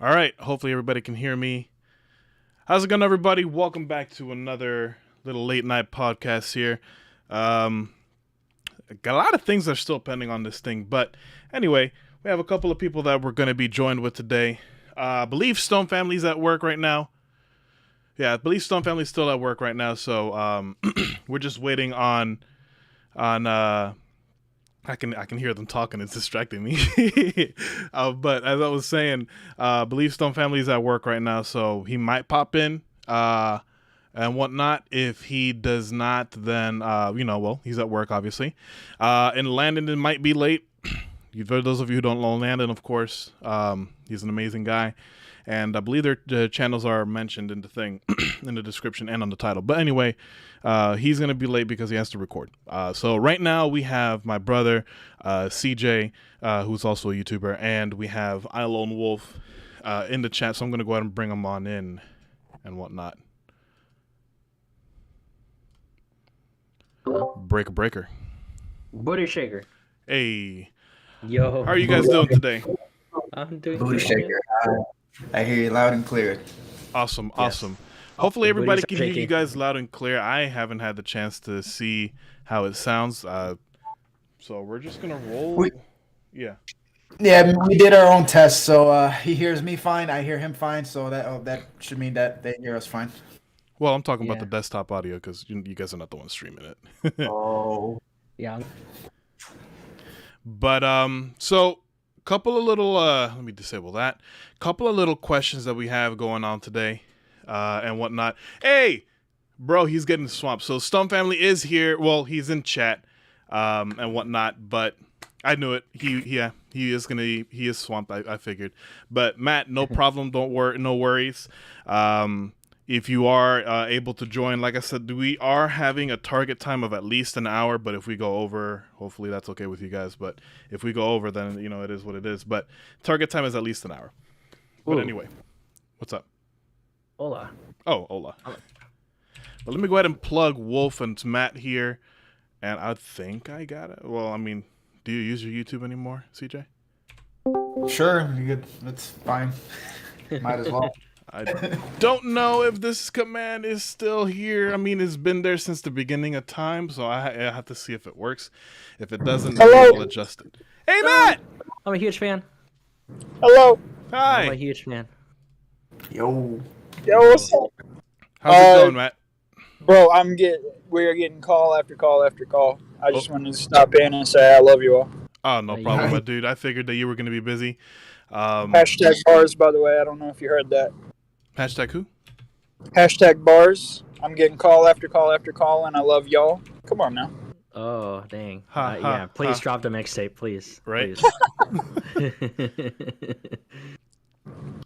All right. Hopefully everybody can hear me. How's it going, everybody? Welcome back to another little late night podcast here. Got a lot of things that are still pending on this thing, but anyway, we have a couple of people that we're going to be joined with today. I believe Stone Family's at work right now. Yeah, I believe Stone Family's still at work right now, so we're just waiting on I can hear them talking. It's distracting me. But as I was saying, believe Stone Family's at work right now, so he might pop in and whatnot. If he does not, then well, he's at work obviously. And Landon might be late. For those of you who don't know Landon, of course, he's an amazing guy. And I believe their channels are mentioned in the thing, in the description and on the title. But anyway, he's going to be late because he has to record. So right now we have my brother, CJ, who's also a YouTuber, and we have I Lone Wolf in the chat. So I'm going to go ahead and bring him on in and whatnot. Breaker. Booty shaker. Hey. Yo. How are you guys doing today? I'm doing Booty good. shaker. I hear you loud and clear. Awesome. Yes. Hopefully everybody Booties can are hear you shaking. guys loud and clear. I haven't had the chance to see how it sounds. So we're just going to roll. Yeah. Yeah, we did our own test, so he hears me fine, I hear him fine, so that should mean that they hear us fine. Well, I'm talking about Yeah. the desktop audio because you guys are not the ones streaming it. Oh. Yeah. But so couple of little let me disable that. Couple of little questions that we have going on today, and whatnot. Hey, bro, he's getting swamped. So Stone Family is here. Well, he's in chat, and whatnot. But I knew it. He is swamped. I figured. But Matt, no problem. Don't worry. No worries. If you are able to join, like I said, we are having a target time of at least an hour, but if we go over, hopefully that's okay with you guys, but if we go over, then, it is what it is, but target time is at least an hour. But Ooh. anyway, what's up? Hola. Oh, hola. But let me go ahead and plug Wolf and Matt here, and I think I got it. Well, I mean, do you use your YouTube anymore, CJ? Sure, you good. That's fine. Might as well. I don't know if this command is still here. I mean, it's been there since the beginning of time, so I have to see if it works. If it doesn't, then we'll adjust it. Hey, Matt! I'm a huge fan. Hello. I'm a Hi. huge fan. Yo. Yo, what's up? How's it going, Matt? Bro, we are getting call after call after call. I just wanted to stop in and say I love you all. Oh, no Yeah. problem, my dude. I figured that you were going to be busy. Hashtag bars, by the way. I don't know if you heard that. Hashtag who? Hashtag bars. I'm getting call after call after call, and I love y'all. Come on now. Oh, dang. Ha, ha, yeah, please ha. drop the mixtape, please. Right. Please.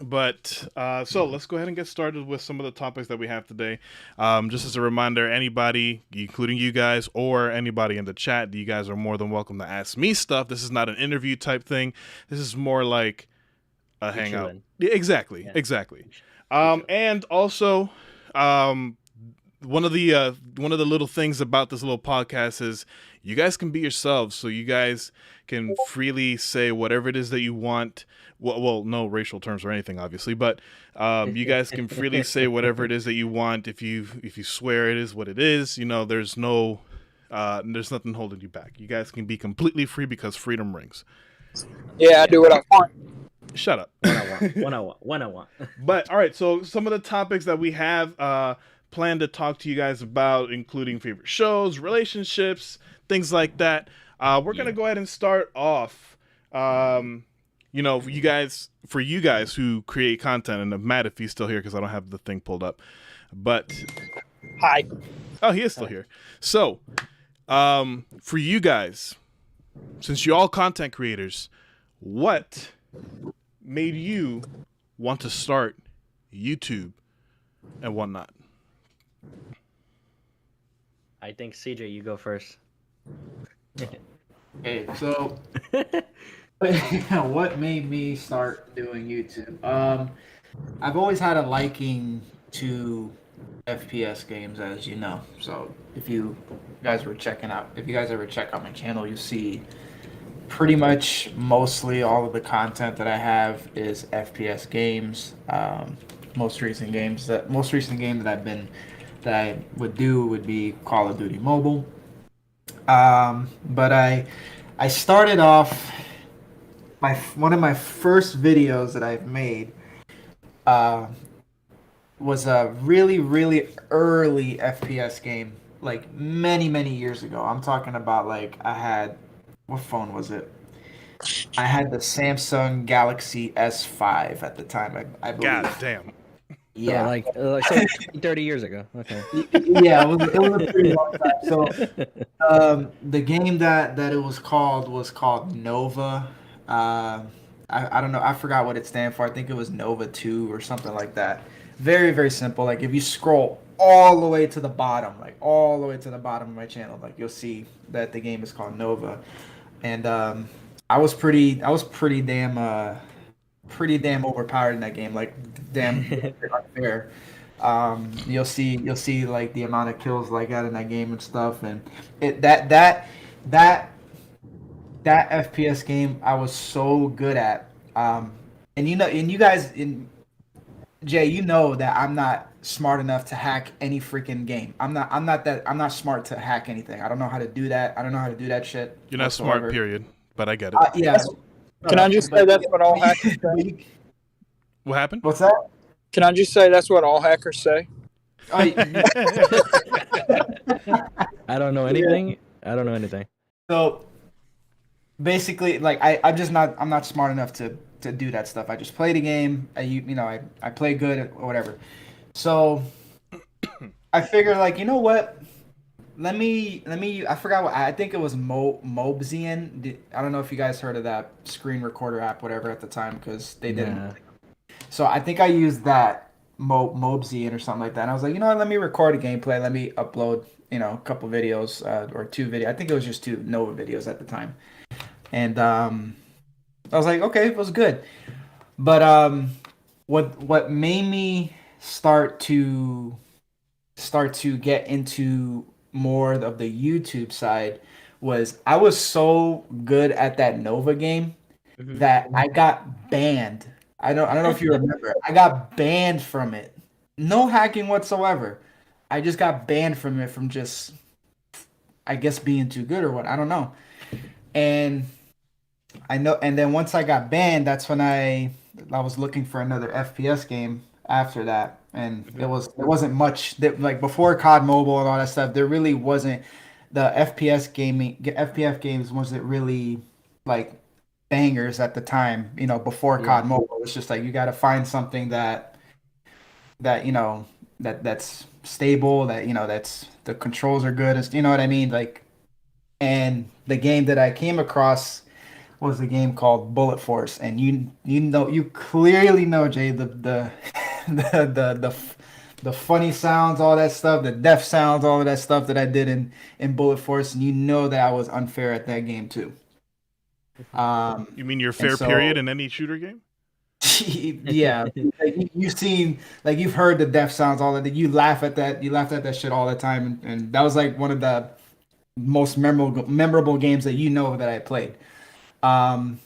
But so let's go ahead and get started with some of the topics that we have today. Just as a reminder, anybody, including you guys or anybody in the chat, you guys are more than welcome to ask me stuff. This is not an interview type thing. This is more like a hangout. chilling. Yeah, exactly. Yeah. Exactly. And also, one of the little things about this little podcast is you guys can be yourselves, so you guys can freely say whatever it is that you want. Well, no racial terms or anything, obviously, but you guys can freely say whatever it is that you want. If you swear, it is what it is. There's nothing holding you back. You guys can be completely free because freedom rings. Yeah, I do what I want. Shut up. One I want. But all right, so some of the topics that we have planned to talk to you guys about, including favorite shows, relationships, things like that. We're gonna go ahead and start off. For you guys who create content, and Matt, if he's still here, because I don't have the thing pulled up, but Hi. oh, he is still here. So, for you guys, since you're all content creators, what made you want to start YouTube and whatnot? I think CJ, you go first. Okay, so what made me start doing YouTube? I've always had a liking to FPS games, as you know. So if you guys ever check out my channel, you see pretty much mostly all of the content that I have is FPS games. Most recent game that I would do would be Call of Duty Mobile. But I started off one of my first videos that I've made uh, was a really early FPS game, like many years ago. I'm talking about like I had, what phone was it? I had the Samsung Galaxy S5 at the time, I believe. God damn. So Yeah, like so 30 years ago. Okay. yeah, it was a pretty long time. So the game that it was called Nova. I don't know. I forgot what it stands for. I think it was Nova 2 or something like that. Very simple. Like if you scroll all the way to the bottom, like all the way to the bottom of my channel, like you'll see that the game is called Nova. And I was pretty damn overpowered in that game. Like damn unfair. You'll see like the amount of kills like I got in that game and stuff, and it that that FPS game I was so good at. And you guys, Jay, you know that I'm not smart enough to hack any freaking game. I'm not smart to hack anything. I don't know how to do that. I don't know how to do that shit. You're not whatsoever. smart, period. But I get it. Yeah. Can I just say that's what all hackers say? What happened? What's that? Can I just say that's what all hackers say? Oh, I don't know anything. I don't know anything. So basically, like I'm not smart enough to do that stuff. I just play the game. I play good or whatever. So I figured, like, you know what? Let me. I forgot what, I think it was Mobzian. I don't know if you guys heard of that screen recorder app, whatever, at the time, because they didn't. Nah. So I think I used that Mobzian or something like that. And I was like, you know what? Let me record a gameplay. Let me upload, a couple videos or two videos. I think it was just two Nova videos at the time. And I was like, okay, it was good. But what made me start to get into more of the YouTube side was I was so good at that Nova game that I got banned. I don't know if you remember. I got banned from it. No hacking whatsoever. I just got banned from it from just, I guess, being too good or what. I don't know. And I know, and then once I got banned, that's when I was looking for another FPS game after that, and there wasn't much that, like, before COD Mobile and all that stuff. There really wasn't the FPF games wasn't really like bangers at the time. Before Yeah. COD Mobile, it's just like you got to find something that's stable, that's the controls are good. You know what I mean? Like, and the game that I came across was a game called Bullet Force, and you clearly know, Jay, the funny sounds, all that stuff, the death sounds, all of that stuff that I did in Bullet Force, and you know that I was unfair at that game too. You mean your fair so- period in any shooter game? Yeah, like you've heard the death sounds, all of that. You laughed at that shit all the time, and that was like one of the most memorable games that that I played. But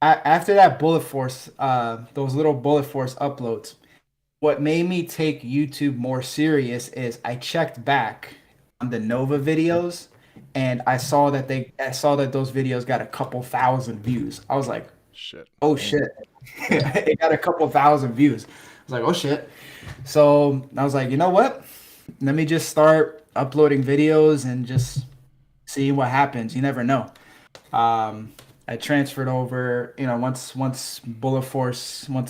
after that Bullet Force, those little Bullet Force uploads, what made me take YouTube more serious is I checked back on the Nova videos, and I saw that those videos got a couple thousand views. I was like, Shit. oh shit, it got a couple thousand views. I was like, oh shit. So I was like, you know what? Let me just start uploading videos and just see what happens. You never know. I transferred over, once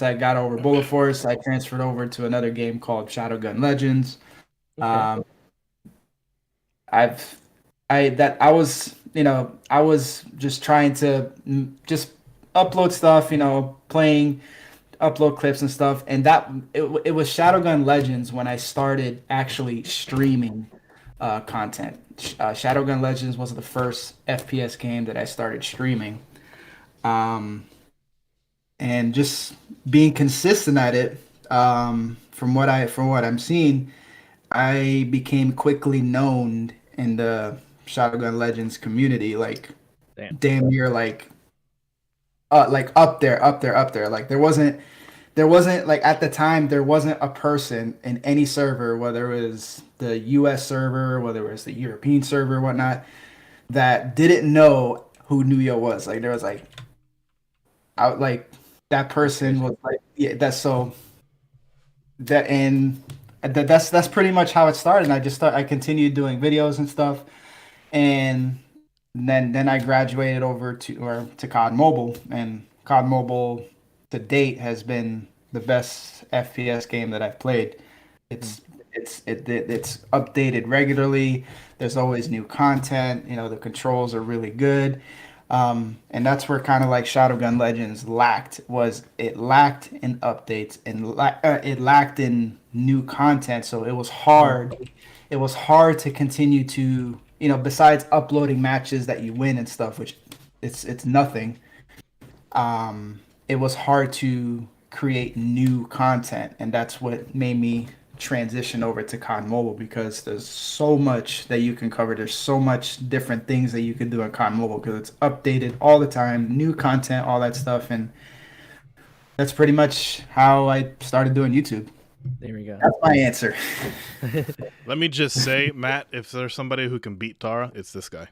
I got over Bullet Force, I transferred over to another game called Shadowgun Legends. Okay. I was just trying to just upload stuff, upload clips and stuff, and it was Shadowgun Legends when I started actually streaming content. Shadowgun Legends was the first FPS game that I started streaming, and just being consistent at it. From what I'm seeing, I became quickly known in the Shadowgun Legends community. Like, Damn. damn near like up there, up there, up there. Like there wasn't like at the time there wasn't a person in any server, whether it was the US server, whether it was the European server, whatnot, that didn't know who Nuyo was. Like there was like out like that person was like yeah, that's so that and that's pretty much how it started. And I continued doing videos and stuff, and then I graduated over to COD Mobile, and COD Mobile to date has been the best FPS game that I've played. It's it's updated regularly. There's always new content. You know, the controls are really good. And that's where kind of like Shadowgun Legends lacked was it lacked in updates and it lacked in new content. So it was hard. It was hard to continue to besides uploading matches that you win and stuff, which it's nothing. It was hard to create new content, and that's what made me transition over to COD Mobile because there's so much that you can cover. There's so much different things that you can do on COD Mobile because it's updated all the time, new content, all that stuff, and that's pretty much how I started doing YouTube. There we go. That's my answer. Let me just say, Matt, if there's somebody who can beat Tara, it's this guy.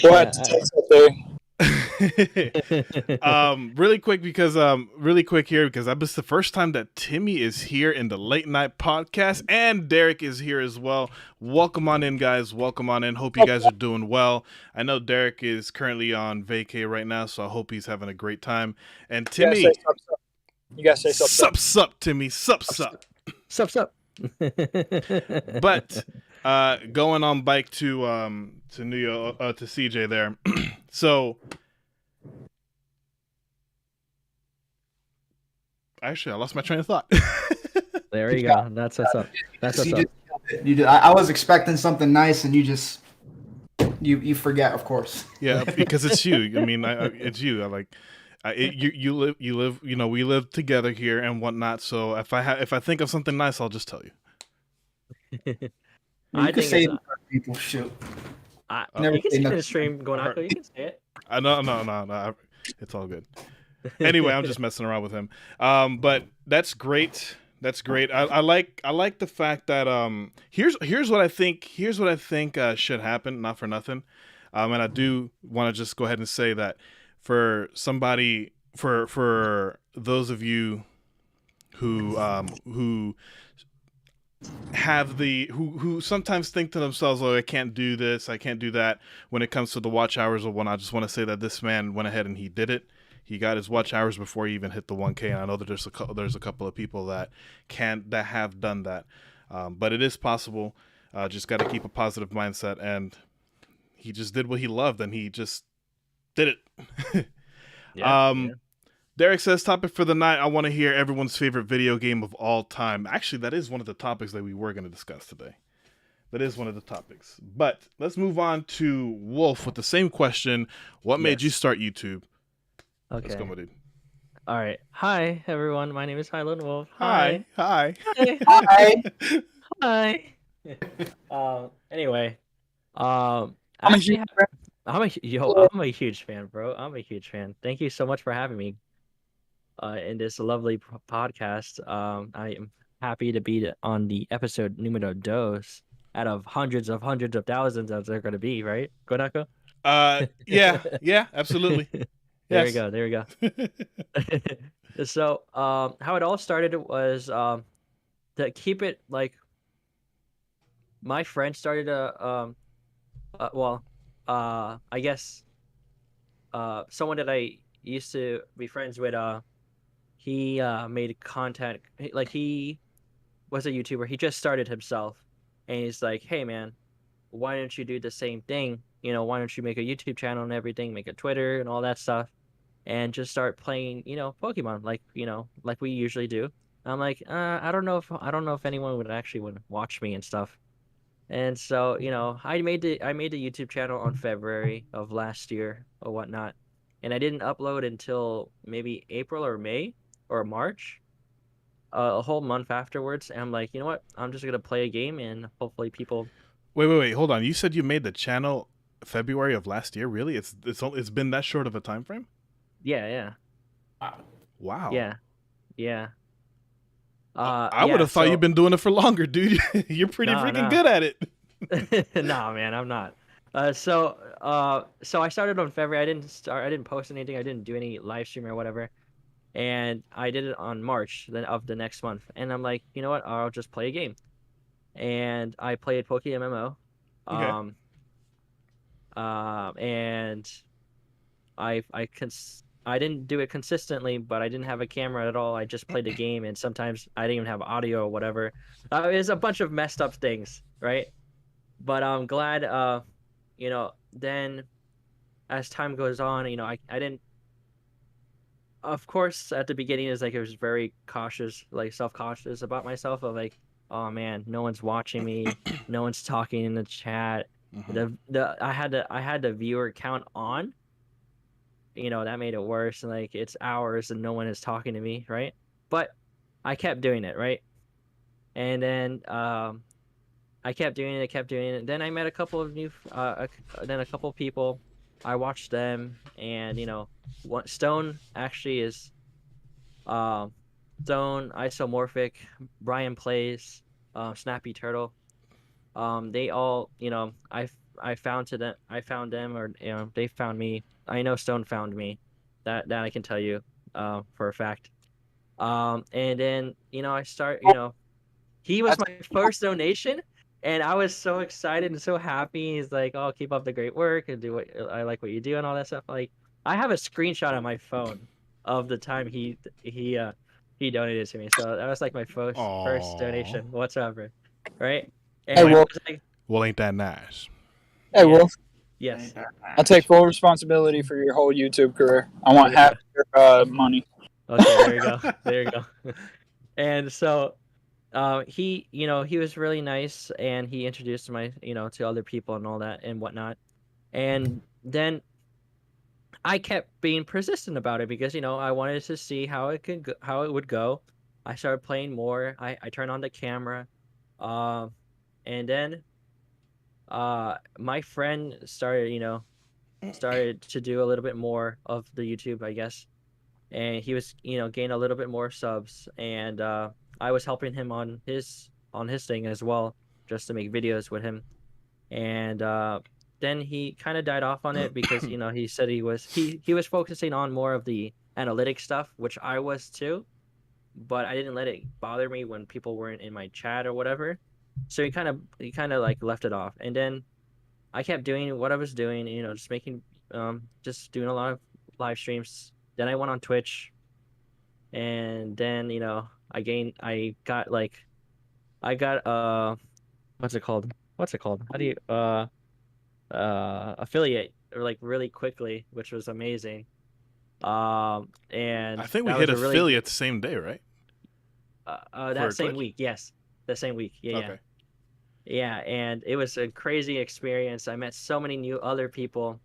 What? Really quick here because this is the first time that Timmy is here in the late night podcast, and Derek is here as well. Welcome on in, guys. Welcome on in. Hope you guys are doing well. I know Derek is currently on vacay right now, so I hope he's having a great time. And Timmy, you gotta say sup, Timmy, sup. Sup. But going on bike to New York to CJ there. So actually, I lost my train of thought. There you go. That's what's up. That's what's up. You did. I was expecting something nice, and you just you forget, of course. Yeah, because it's you. I mean, it's you. You live. You know, we live together here and whatnot. So if I think of something nice, I'll just tell you. You can say it to people. Shoot. You can say it in the stream, Guanako. You can say it. No. It's all good. Anyway, I'm just messing around with him. But that's great. That's great. I like the fact that here's what I think should happen. Not for nothing. And I do want to just go ahead and say that for somebody for those of you who have who sometimes think to themselves, oh, I can't do this, I can't do that when it comes to the watch hours or whatnot. I just want to say that this man went ahead and he did it. He got his watch hours before he even hit the 1K, and I know that there's a couple of people that have done that, but it is possible. Just got to keep a positive mindset, and he just did what he loved, and he just did it. Yeah. Derek says, topic for the night, I want to hear everyone's favorite video game of all time. Actually, that is one of the topics that we were going to discuss today. That is one of the topics. But let's move on to Wolf with the same question. What made you start YouTube? Okay. Let's go, my dude. All right. Hi, everyone. My name is Highland Wolf. Hi. Hi. Hi. Anyway. I'm a huge fan, bro. I'm a huge fan. Thank you so much for having me in this lovely podcast. I am happy to be on the episode numero dos out of hundreds of thousands as they're going to be, right, Guanako? Yeah, absolutely. There we go. So, how it all started was to keep it like my friend started I guess someone that I used to be friends with, he made content, like he was a YouTuber. He just started himself, and he's like, hey man, why don't you do the same thing? Why don't you make a YouTube channel and everything, make a Twitter and all that stuff, and just start playing, Pokemon like we usually do. I'm like, I don't know if anyone would watch me and stuff. And so, I made the YouTube channel on February of last year or whatnot, and I didn't upload until maybe April or May or March, a whole month afterwards. And I'm like, you know what? I'm just gonna play a game, and hopefully people Wait. Hold on. You said you made the channel February of last year. Really? It's been that short of a time frame? Yeah. Wow. Yeah. I would have thought you've been doing it for longer, dude. You're pretty freaking good at it. Nah, man, I'm not. So I started on February. I didn't post anything. I didn't do any live stream or whatever. And I did it on March of the next month. And I'm like, you know what? I'll just play a game. And I played Poke MMO. Okay. And I didn't do it consistently, but I didn't have a camera at all. I just played the game, and sometimes I didn't even have audio or whatever. It's a bunch of messed up things, right? But I'm glad, then as time goes on, I didn't. Of course, at the beginning, it's like I was very cautious, like self-cautious about myself. Of like, oh man, no one's watching me, no one's talking in the chat. I had the viewer count on. That made it worse. And like it's hours and no one is talking to me, right? But I kept doing it, right? And then I kept doing it. Then I met a couple of then a couple of people. I watched them, and Stone actually is Stone, Isomorphic, Brian Plays, Snappy Turtle. They all, I found them, or they found me. I know Stone found me. That I can tell you for a fact. And then I start, he was my first donation, and I was so excited and so happy. He's like, "Oh, keep up the great work and do what I like what you do and all that stuff." Like, I have a screenshot on my phone of the time he donated to me. So that was like my first donation whatsoever, right? And Hey, Wolf. Well, ain't that nice? Hey, Wolf. Yes. I'll take full responsibility for your whole YouTube career. I want half your money. Okay, there you go. There you go. And so he was really nice, and he introduced my to other people and all that and whatnot. And then I kept being persistent about it because I wanted to see how it would go. I started playing more. I turned on the camera, and then my friend started to do a little bit more of the YouTube, I guess, and he was gained a little bit more subs, and I was helping him on his thing as well, just to make videos with him. And then he kind of died off on it because he said he was focusing on more of the analytic stuff, which I was too, but I didn't let it bother me when people weren't in my chat or whatever. So he kind of like left it off. And then I kept doing what I was doing, just making just doing a lot of live streams. Then I went on Twitch, and then I got what's it called? How do you affiliate, or like really quickly, which was amazing. And I think we that hit was a really affiliate the same day, right? that same Twitch? week, yes, the same week, yeah. Okay. Yeah, and it was a crazy experience. I met so many new other people.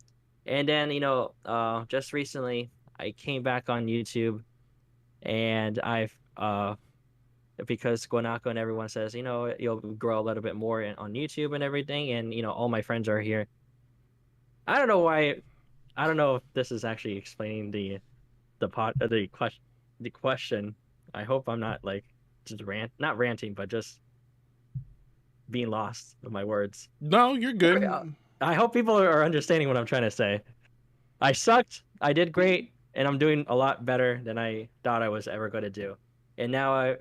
And then, just recently I came back on YouTube, and I've because Guanako and everyone says, you'll grow a little bit more on YouTube and everything, and all my friends are here. I don't know why. I don't know if this is actually explaining the question. I hope I'm not like just not ranting, but just being lost in my words. No, you're good. I hope people are understanding what I'm trying to say. I sucked. I did great, and I'm doing a lot better than I thought I was ever going to do. And now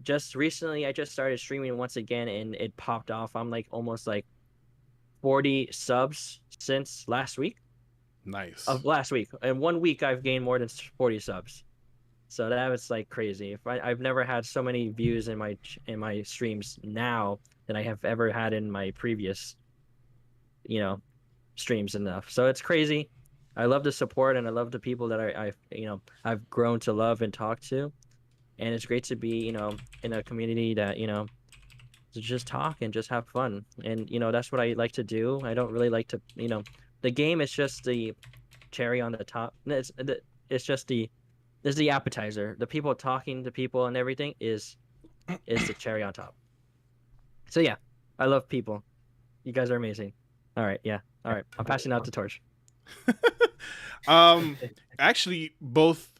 just recently I just started streaming once again, and it popped off. I'm like almost like 40 subs since last week. Nice. Of last week. In 1 week I've gained more than 40 subs. So that was like crazy. I've never had so many views in my streams now than I have ever had in my previous streams enough. So it's crazy. I love the support, and I love the people that I've grown to love and talk to. And it's great to be, in a community that, to just talk and just have fun. And, that's what I like to do. I don't really like to, the game is just the cherry on the top. It's just the appetizer. The people talking to people and everything is the cherry on top. So yeah, I love people. You guys are amazing. All right, yeah. All right, I'm passing out the torch. Actually, both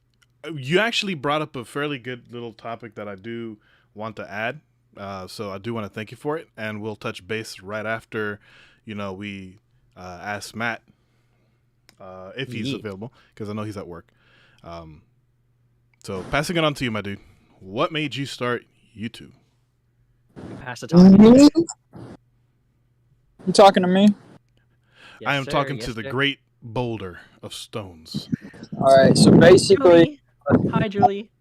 you actually brought up a fairly good little topic that I do want to add. So I do want to thank you for it, and we'll touch base right after, we ask Matt if he's Yeet. available, because I know he's at work. So passing it on to you, my dude. What made you start YouTube? Pass the talking. You talking to me? Yes, I am sir. talking Yes, to the sir. great boulder of stones. All right. So basically, Julie. Hi, Julie.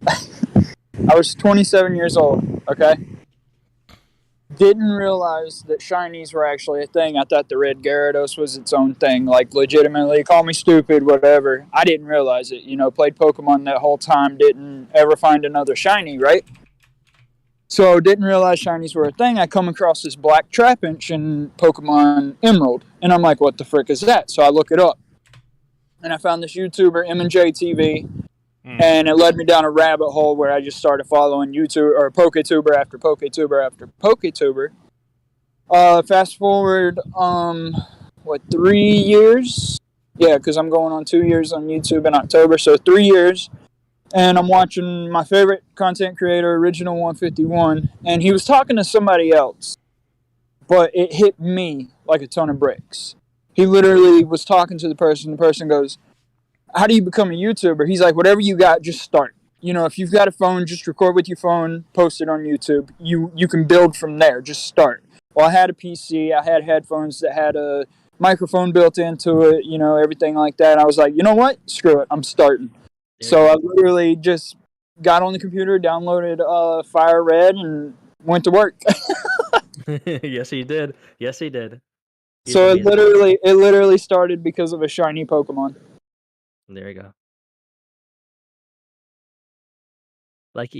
I was 27 years old. Okay. Didn't realize that shinies were actually a thing. I thought the red Gyarados was its own thing. Like, legitimately, call me stupid, whatever. I didn't realize it. Played Pokemon that whole time. Didn't ever find another shiny, right? So didn't realize shinies were a thing. I come across this black Trapinch in Pokemon Emerald, and I'm like, "What the frick is that?" So I look it up, and I found this YouTuber M&J TV, and it led me down a rabbit hole where I just started following YouTube or PokeTuber after PokeTuber after PokeTuber. Fast forward, 3 years? Yeah, because I'm going on 2 years on YouTube in October, so 3 years. And I'm watching my favorite content creator, Original 151, and he was talking to somebody else, but it hit me like a ton of bricks. He literally was talking to the person goes, "How do you become a YouTuber?" He's like, "Whatever you got, just start. If you've got a phone, just record with your phone, post it on YouTube. You can build from there. Just start." Well, I had a PC, I had headphones that had a microphone built into it, everything like that. I was like, you know what? Screw it. I'm starting. So I literally just got on the computer, downloaded Fire Red, and went to work. Yes, he did. Yes, he did. He's So amazing. it literally started because of a shiny Pokemon. There you go. Like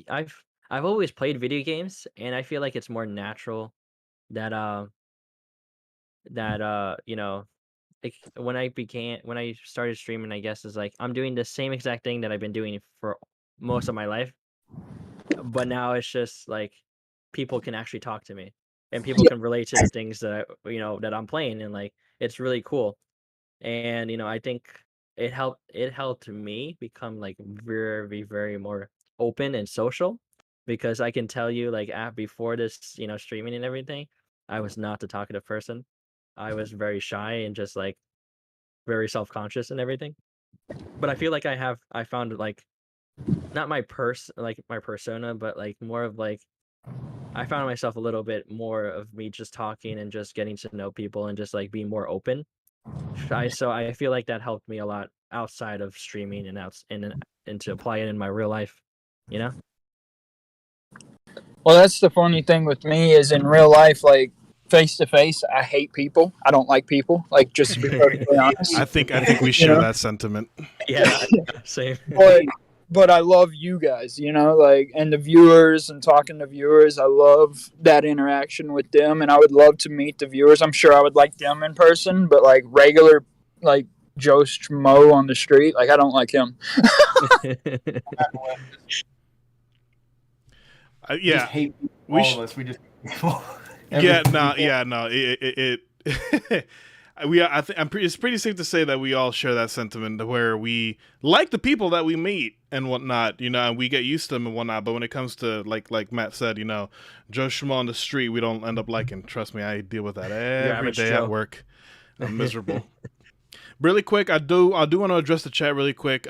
I've always played video games, and I feel like it's more natural that like when I started streaming, I guess is like I'm doing the same exact thing that I've been doing for most of my life, but now it's just like people can actually talk to me, and people can relate to the things that I'm playing, and like it's really cool. And I think it helped me become like very, very more open and social, because I can tell you, like, before this, streaming and everything, I was not the talkative person. I was very shy and just like very self-conscious and everything. But I feel like I found like not my persona, but like more of like I found myself a little bit more of me just talking and just getting to know people and just like being more open. I feel like that helped me a lot outside of streaming and to apply it in my real life, you know? Well, that's the funny thing with me is in real life, like face to face, I hate people. I don't like people. Like, just to be perfectly honest, I think we share that sentiment. Yeah, same. but I love you guys, like, and the viewers and talking to viewers. I love that interaction with them, and I would love to meet the viewers. I'm sure I would like them in person, but like regular, like Joe Schmo on the street, like I don't like him. We Yeah, just hate we all sh- of us. We just people. yeah, no, yeah, no. It it's pretty safe to say that we all share that sentiment where we like the people that we meet and whatnot, and we get used to them and whatnot. But when it comes to like Matt said, Joe Schmo on the street, we don't end up liking. Trust me, I deal with that every average day Joe. at work. I'm miserable. Really quick, I do want to address the chat really quick.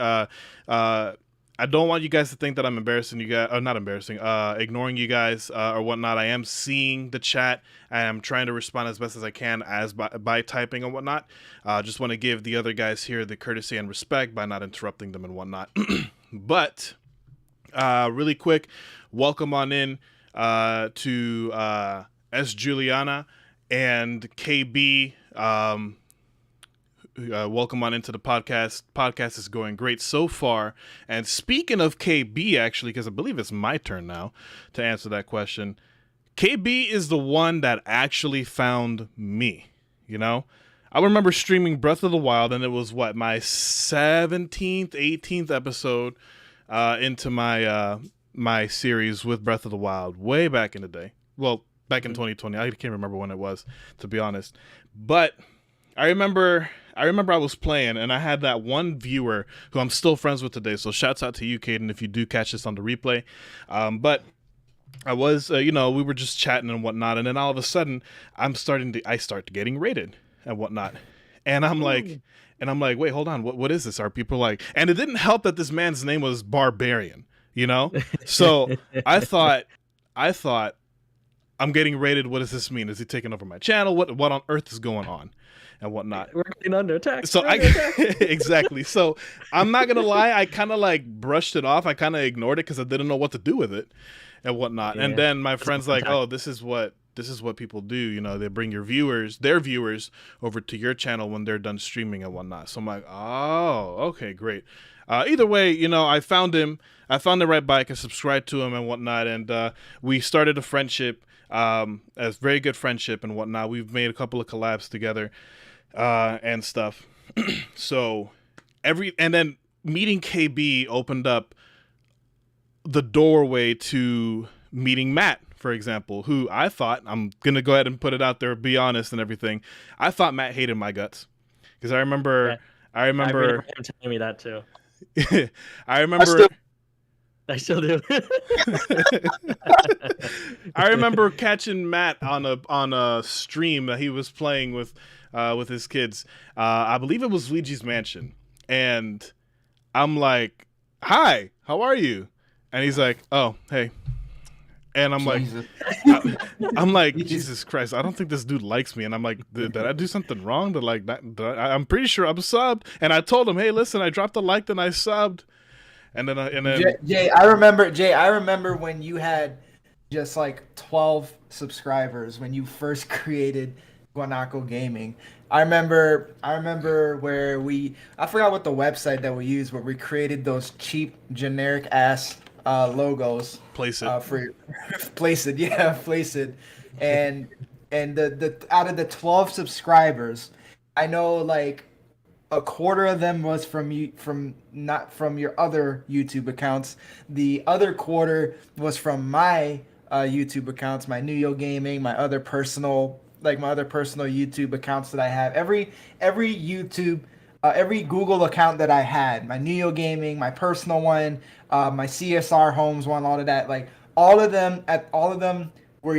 I don't want you guys to think that I'm embarrassing you guys, or not embarrassing, ignoring you guys or whatnot. I am seeing the chat. I am trying to respond as best as I can by typing and whatnot. Just want to give the other guys here the courtesy and respect by not interrupting them and whatnot. But really quick, welcome on in to S. Juliana and KB. Welcome on into the podcast. Podcast is going great so far. And speaking of KB, actually, because I believe it's my turn now to answer that question, KB is the one that actually found me. I remember streaming Breath of the Wild, and it was my 17th, 18th episode into my my series with Breath of the Wild way back in the day. Well, back in 2020. I can't remember when it was, to be honest. But I remember I was playing, and I had that one viewer who I'm still friends with today. So shouts out to you, Caden, if you do catch this on the replay. But I was, we were just chatting and whatnot, and then all of a sudden, I start getting rated and whatnot, and I'm like, wait, hold on, what is this? Are people like? And it didn't help that this man's name was Barbarian, So I thought, I'm getting rated. What does this mean? Is he taking over my channel? What on earth is going on? And whatnot. We're getting under attack. So exactly. So I'm not gonna lie. I kind of like brushed it off. I kind of ignored it because I didn't know what to do with it and whatnot. Yeah. And then my friend's like, "Oh, this is what people do. They bring their viewers over to your channel when they're done streaming and whatnot." So I'm like, "Oh, okay, great." Either way, I found him. I found the right bike. I subscribed to him and whatnot, and we started a friendship. A very good friendship and whatnot. We've made a couple of collabs together. And stuff. So and then meeting KB opened up the doorway to meeting Matt, for example, who I thought, I'm going to go ahead and put it out there, be honest and everything. I thought Matt hated my guts because I remember him telling me that too. I remember. I still do. I remember catching Matt on a stream that he was playing with his kids. I believe it was Luigi's Mansion, and I'm like, "Hi, how are you?" And he's like, "Oh, hey." And I'm Jesus. I'm like, Jesus Christ, I don't think this dude likes me. And I'm like, did I do something wrong? I'm pretty sure I'm subbed. And I told him, hey, listen, I dropped a like, then I subbed. And then Jay, I remember when you had just like 12 subscribers when you first created Guanako Gaming. I remember where I forgot what the website that we used, but we created those cheap generic ass logos. Place it. Place it. And the out of the 12 subscribers, I know like a quarter of them was not from your other YouTube accounts. The other quarter was from my YouTube accounts, my Guanako Gaming, my other personal YouTube accounts that I have. Every YouTube, every Google account that I had, my Guanako Gaming, my personal one, my CSR Homes one, all of that, like all of them were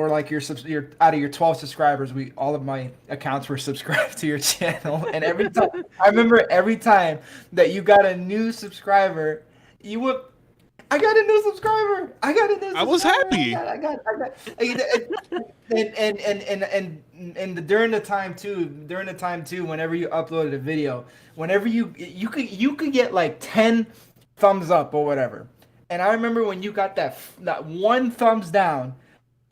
like your out of your 12 subscribers, all of my accounts were subscribed to your channel. And every time that you got a new subscriber, I got a new subscriber. I was happy. And during the time too, whenever you uploaded a video, whenever you could get like 10 thumbs up or whatever. And I remember when you got that one thumbs down,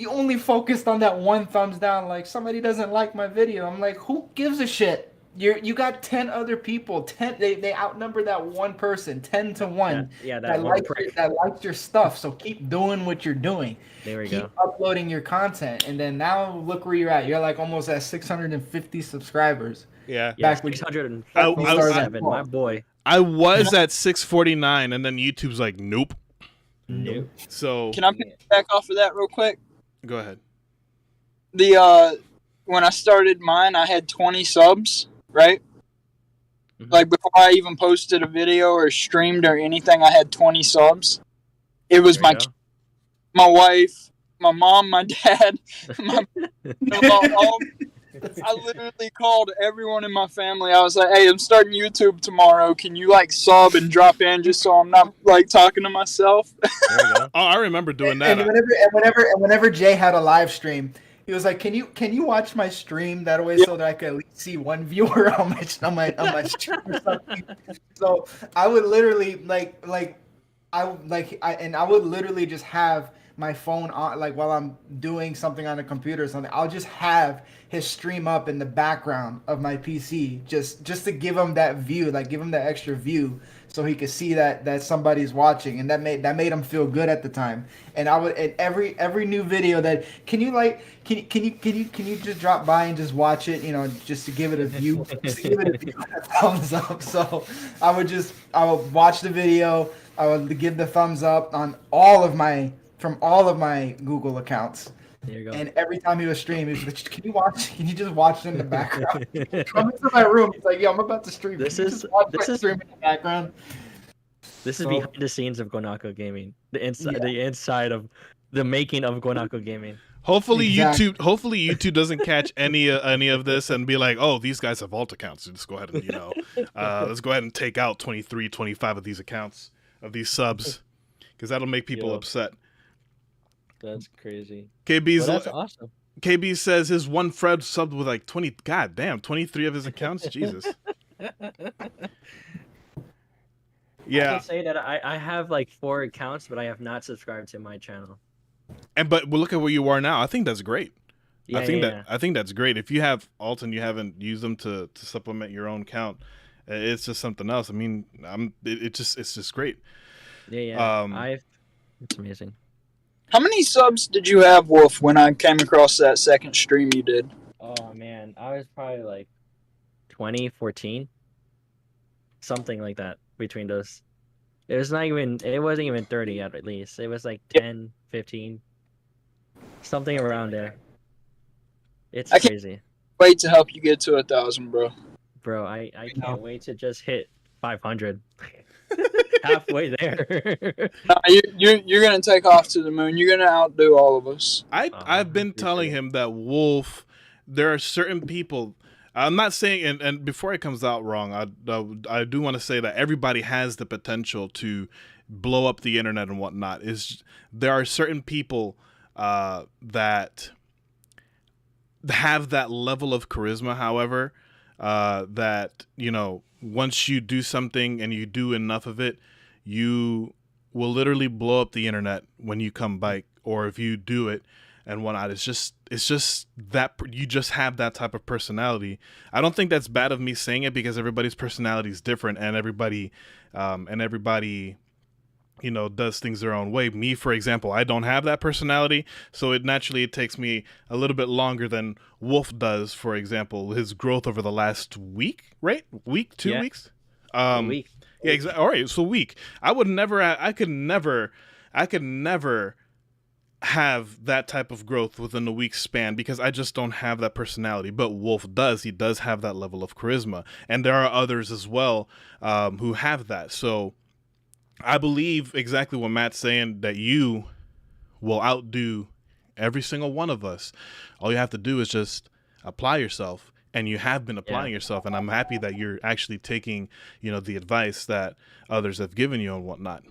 you only focused on that one thumbs down. Like, somebody doesn't like my video. I'm like, who gives a shit? You got 10 other people. 10. They outnumber that one person 10-1. Yeah, that likes your stuff. So keep doing what you're doing. There we go. Keep uploading your content, and then now look where you're at. You're like almost at 650 subscribers. Yeah. Back 647. My boy. I was at 649, and then YouTube's like, nope. So can I pick back off of that real quick? Go ahead. When I started mine, I had 20 subs, right? Mm-hmm. Like before I even posted a video or streamed or anything, I had 20 subs. It was my wife, my mom, my dad, I literally called everyone in my family. I was like, "Hey, I'm starting YouTube tomorrow. Can you like sub and drop in just so I'm not like talking to myself?" There you go. Oh, I remember doing that. And whenever Jay had a live stream, he was like, "Can you watch my stream that way so that I can at least see one viewer on my stream or something?" So I would literally I would literally just have my phone on, like while I'm doing something on a computer or something. I'll just have his stream up in the background of my PC just to give him that view, like give him that extra view so he could see that somebody's watching, and that made him feel good at the time. And I would, at every new video that can you just drop by and just watch it, just to give it a view, just to give it a thumbs up. So I would watch the video, I would give the thumbs up on all of my from all of my Google accounts. There you go. And every time he was streaming, he was like, "Can you watch? Can you just watch it in the background?" Come into my room. He's like, "Yo, I'm about to stream. This Can you is- just watch this my is- stream in the background." This is So- behind the scenes of Guanako Gaming. The inside, Yeah. the inside of the making of Guanako Gaming. Hopefully Exactly. YouTube doesn't catch any of this and be like, oh, these guys have alt accounts. So just go ahead and let's go ahead and take out 23, 25 of these accounts of these subs, because that'll make people Yo. upset. That's crazy. KB's Well, that's awesome. KB says his one Fred subbed with like 20. God damn, 23 of his accounts. Jesus. I Yeah, can say that I have like 4 accounts, but I have not subscribed to my channel. but look at where you are now. I think that's great. Yeah, I think that's great. If you have alt and you haven't used them to supplement your own count, it's just something else. I mean, it's just great. Yeah. It's amazing. How many subs did you have, Wolf, when I came across that second stream you did? Oh man, I was probably like 20, 14, something like that between those. It wasn't even 30 yet, at least. It was like 10, 15, something around there. It's I can't- crazy. Wait to help you get to 1,000, bro. Bro, I know. can't wait to just hit 500. Halfway there. Nah, you're gonna take off to the moon. You're gonna outdo all of us. I've been appreciate telling it. him that Wolf, there are certain people. I'm not saying, and before it comes out wrong, I do want to say that everybody has the potential to blow up the internet and whatnot. There are certain people that have that level of charisma, however, that, once you do something and you do enough of it, you will literally blow up the internet when you come back, or if you do it and whatnot. It's just that you just have that type of personality. I don't think that's bad of me saying it, because everybody's personality is different, and everybody does things their own way. Me, for example, I don't have that personality, so it takes me a little bit longer than Wolf does. For example, his growth over the last week, right? Week, 2 Yeah. weeks. A week. Yeah, exactly. All right, so week. I could never have that type of growth within a week's span, because I just don't have that personality. But Wolf does. He does have that level of charisma, and there are others as well who have that. So I believe exactly what Matt's saying, that you will outdo every single one of us. All you have to do is just apply yourself, and you have been applying yourself. And I'm happy that you're actually taking, the advice that others have given you and whatnot.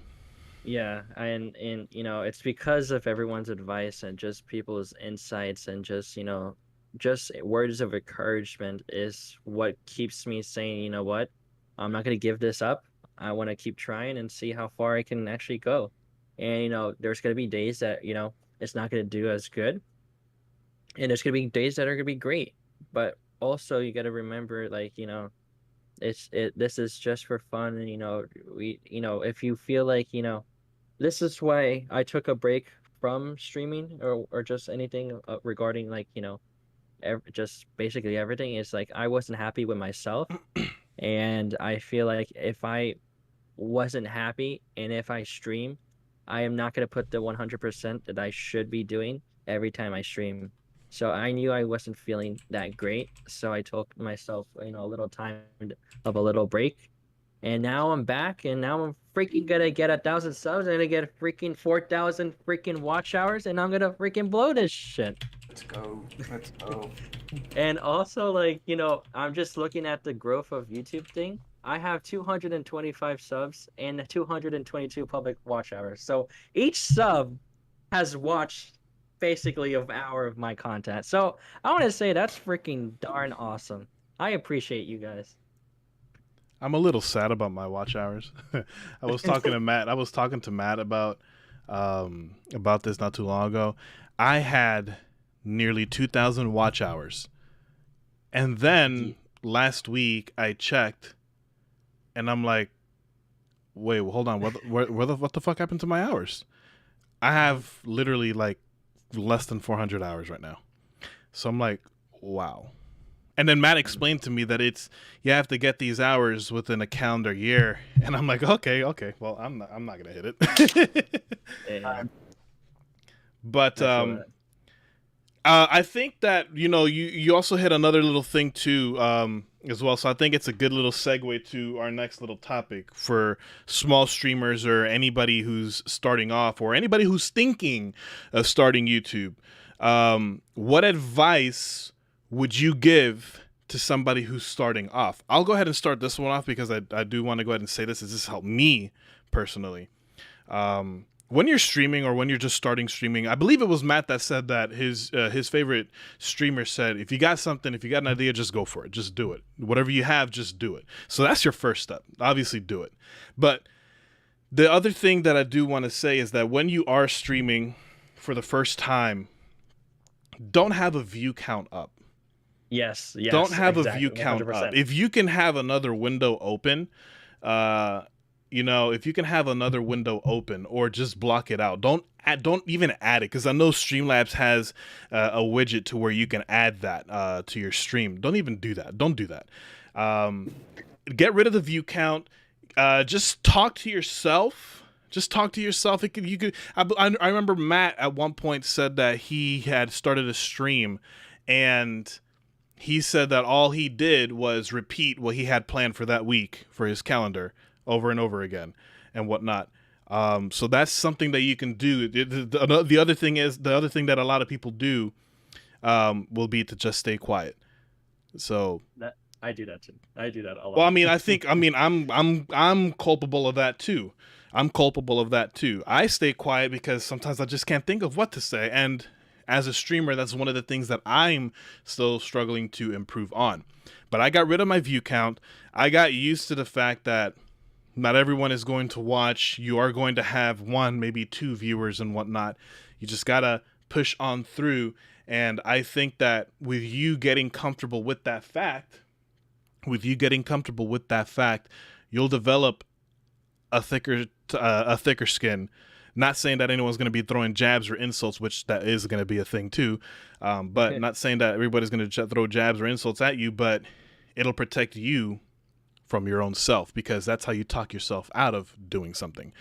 Yeah, and it's because of everyone's advice and just people's insights and just words of encouragement is what keeps me saying, you know what, I'm not gonna give this up. I want to keep trying and see how far I can actually go. And there's gonna be days that it's not gonna do as good, and there's gonna be days that are gonna be great. But also you got to remember, like this is just for fun, and if you feel like this is why I took a break from streaming or just anything regarding just basically everything. Is like I wasn't happy with myself, and I feel like if I wasn't happy and if I stream, I am not going to put the 100% that I should be doing every time I stream. So I knew I wasn't feeling that great, so I took myself a little time of a little break. And now I'm back, and now I'm freaking gonna get 1,000 subs. I'm gonna get freaking 4,000 freaking watch hours, and I'm gonna freaking blow this shit. Let's go. Let's go. And also, I'm just looking at the growth of YouTube thing. I have 225 subs and 222 public watch hours. So each sub has watched basically an hour of my content. So I want to say that's freaking darn awesome. I appreciate you guys. I'm a little sad about my watch hours. I was talking to Matt. About this not too long ago. I had nearly 2,000 watch hours, and then last week I checked, and I'm like, "Wait, well, hold on. What the fuck happened to my hours? I have literally like less than 400 hours right now." So I'm like, "Wow." And then Matt explained to me that you have to get these hours within a calendar year, and I'm like, okay, well, I'm not gonna hit it. Yeah. But I feel that. I think that you also hit another little thing too as well. So I think it's a good little segue to our next little topic for small streamers or anybody who's starting off or anybody who's thinking of starting YouTube. What advice would you give to somebody who's starting off? I'll go ahead and start this one off because I do want to go ahead and say this. This helped me personally. When you're streaming or when you're just starting streaming, I believe it was Matt that said that his favorite streamer said, if you got something, if you got an idea, just go for it. Just do it. Whatever you have, just do it. So that's your first step. Obviously do it. But the other thing that I do want to say is that when you are streaming for the first time, don't have a view count up. Yes. Don't have exactly, a view count 100%. up. If you can have another window open, if you can have another window open or just block it out, don't even add it, because I know Streamlabs has a widget to where you can add that to your stream. Don't even do that. Don't do that. Get rid of the view count. Just talk to yourself. Just talk to yourself. I remember Matt at one point said that he had started a stream, and he said that all he did was repeat what he had planned for that week for his calendar over and over again and whatnot. So that's something that you can do. The other thing that a lot of people do will be to just stay quiet. So I do that too. I do that a lot. well, I'm culpable of that too. I stay quiet because sometimes I just can't think of what to say. And as a streamer, that's one of the things that I'm still struggling to improve on. But I got rid of my view count. I got used to the fact that not everyone is going to watch. You are going to have one, maybe two viewers and whatnot. You just got to push on through. And I think that with you getting comfortable with that fact, you'll develop a thicker skin. Not saying that anyone's going to be throwing jabs or insults, which that is going to be a thing too. But not saying that everybody's going to throw jabs or insults at you, but it'll protect you from your own self, because that's how you talk yourself out of doing something.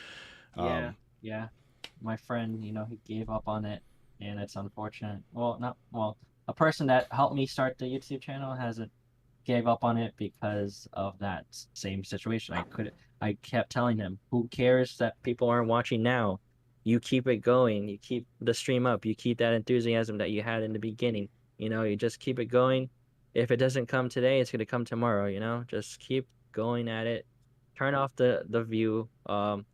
Yeah. My friend, he gave up on it, and it's unfortunate. A person that helped me start the YouTube channel hasn't gave up on it because of that same situation. I kept telling him, who cares that people aren't watching now? You keep it going. You keep the stream up. You keep that enthusiasm that you had in the beginning. You just keep it going. If it doesn't come today, it's going to come tomorrow, Just keep going at it. Turn off the view, the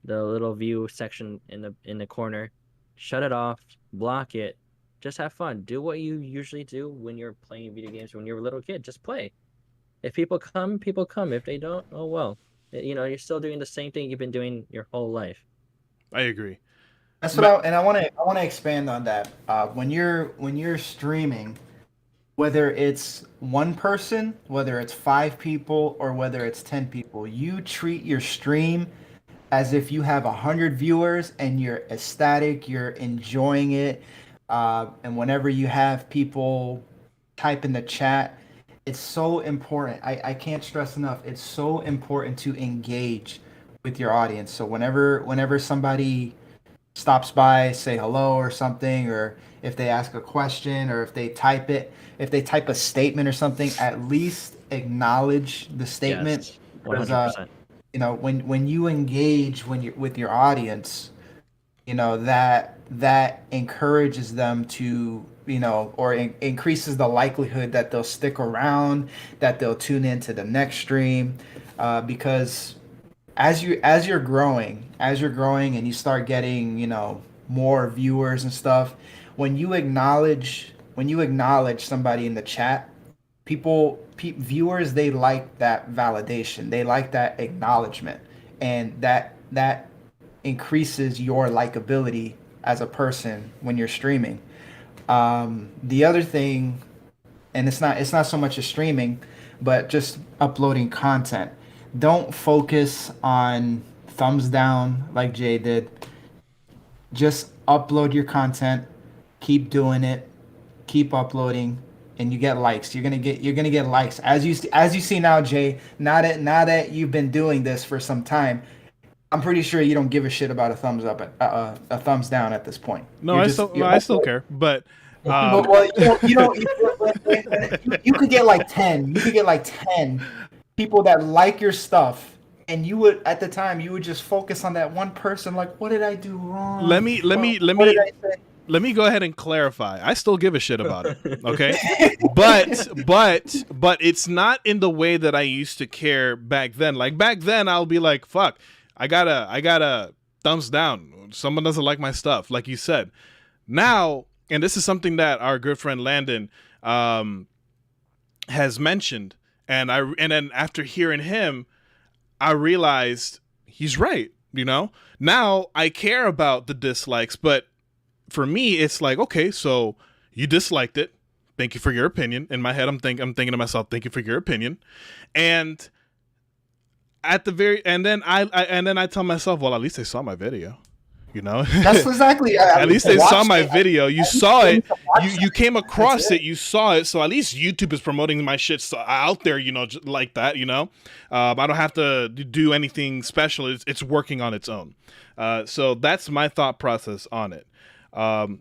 little view section in the corner. Shut it off. Block it. Just have fun. Do what you usually do when you're playing video games when you're a little kid. Just play. If people come, people come. If they don't, oh well. You're still doing the same thing you've been doing your whole life. I agree. That's what I want to expand on that. When you're streaming, whether it's one person, whether it's 5 people, or whether it's 10 people, you treat your stream as if you have 100 viewers and you're ecstatic, you're enjoying it. And whenever you have people type in the chat, it's so important. I can't stress enough. It's so important to engage with your audience. So whenever somebody stops by, say hello or something, or if they ask a question, or if they type a statement or something, at least acknowledge the statement. Yes, 100%. When you engage with your audience, that encourages them to, or increases the likelihood that they'll stick around, that they'll tune into the next stream, because as you're growing and you start getting, more viewers and stuff, when you acknowledge somebody in the chat, viewers, they like that validation, they like that acknowledgement, and that increases your likability as a person when you're streaming. The other thing, and it's not so much as streaming, but just uploading content. Don't focus on thumbs down like Jay did. Just upload your content, keep doing it, keep uploading, and you get likes. You're gonna get likes as you see now, Jay. Now that you've been doing this for some time, I'm pretty sure you don't give a shit about a thumbs up, a thumbs down at this point. No, You're I just, still, you're, I still care, but well, you could get like 10. You could get like 10 people that like your stuff, and you would at the time you would just focus on that one person. Like, what did I do wrong? let me What did I say? let me go ahead and clarify. I still give a shit about it, okay? but it's not in the way that I used to care back then. Like back then, I'll be like, "Fuck, I got a thumbs down. Someone doesn't like my stuff," like you said. Now, and this is something that our good friend Landon has mentioned, and then after hearing him, I realized he's right. You know, now I care about the dislikes, but for me, it's like, okay, so you disliked it. Thank you for your opinion. In my head, I'm thinking to myself, thank you for your opinion. And at the and then I tell myself, well, at least they saw my video. You know, that's exactly. At least they saw my video. You saw it. You came across it. You saw it. So at least YouTube is promoting my shit out there. You know, like that. You know, I don't have to do anything special. It's working on its own. So that's my thought process on it.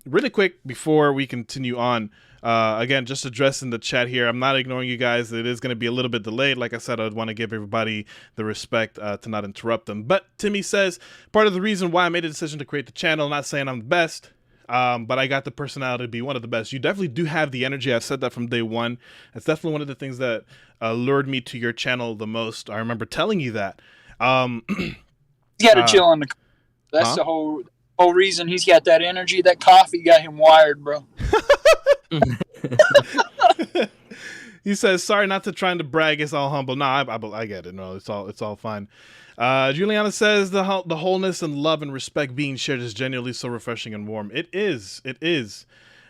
Really quick before we continue on, again, just addressing the chat here. I'm not ignoring you guys. It is going to be a little bit delayed. Like I said, I'd want to give everybody the respect to not interrupt them. But Timmy says, part of the reason why I made a decision to create the channel, not saying I'm the best, but I got the personality to be one of the best. You definitely do have the energy. I've said that from day one. It's definitely one of the things that lured me to your channel the most. I remember telling you that. You got to chill on the... That's the whole reason he's got that energy. That coffee got him wired, bro. He says, sorry, not to trying to brag, it's all humble. No, I get it. No, it's all fine. Juliana says the wholeness and love and respect being shared is genuinely so refreshing and warm. It is.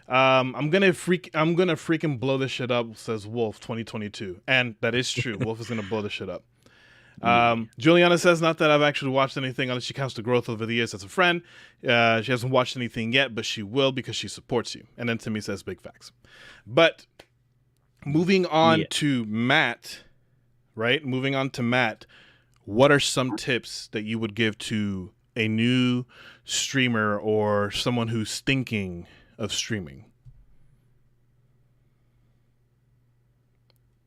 I'm gonna freaking blow this shit up, says Wolf 2022. And that is true. Wolf is gonna blow this shit up. Juliana says, not that I've actually watched anything unless she counts the growth over the years as a friend. She hasn't watched anything yet, but she will because she supports you. And then Timmy says, big facts. But moving on to Matt, right? Moving on to Matt, what are some tips that you would give to a new streamer or someone who's thinking of streaming?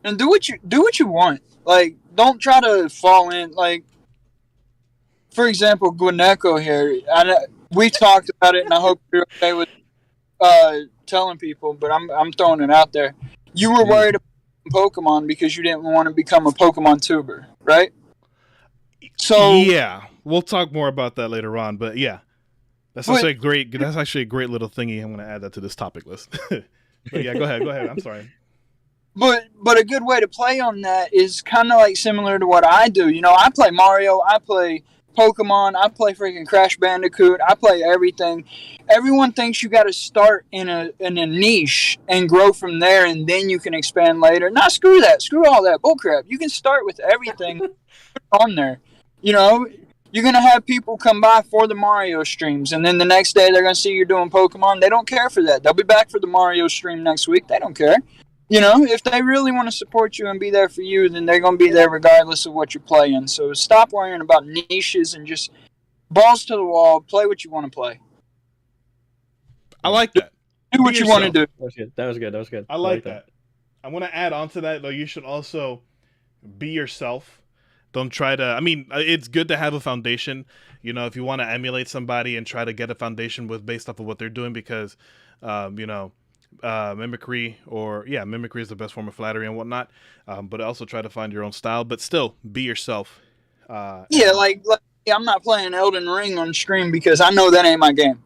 And do what you want. Like, don't try to fall in. Like, for example, Guanako here. We talked about it, and I hope you're okay with telling people. But I'm throwing it out there. You were worried about Pokemon because you didn't want to become a Pokemon tuber, right? So yeah, we'll talk more about that later on. But yeah, that's actually a great little thingy. I'm going to add that to this topic list. But yeah, go ahead. I'm sorry. But a good way to play on that is kind of like similar to what I do. You know, I play Mario, I play Pokemon, I play freaking Crash Bandicoot, I play everything. Everyone thinks you got to start in a niche and grow from there, and then you can expand later. Nah, screw that. Screw all that bullcrap. You can start with everything on there. You know, you're going to have people come by for the Mario streams, and then the next day they're going to see you're doing Pokemon. They don't care for that. They'll be back for the Mario stream next week. They don't care. You know, if they really want to support you and be there for you, then they're going to be there regardless of what you're playing. So stop worrying about niches and just balls to the wall, play what you want to play. I like that. Do what you want to do. That was good. I like that. I want to add on to that, though. You should also be yourself. Don't try to... I mean, it's good to have a foundation. You know, if you want to emulate somebody and try to get a foundation based off of what they're doing because, you know... mimicry is the best form of flattery and whatnot, but also try to find your own style, but still be yourself. Like I'm not playing Elden Ring on stream because I know that ain't my game.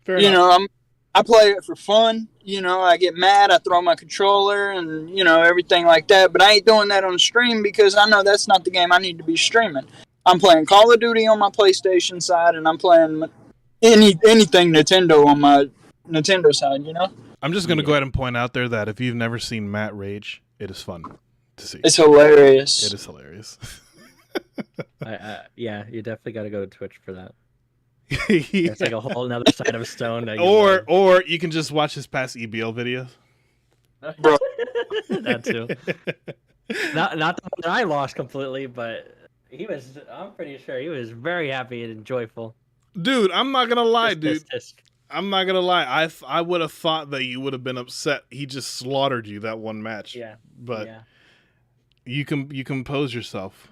Fair enough. Know, I play it for fun. You know, I get mad, I throw my controller and, you know, everything like that, but I ain't doing that on stream because I know that's not the game I need to be streaming. I'm playing Call of Duty on my PlayStation side, and I'm playing anything Nintendo on my Nintendo side, you know? I'm just going to go ahead and point out there that if you've never seen Matt rage, it is fun to see. It's hilarious. It is hilarious. Yeah, you definitely got to go to Twitch for that. It's like a whole another side of stone. That or you can just watch his past EBL videos. That too. Not the one that I lost completely, but I'm pretty sure he was very happy and joyful. Dude, I'm not gonna lie, dude. Tisk. I'm not gonna lie. I would have thought that you would have been upset. He just slaughtered you that one match. Yeah. But yeah. you compose yourself.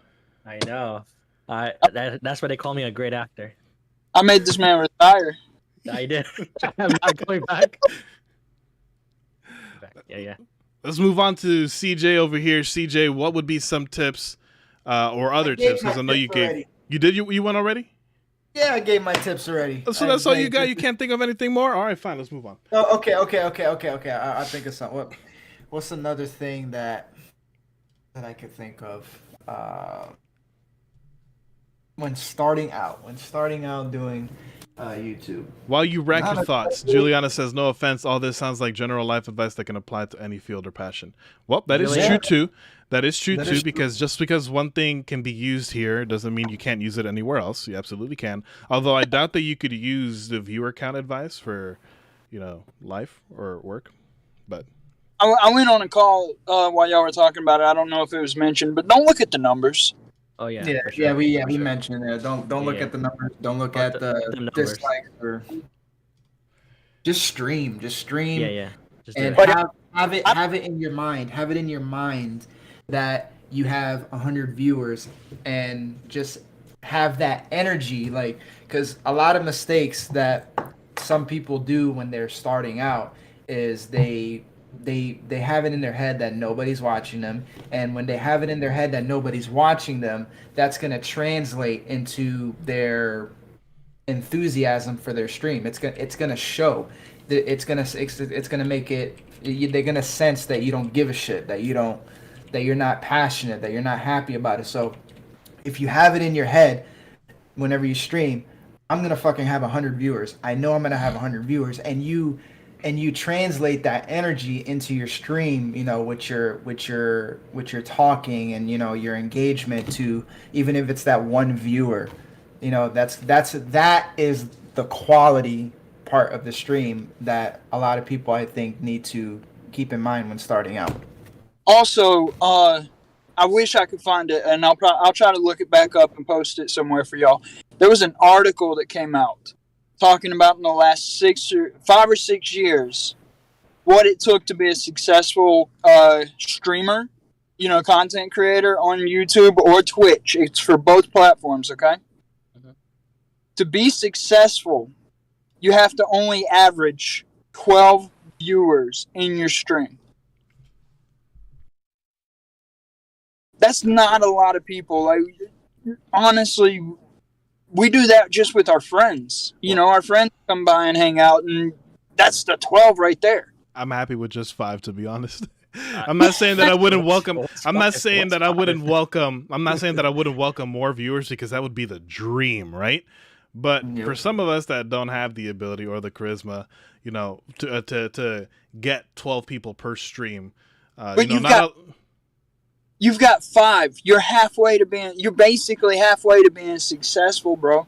I know. That's why they call me a great actor. I made this man retire. I did. I'm not going back. Yeah. Let's move on to CJ over here. CJ, what would be some tips or other tips? Because I know you gave. Already. You did. You went already. Yeah, I gave my tips already. So that's all you got. You can't think of anything more. All right, fine. Let's move on. Oh, okay. I think of something. What's another thing that I could think of when starting out doing YouTube? While you rack your thoughts, Juliana says, "No offense, all this sounds like general life advice that can apply to any field or passion." Well, that is true too. That is true too, because just because one thing can be used here doesn't mean you can't use it anywhere else. You absolutely can. Although I doubt that you could use the viewer count advice for, life or work. But I went on a call while y'all were talking about it. I don't know if it was mentioned, but don't look at the numbers. Oh yeah. Yeah, for sure. we mentioned that. Don't look at the numbers. Don't look at the dislikes or just stream. Yeah. Just And do it. have it in your mind. Have it in your mind that you have 100 viewers, and just have that energy, like, because a lot of mistakes that some people do when they're starting out is they have it in their head that nobody's watching them, and when they have it in their head that nobody's watching them, that's going to translate into their enthusiasm for their stream. It's going to show. It's going to make it. They're going to sense that you don't give a shit, that you're not passionate, that you're not happy about it. So if you have it in your head whenever you stream, I'm going to fucking have 100 viewers. I know I'm going to have 100 viewers, and you translate that energy into your stream, with your talking and, your engagement to, even if it's that one viewer, that is the quality part of the stream that a lot of people, I think, need to keep in mind when starting out. Also, I wish I could find it, and I'll try to look it back up and post it somewhere for y'all. There was an article that came out talking about in the last 5 or 6 years what it took to be a successful streamer, content creator on YouTube or Twitch. It's for both platforms, okay? Mm-hmm. To be successful, you have to only average 12 viewers in your stream. That's not a lot of people. Like, honestly, we do that just with our friends. Our friends come by and hang out, and that's the 12 right there. I'm happy with just 5, to be honest. I'm not saying that I wouldn't welcome. I'm not saying that I wouldn't welcome. I'm not saying that I wouldn't welcome more viewers, because that would be the dream, right? But for some of us that don't have the ability or the charisma, to get 12 people per stream, but you've got 5. You're basically halfway to being successful, bro.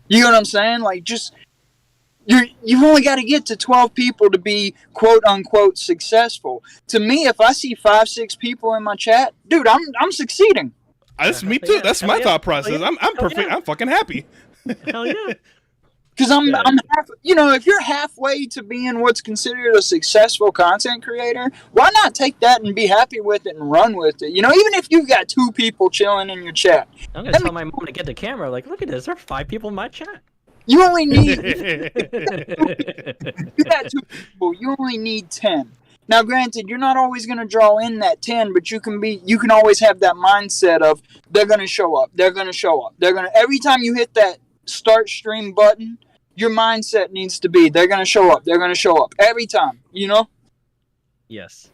You know what I'm saying? Like, you've only got to get to 12 people to be quote unquote successful. To me, if I see 5, 6 people in my chat, dude, I'm succeeding. That's me too. That's my thought process. I'm perfect. I'm fucking happy. Hell yeah. Because if you're halfway to being what's considered a successful content creator, why not take that and be happy with it and run with it? Even if you've got 2 people chilling in your chat. I'm going to tell my mom to get the camera. Like, look at this. There are 5 people in my chat. You only need... you got 2 people. You only need 10. Now, granted, you're not always going to draw in that 10, but you can always have that mindset of, they're going to show up. They're going to show up. Every time you hit that start stream button, your mindset needs to be, they're going to show up. They're going to show up every time, Yes.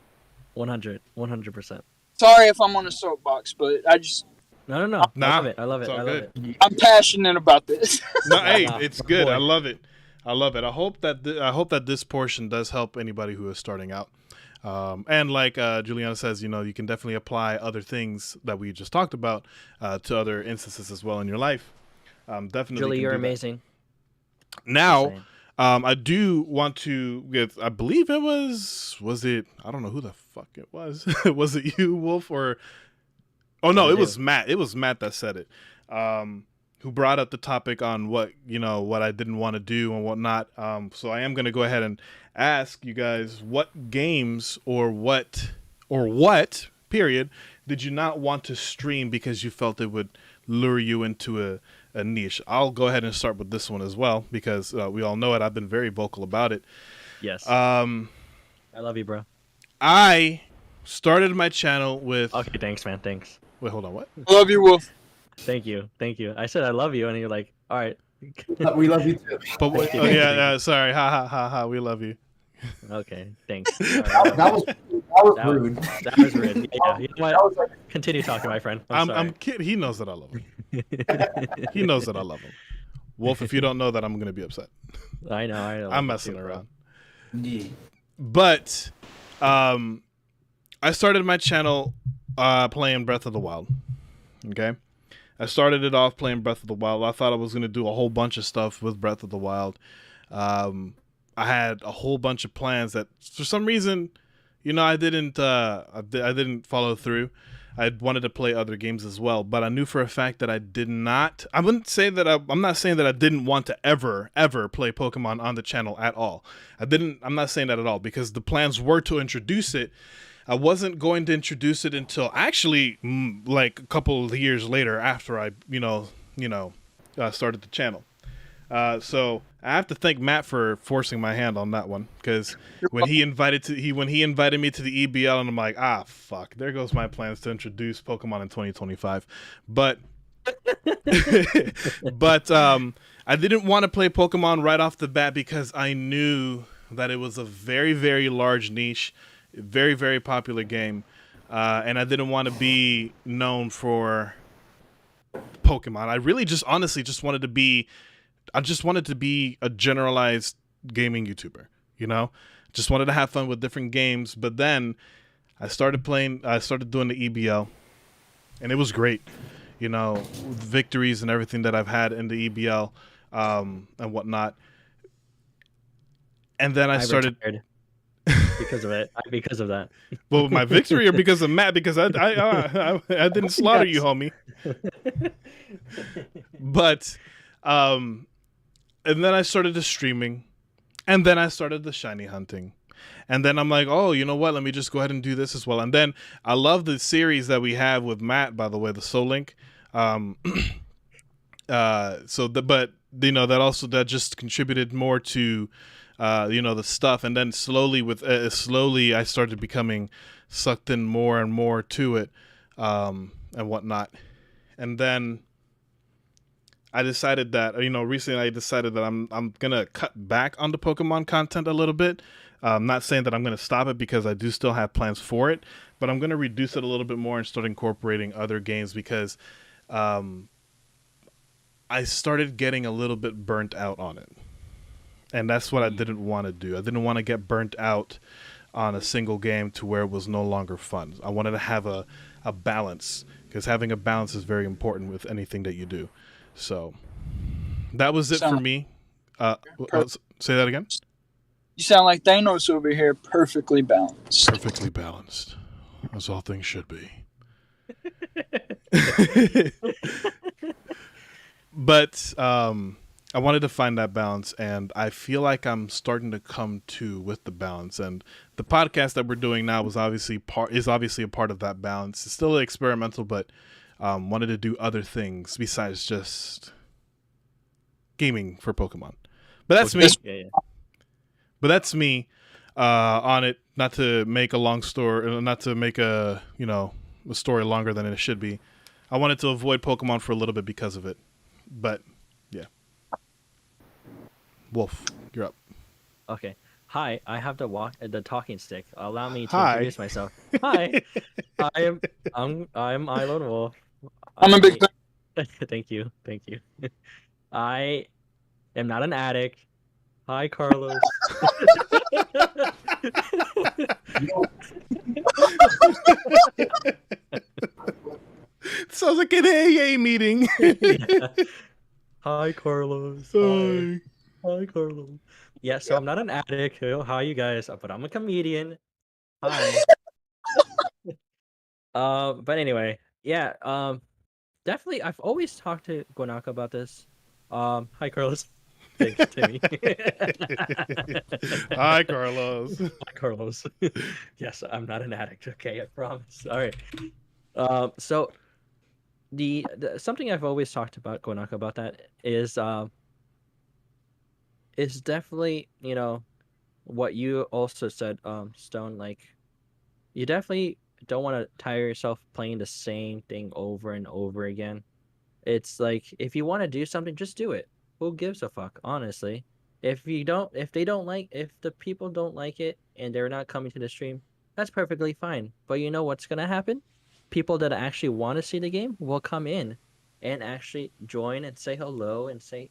100%. Sorry if I'm on a soapbox, but I just... No. Nah, I love it. I'm passionate about this. No, hey, it's good. I love it. I hope that this portion does help anybody who is starting out. And like Juliana says, you can definitely apply other things that we just talked about to other instances as well in your life. Definitely. Julie, you're amazing. Now, I do want to get, I believe it was it, I don't know who the fuck it was. Was it you, Wolf, or Oh no, What'd it you was Matt. It was Matt that said it. Who brought up the topic on what what I didn't want to do and whatnot. So I am gonna go ahead and ask you guys what games or what period did you not want to stream because you felt it would lure you into a niche. I'll go ahead and start with this one as well because we all know it. I've been very vocal about it. Yes. Um, I love you, bro. I started my channel with. Okay, thanks, man. Thanks. Wait, hold on. What? Love you, Wolf. Thank you. Thank you. I said I love you, and you're like, all right. We love you too. But wait, Thank you, oh, thank you, yeah, thank you. sorry. Ha ha ha ha. We love you. Okay, thanks. All right, That was That was- rude. that was rude. Yeah, you know That what? was like, Continue talking, my friend. I'm I'm sorry. kidding. He knows that I love him. He knows that I love him. Wolf, if you don't know that, I'm gonna be upset. I know. I'm messing around. yeah. But I started my channel playing Breath of the Wild. Okay? I started it off playing Breath of the Wild. I thought I was going to do a whole bunch of stuff with Breath of the Wild. I had a whole bunch of plans that for some reason, I didn't follow through. I wanted to play other games as well, but I knew for a fact that I did not. I wouldn't say that I'm not saying that I didn't want to ever play Pokemon on the channel at all. I'm not saying that at all because the plans were to introduce it. I wasn't going to introduce it until actually like a couple of years later after I started the channel. So I have to thank Matt for forcing my hand on that one because when he invited me to the EBL and I'm like, fuck, there goes my plans to introduce Pokemon in 2025. But I didn't want to play Pokemon right off the bat because I knew that it was a very, very large niche, very, very popular game, and I didn't want to be known for Pokemon. I really honestly wanted to be. I just wanted to be a generalized gaming YouTuber, Just wanted to have fun with different games. But then I started doing the EBL, and it was great, victories and everything that I've had in the EBL and whatnot. And then I started retired because of it. Because of that. Well, my victory or because of Matt? Because I didn't slaughter you, homie. But and then I started the streaming, and then I started the shiny hunting, and then I'm like, oh, you know what? Let me just go ahead and do this as well. And then I love the series that we have with Matt, by the way, the Soul Link. That just contributed more to the stuff, and then slowly I started becoming sucked in more and more to it and whatnot. And then I decided that recently I'm gonna cut back on the Pokemon content a little bit. I'm not saying that I'm gonna stop it because I do still have plans for it, but I'm gonna reduce it a little bit more and start incorporating other games because I started getting a little bit burnt out on it. And that's what I didn't want to do. I didn't want to get burnt out on a single game to where it was no longer fun. I wanted to have a balance because having a balance is very important with anything that you do. So that was it for me. Say that again? You sound like Thanos over here, perfectly balanced. Perfectly balanced. As all things should be. But I wanted to find that balance, and I feel like I'm starting to come to with the balance. And the podcast that we're doing now is obviously a part of that balance. It's still experimental, but wanted to do other things besides just gaming for Pokemon. But that's me. Yeah. But that's me on it. Not to make a long story, not to make a story longer than it should be. I wanted to avoid Pokemon for a little bit because of it. But yeah. Wolf, you're up. Okay. Hi, I have the talking stick. Allow me to Hi. introduce myself. Hi, I'm I Lone Wolf. I'm a big fan. Thank you. I am not an addict. Hi, Carlos. Sounds like an AA meeting. Yeah. Hi, Carlos. Hi. Hi, Carlos. Yeah, so I'm not an addict. Hi, you guys. But I'm a comedian. Hi. But anyway, Yeah, definitely. I've always talked to Guanako about this. Hi Carlos. Thanks, Timmy. Hi, Carlos. Hi Carlos. Yes, I'm not an addict. Okay, I promise. All right. So the something I've always talked about Guanako about that is definitely what you also said, Stone. Like you definitely don't want to tire yourself playing the same thing over and over again. It's like if you want to do something, just do it. Who gives a fuck, honestly? If the people don't like it and they're not coming to the stream, that's perfectly fine. But you know what's gonna happen? People that actually want to see the game will come in and actually join and say hello and say,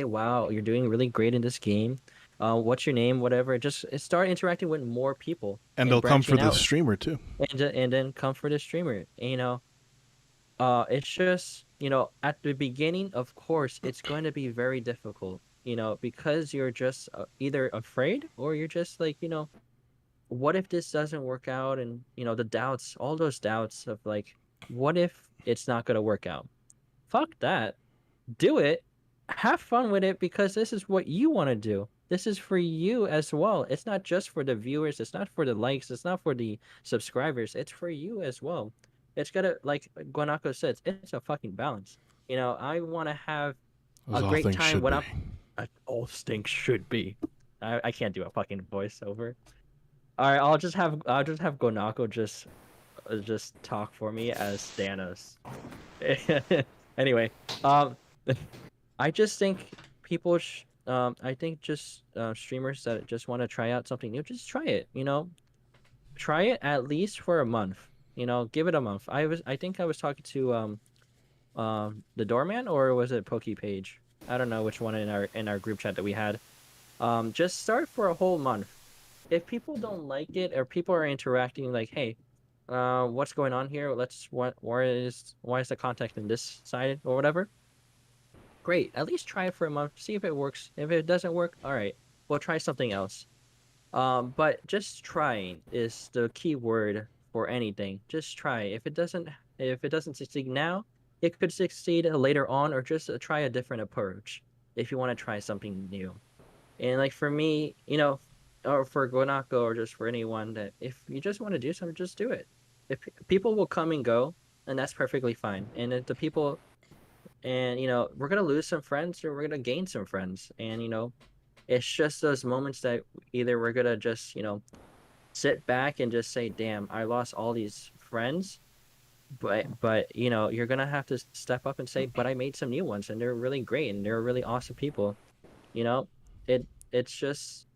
wow, you're doing really great in this game. What's your name? Whatever. Just start interacting with more people And and they'll come for branching the out, streamer too. and then come for the streamer. It's just, at the beginning, of course, it's going to be very difficult, because you're just either afraid or you're just like, what if this doesn't work out? And, the doubts, all those doubts of like, what if it's not going to work out? Fuck that. Do it. Have fun with it because this is what you want to do. This is for you as well. It's not just for the viewers. It's not for the likes. It's not for the subscribers. It's for you as well. It's gotta, like Guanako says, it's a fucking balance. I want to have As a all great things time should when be. all things should be. I can't do a fucking voiceover. All right, I'll just have Guanako just talk for me as Thanos. Anyway, um, I just think I think just streamers that just want to try out something new, just try it. Try it at least for a month. Give it a month. I think I was talking to the doorman, or was it Pokepage? I don't know which one in our group chat that we had. Just start for a whole month. If people don't like it or people are interacting like, hey, what's going on here? Why is the context in this side or whatever? Great. At least try it for a month. See if it works. If it doesn't work, all right, we'll try something else. But just trying is the key word for anything. Just try. If it doesn't succeed now, it could succeed later on, or just try a different approach if you want to try something new. And like for me, or for Guanako, or just for anyone, that if you just want to do something, just do it. If people will come and go, and that's perfectly fine. And if the people, and we're gonna lose some friends or we're gonna gain some friends, and it's just those moments that either we're gonna just sit back and just say, damn, I lost all these friends, but you're gonna have to step up and say, but I made some new ones and they're really great and they're really awesome people. you know it's just,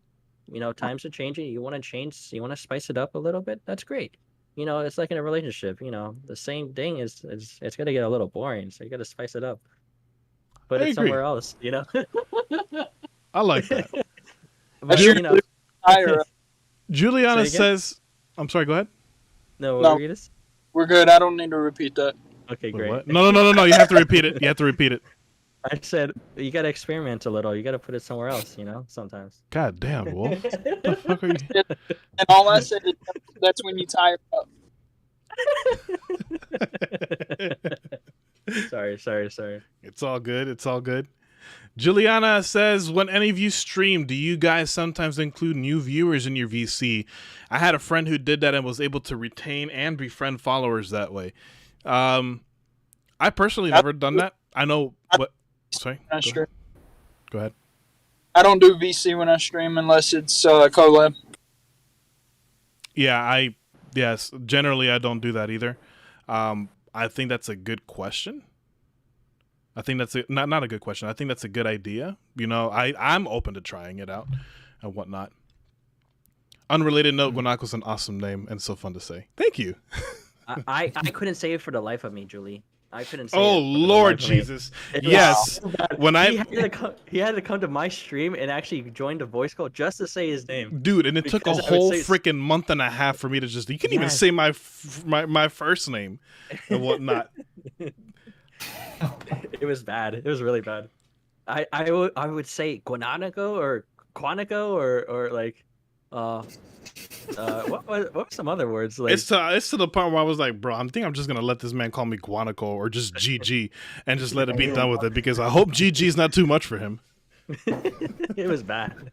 times are changing. You want to change, you want to spice it up a little bit, that's great. It's like in a relationship, the same thing is it's gonna get a little boring, so you gotta spice it up, put I it agree. somewhere else. I like that. But That's usually higher. Juliana Say again? says, I'm sorry, go ahead. No, what No. were you gonna say? We're good. I don't need to repeat that. Okay, Wait, great. what? No. You have to repeat it. You have to repeat it. I said you gotta experiment a little. You gotta put it somewhere else, sometimes. God damn, Wolf. What the fuck are you? And all I said is that's when you tire up. Sorry. It's all good. It's all good. Juliana says, when any of you stream, do you guys sometimes include new viewers in your VC? I had a friend who did that and was able to retain and befriend followers that way. I personally never done that. I know what. Sorry. Go ahead. I don't do VC when I stream unless it's collab. Yeah, yes, generally I don't do that either. I think that's a good question. I think that's not a good question. I think that's a good idea. I'm open to trying it out and whatnot. Unrelated note, Guanako's an awesome name and so fun to say. Thank you. I couldn't say it for the life of me, Julie. I couldn't say Oh, it. For Lord the life of me. Jesus. It was Yes. so bad. When he had to come to my stream and actually join the voice call just to say his name. Dude, and it took a Because I would whole say- freaking month and a half for me to just, you can even Yes. say my first name and whatnot. It was bad. It was really bad. I would say Guanako or Quantico or like uh, what were some other words like? It's to the point where I was like, bro, I think I'm just gonna let this man call me Guanako or just GG and just let it be done with it because I hope GG's not too much for him. It was bad.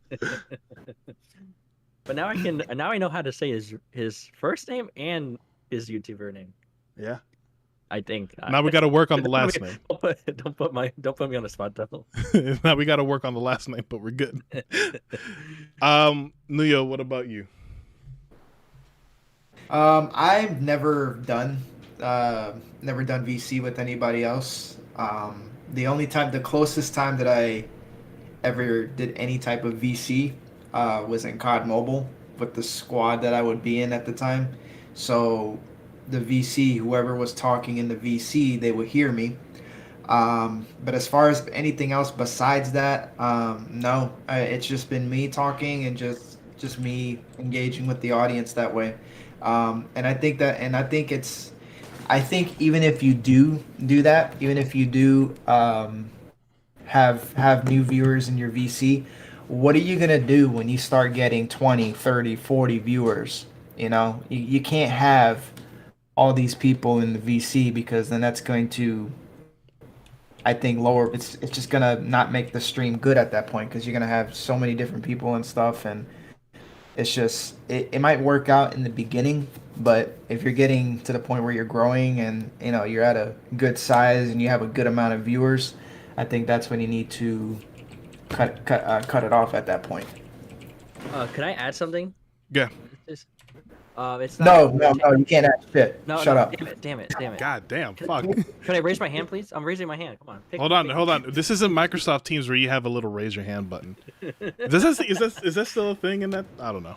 But now I know how to say his first name and his YouTuber name. Yeah. I think. Now we got to work on the last name. Don't put me on the spot though. Now we got to work on the last name, but we're good. Nuyo, what about you? I've never done VC with anybody else. The closest time that I ever did any type of VC was in COD Mobile with the squad that I would be in at the time. So the VC, whoever was talking in the VC, they would hear me. But as far as anything else besides that, no. It's just been me talking and just me engaging with the audience that way. And I think even if you do that, even if you do have new viewers in your VC, what are you going to do when you start getting 20, 30, 40 viewers? You can't have all these people in the VC because then that's going to, I think, lower. It's just going to not make the stream good at that point because you're going to have so many different people and stuff, and it's just it might work out in the beginning, but if you're getting to the point where you're growing and you're at a good size and you have a good amount of viewers, I think that's when you need to cut it off at that point. Can I add something? Yeah. It's no, you can't add shit. No, Shut up. Damn it. God damn, fuck. Can I raise my hand, please? I'm raising my hand. Come on. Hold on. This isn't Microsoft Teams where you have a little raise your hand button. Is that still a thing in that? I don't know.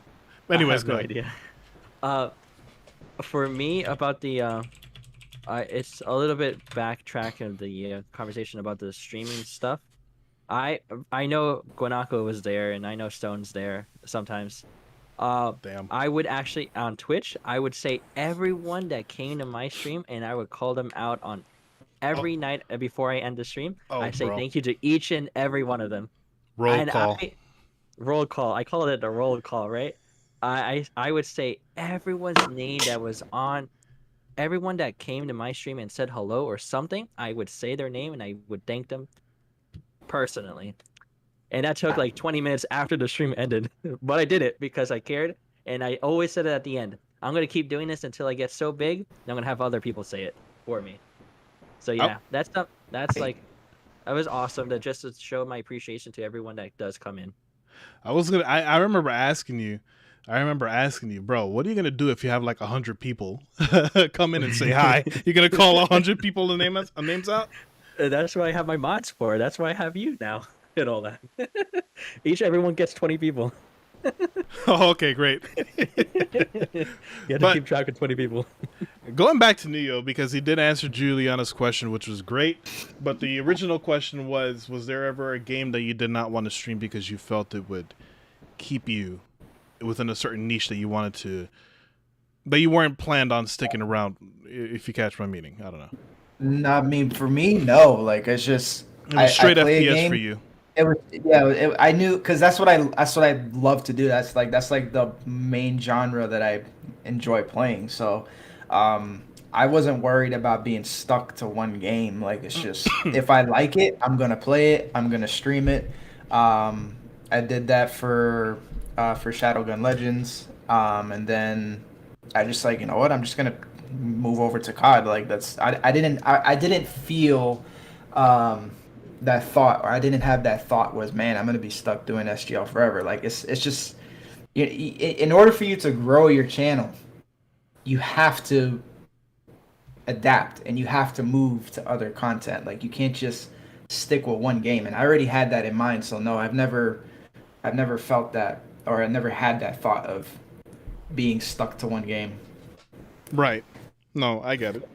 Anyways, I have no idea. For me, about the it's a little bit backtracking the conversation about the streaming stuff. I know Guanako was there, and I know Stone's there sometimes. Damn. I would actually, on Twitch, I would say everyone that came to my stream, and I would call them out on every night before I end the stream. I say thank you to each and every one of them. Roll call. Roll call. I call it a roll call, right? I would say everyone's name that was on, everyone that came to my stream and said hello or something, I would say their name and I would thank them personally. And that took like 20 minutes after the stream ended. But I did it because I cared. And I always said it at the end. I'm going to keep doing this until I get so big. And I'm going to have other people say it for me. So yeah, that's like, that was awesome to just to show my appreciation to everyone that does come in. I remember asking you, bro, what are you going to do if you have like 100 people come in and say hi? You're going to call 100 people the names out? That's what I have my mods for. That's why I have you now. And all that. Everyone gets 20 people. Oh, okay, great. You have to keep track of 20 people. Going back to Neo, because he did answer Juliana's question, which was great. But the original question was there ever a game that you did not want to stream because you felt it would keep you within a certain niche that you wanted to, that you weren't planned on sticking around, if you catch my meaning? I don't know. No, I mean, for me, no. Like, it's just... It was straight FPS for you. It was, I knew, because that's what I love to do. That's like the main genre that I enjoy playing. So, I wasn't worried about being stuck to one game. Like, it's just if I like it, I'm gonna play it. I'm gonna stream it. I did that for Shadowgun Legends, and then I just like, you know what? I'm just gonna move over to COD. Like, I didn't feel that thought, or I didn't have that thought was, man, I'm gonna be stuck doing SGL forever. Like, it's just, in order for you to grow your channel, you have to adapt and you have to move to other content. Like, you can't just stick with one game. And I already had that in mind. So no, I've never felt that, or I never had that thought of being stuck to one game. Right. No, I get it.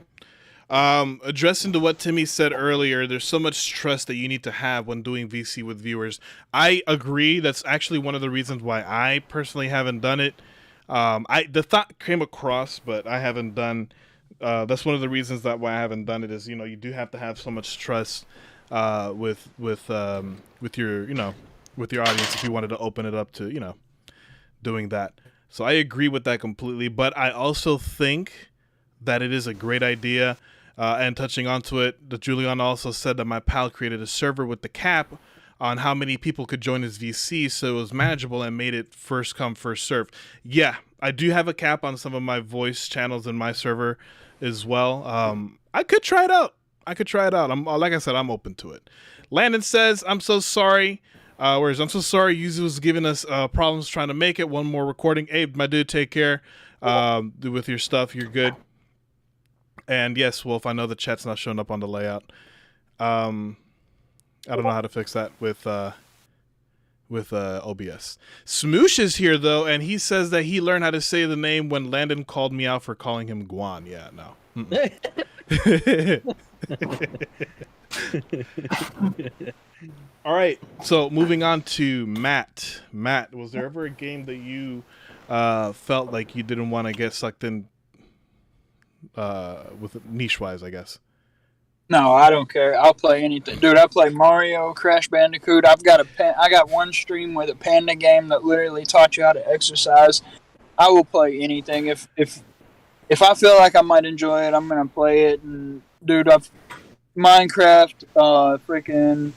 Addressing to what Timmy said earlier, there's so much trust that you need to have when doing VC with viewers. I agree. That's actually one of the reasons why I personally haven't done it. The thought came across, but I haven't done. That's one of the reasons why I haven't done it. Is, you do have to have so much trust with your audience if you wanted to open it up to doing that. So I agree with that completely. But I also think that it is a great idea. And touching onto it, the Julian also said that my pal created a server with the cap on how many people could join his VC, so it was manageable and made it first come, first serve. Yeah, I do have a cap on some of my voice channels in my server as well. I could try it out. Like I said, I'm open to it. Landon says, I'm so sorry. Whereas I'm so sorry, Yuzu was giving us problems trying to make it. One more recording. Abe, my dude, take care with your stuff. You're good. And yes, Wolf, I know the chat's not showing up on the layout. I don't know how to fix that with OBS. Smoosh is here though, and he says that he learned how to say the name when Landon called me out for calling him Guan. Yeah, no. All right, so moving on to Matt. Matt, was there ever a game that you felt like you didn't want to get sucked in with niche-wise, I guess? No, I don't care. I'll play anything, dude. I play Mario, Crash Bandicoot. I got one stream with a panda game that literally taught you how to exercise. I will play anything if I feel like I might enjoy it. I'm gonna play it. And dude, Minecraft, freaking,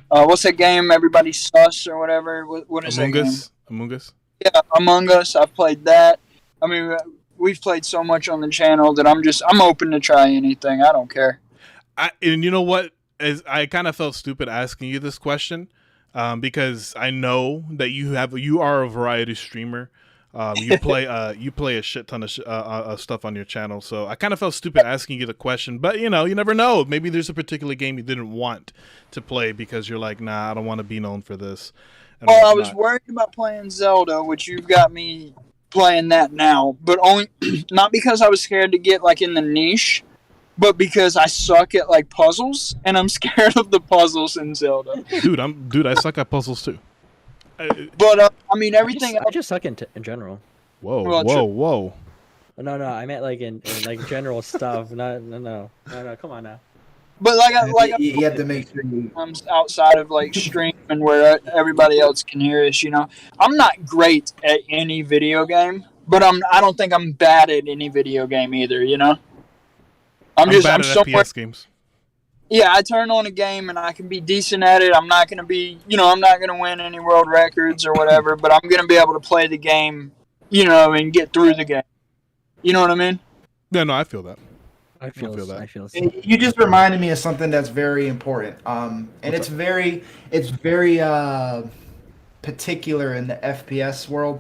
what's that game? Everybody sus or whatever. What is that game? Among Us. Yeah, Among Us. I've played that. I mean, we've played so much on the channel that I'm open to try anything. I don't care. And you know what? I kind of felt stupid asking you this question because I know that you are a variety streamer. You play a shit ton of stuff on your channel, so I kind of felt stupid asking you the question. But you never know. Maybe there's a particular game you didn't want to play because you're like, nah, I don't want to be known for this. Well, I was worried about playing Zelda, which you've got me playing that now, but only not because I was scared to get like in the niche, but because I suck at like puzzles, and I'm scared of the puzzles in Zelda. Dude, I suck at puzzles too. But I mean, everything. I just suck in general. Whoa. No, I meant like in like general stuff. No. Come on now. But you have to make sure I'm outside of like stream and where everybody else can hear us. I'm not great at any video game, but I don't think I'm bad at any video game either. I'm bad at FPS games. Yeah, I turn on a game and I can be decent at it. I'm not going to be, I'm not going to win any world records or whatever, but I'm going to be able to play the game, and get through the game. You know what I mean? No, I feel that. I feel that. You just reminded me of something that's very important. And it's very particular in the FPS world.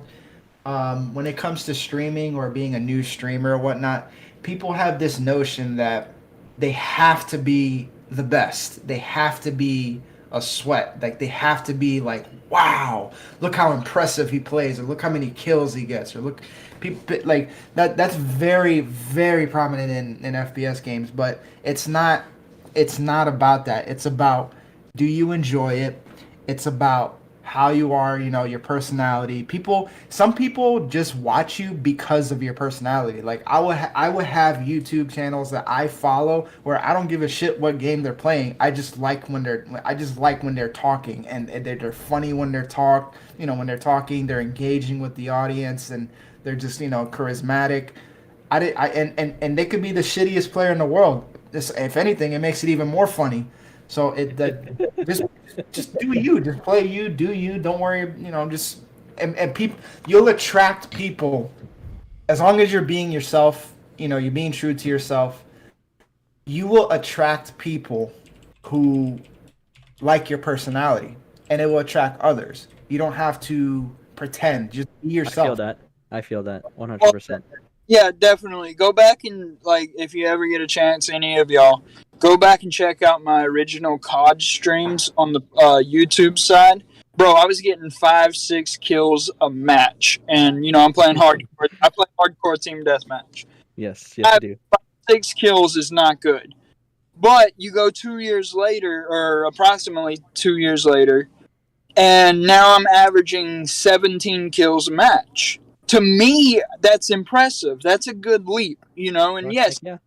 When it comes to streaming or being a new streamer or whatnot, people have this notion that they have to be the best. They have to be a sweat. Like they have to be like, wow, look how impressive he plays, or look how many kills he gets, or look, people like that. That's very, very prominent in FPS games. But it's not about that. It's about, do you enjoy it? It's about how you are, your personality. Some people just watch you because of your personality. Like I would have YouTube channels that I follow where I don't give a shit what game they're playing. I just like when they're talking, and they're funny when they're when they're talking, they're engaging with the audience, and they're just charismatic. And they could be the shittiest player in the world. If anything, it makes it even more funny. So just do you, just play you, do you, don't worry, and people, you'll attract people as long as you're being yourself, you're being true to yourself. You will attract people who like your personality, and it will attract others. You don't have to pretend, just be yourself. I feel that 100%. Yeah, definitely. Go back and, if you ever get a chance, any of y'all, go back and check out my original COD streams on the YouTube side. Bro, I was getting 5-6 kills a match. And, I'm playing hardcore. I play hardcore team deathmatch. Yes, I do. 6 kills is not good. But you go 2 years later, or approximately 2 years later, and now I'm averaging 17 kills a match. To me, that's impressive. That's a good leap, and yes, yeah.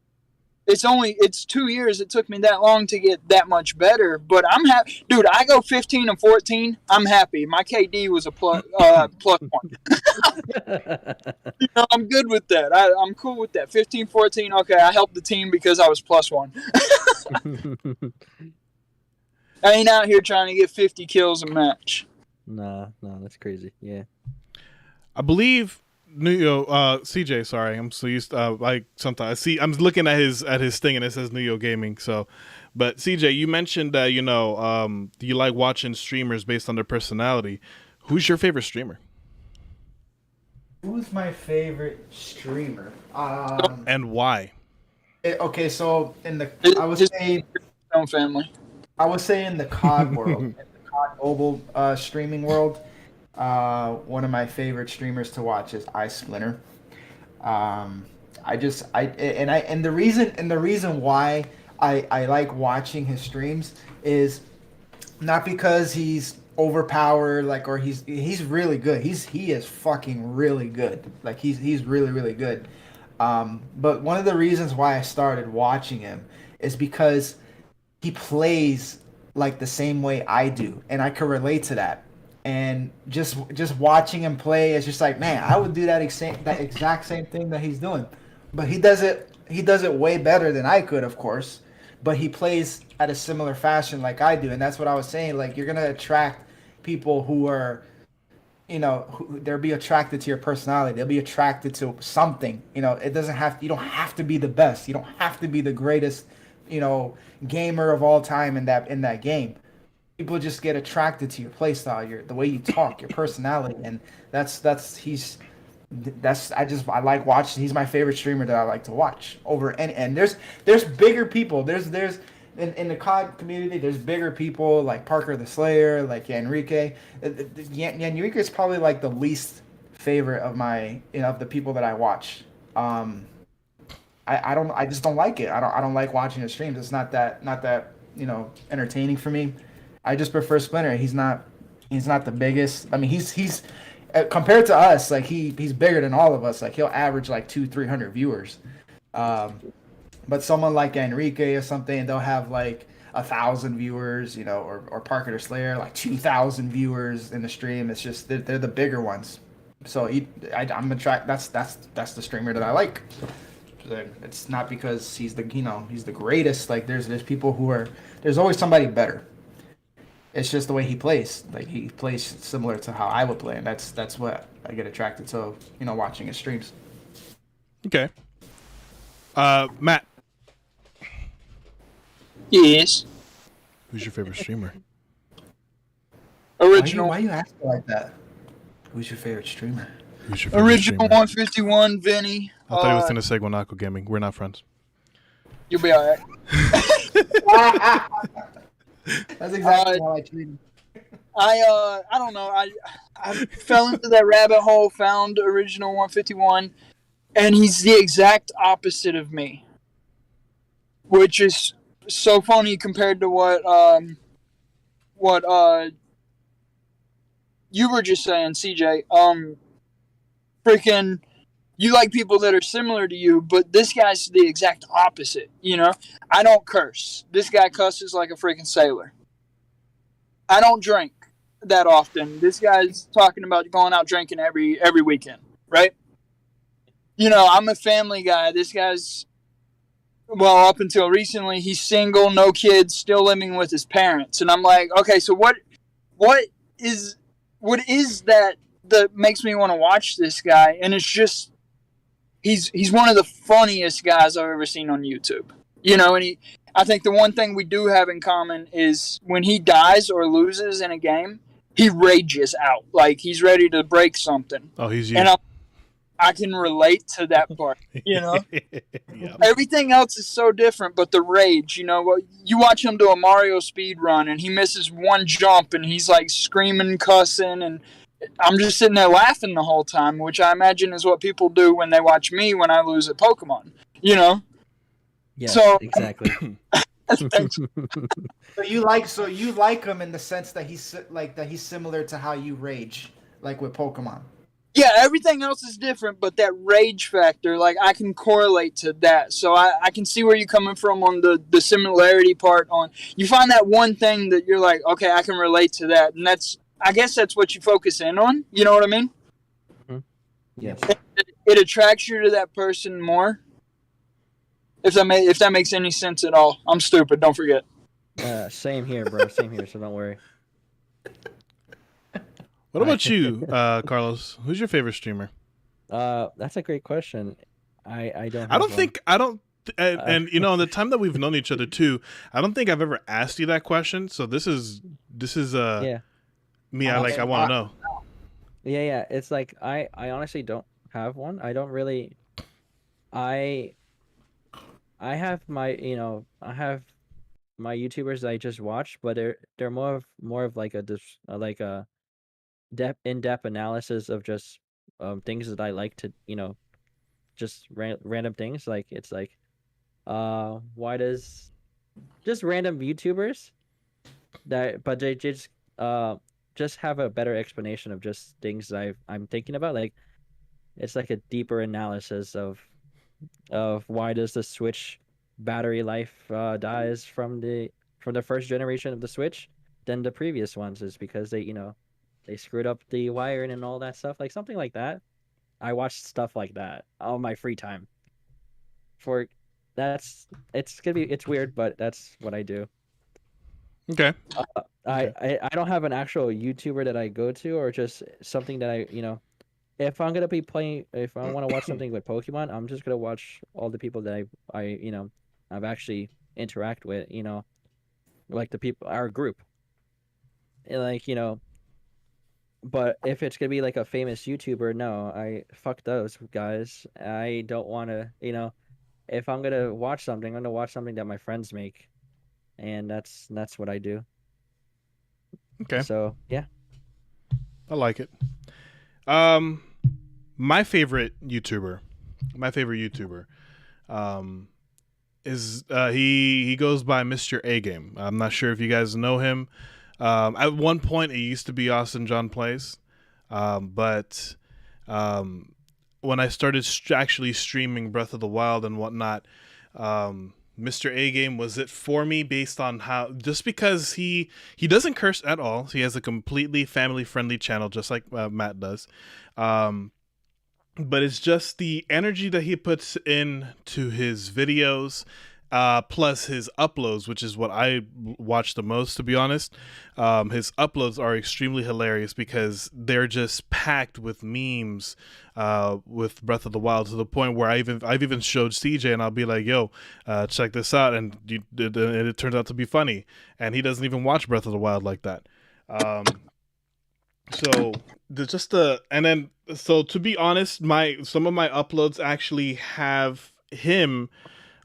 It's 2 years. It took me that long to get that much better, but I'm happy, dude. I go 15 and 14. I'm happy. My KD was a plus one. I'm good with that. I'm cool with that. 15, 14. Okay, I helped the team because I was plus one. I ain't out here trying to get 50 kills a match. Nah, that's crazy. Yeah. I believe CJ. Sorry, I'm so used to, like sometimes I see I'm looking at his thing and it says Nuyo Gaming. So, but CJ, you mentioned that do you like watching streamers based on their personality? Who's your favorite streamer? Who's my favorite streamer? And why? Okay, so I would say family. I would say in the COD world, in the COD mobile streaming world, one of my favorite streamers to watch is iSplinter. The reason why I like watching his streams is not because he's overpowered, or he's really good. He is fucking really good. Like he's really really good. But one of the reasons why I started watching him is because he plays like the same way I do, and I can relate to that. And just watching him play is just like, man, I would do that exact same thing that he's doing, but he does it way better than I could, of course. But he plays at a similar fashion like I do, and that's what I was saying. Like, you're gonna attract people who are, they'll be attracted to your personality. They'll be attracted to something. You don't have to be the best. You don't have to be the greatest, gamer of all time in that game. People just get attracted to your playstyle, the way you talk, your personality, and I like watching. He's my favorite streamer that I like to watch over. And there's bigger people. There's in the COD community, there's bigger people like Parker the Slayer, like Enrique. Enrique is probably like the least favorite of my of the people that I watch. I just don't like it. I don't like watching his streams. It's not that entertaining for me. I just prefer Splinter. He's not the biggest. I mean, he's compared to us, like he's bigger than all of us. Like he'll average like 200-300 viewers. But someone like Enrique or something, they'll have like 1,000 viewers, or Parker the Slayer, like 2,000 viewers in the stream. It's just they're the bigger ones. So I'm attracted. That's the streamer that I like. It's not because he's the greatest. Like there's people there's always somebody better. It's just the way he plays. Like he plays similar to how I would play, and that's what I get attracted to. Watching his streams. Okay. Matt. Yes. Who's your favorite streamer? Original. Why you asking like that? Who's your favorite streamer? Original 151, Vinny. I thought he was gonna say Guanako Gaming. We're not friends. You'll be alright. That's exactly how I treat him. I don't know. I fell into that rabbit hole, found Original 151, and he's the exact opposite of me, which is so funny compared to what you were just saying, CJ. Freaking, you like people that are similar to you, but this guy's the exact opposite. I don't curse. This guy cusses like a freaking sailor. I don't drink that often. This guy's talking about going out drinking every weekend, right? I'm a family guy. This guy's, well, up until recently, he's single, no kids, still living with his parents. And I'm like, okay, so what is that makes me want to watch this guy? And it's just, he's one of the funniest guys I've ever seen on YouTube. And I think the one thing we do have in common is when he dies or loses in a game, he rages out. Like he's ready to break something. Oh, he's you. And I can relate to that part, Yep. Everything else is so different, but the rage, you watch him do a Mario speed run and he misses one jump and he's like screaming, cussing, and I'm just sitting there laughing the whole time, which I imagine is what people do when they watch me when I lose at Pokemon, Yeah, so, exactly. So you like him in the sense that he's similar to how you rage, like with Pokemon. Yeah, everything else is different, but that rage factor, like I can correlate to that. So I can see where you're coming from on the similarity part. On you find that one thing that you're like, okay, I can relate to that, and I guess that's what you focus in on. You know what I mean? Yes. It attracts you to that person more. If that makes any sense at all. I'm stupid. Don't forget. Same here, bro. Same here. So don't worry. What about you, Carlos? Who's your favorite streamer? That's a great question. I don't. I don't think I don't. And you know, in the time that we've known each other too, I don't think I've ever asked you that question. So this is yeah. me. I want to know. Yeah. It's like I honestly don't have one. I don't really. I have my I have my YouTubers that I just watch, but they're more of like a in-depth analysis of just things that I like to just random things. Like it's like why does just random YouTubers but they just have a better explanation of just things that I'm thinking about. Like it's like a deeper analysis of why does the Switch battery life dies from the first generation of the Switch than the previous ones, is because they screwed up the wiring and all that stuff, like something like that. I watch stuff like that on my free time. For it's weird, but that's what I do. Okay. I don't have an actual YouTuber that I go to, or just something that if I'm gonna be playing, if I want to watch something with Pokemon, I'm just gonna watch all the people that I've actually interact with, like the people, our group, and like But if it's gonna be like a famous YouTuber, no, I fuck those guys. I don't want to, if I'm gonna watch something, I'm gonna watch something that my friends make, and that's what I do. Okay. So yeah. I like it. My favorite YouTuber, is he goes by Mr. A Game. I'm not sure if you guys know him. At one point, it used to be Austin John Plays, but when I started actually streaming Breath of the Wild and whatnot, Mr. A Game was it for me, based on just because he doesn't curse at all. He has a completely family friendly channel, just like Matt does. But it's just the energy that he puts into his videos, plus his uploads, which is what I watch the most, to be honest. His uploads are extremely hilarious because they're just packed with memes with Breath of the Wild, to the point where I've even showed CJ, and I'll be like, "Yo, check this out," and it turns out to be funny, and he doesn't even watch Breath of the Wild like that. So so to be honest, some of my uploads actually have him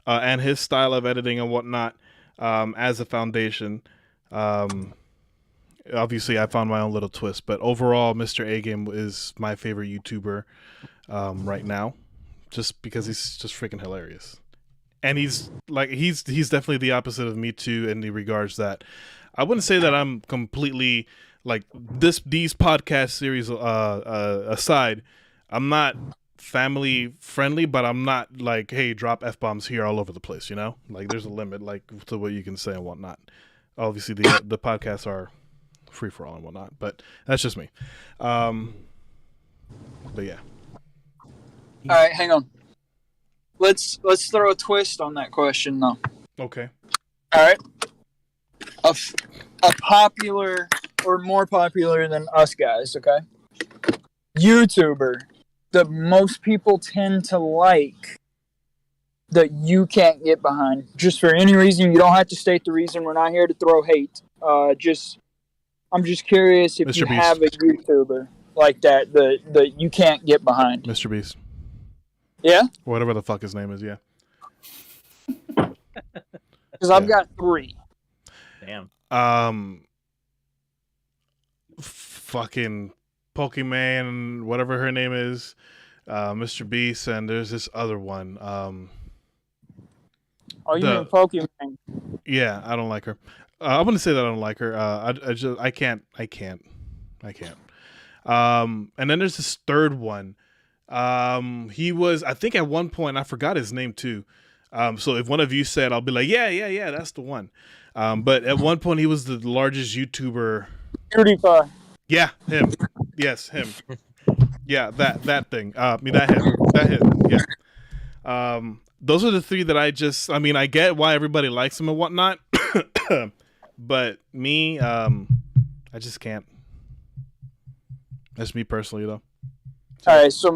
and his style of editing and whatnot as a foundation. Obviously, I found my own little twist, but overall, Mr. A Game is my favorite YouTuber right now, just because he's just freaking hilarious, and he's definitely the opposite of me too, in the regards that I wouldn't say that I'm completely like these podcast series aside, I'm not family friendly, but I'm not like, hey, drop F-bombs here all over the place, like there's a limit, like, to what you can say and whatnot. Obviously the podcasts are free for all and whatnot, but that's just me. But yeah. All right, hang on. Let's throw a twist on that question though. Okay. All right. A popular, or more popular than us guys, okay? YouTuber that most people tend to like, that you can't get behind, just for any reason. You don't have to state the reason. We're not here to throw hate. I'm just curious if Mr. you Beast. have a YouTuber like that you can't get behind. Mr. Beast. Yeah? Whatever the fuck his name is, yeah. Because I've got 3. Damn. Fucking Pokemon, whatever her name is, Mr. Beast, and there's this other one. You mean Pokemon? Yeah, I don't like her. I wouldn't say that I don't like her. I can't. And then there's this third one. He was, I think at one point, I forgot his name too. So if one of you said, I'll be like, yeah, that's the one. But at one point he was the largest YouTuber. PewDiePie. Yeah, him. Yes, him. Yeah, that thing. That him. Yeah. Those are the three that I mean, I get why everybody likes him and whatnot, but me, I just can't. That's me personally, though. All right, so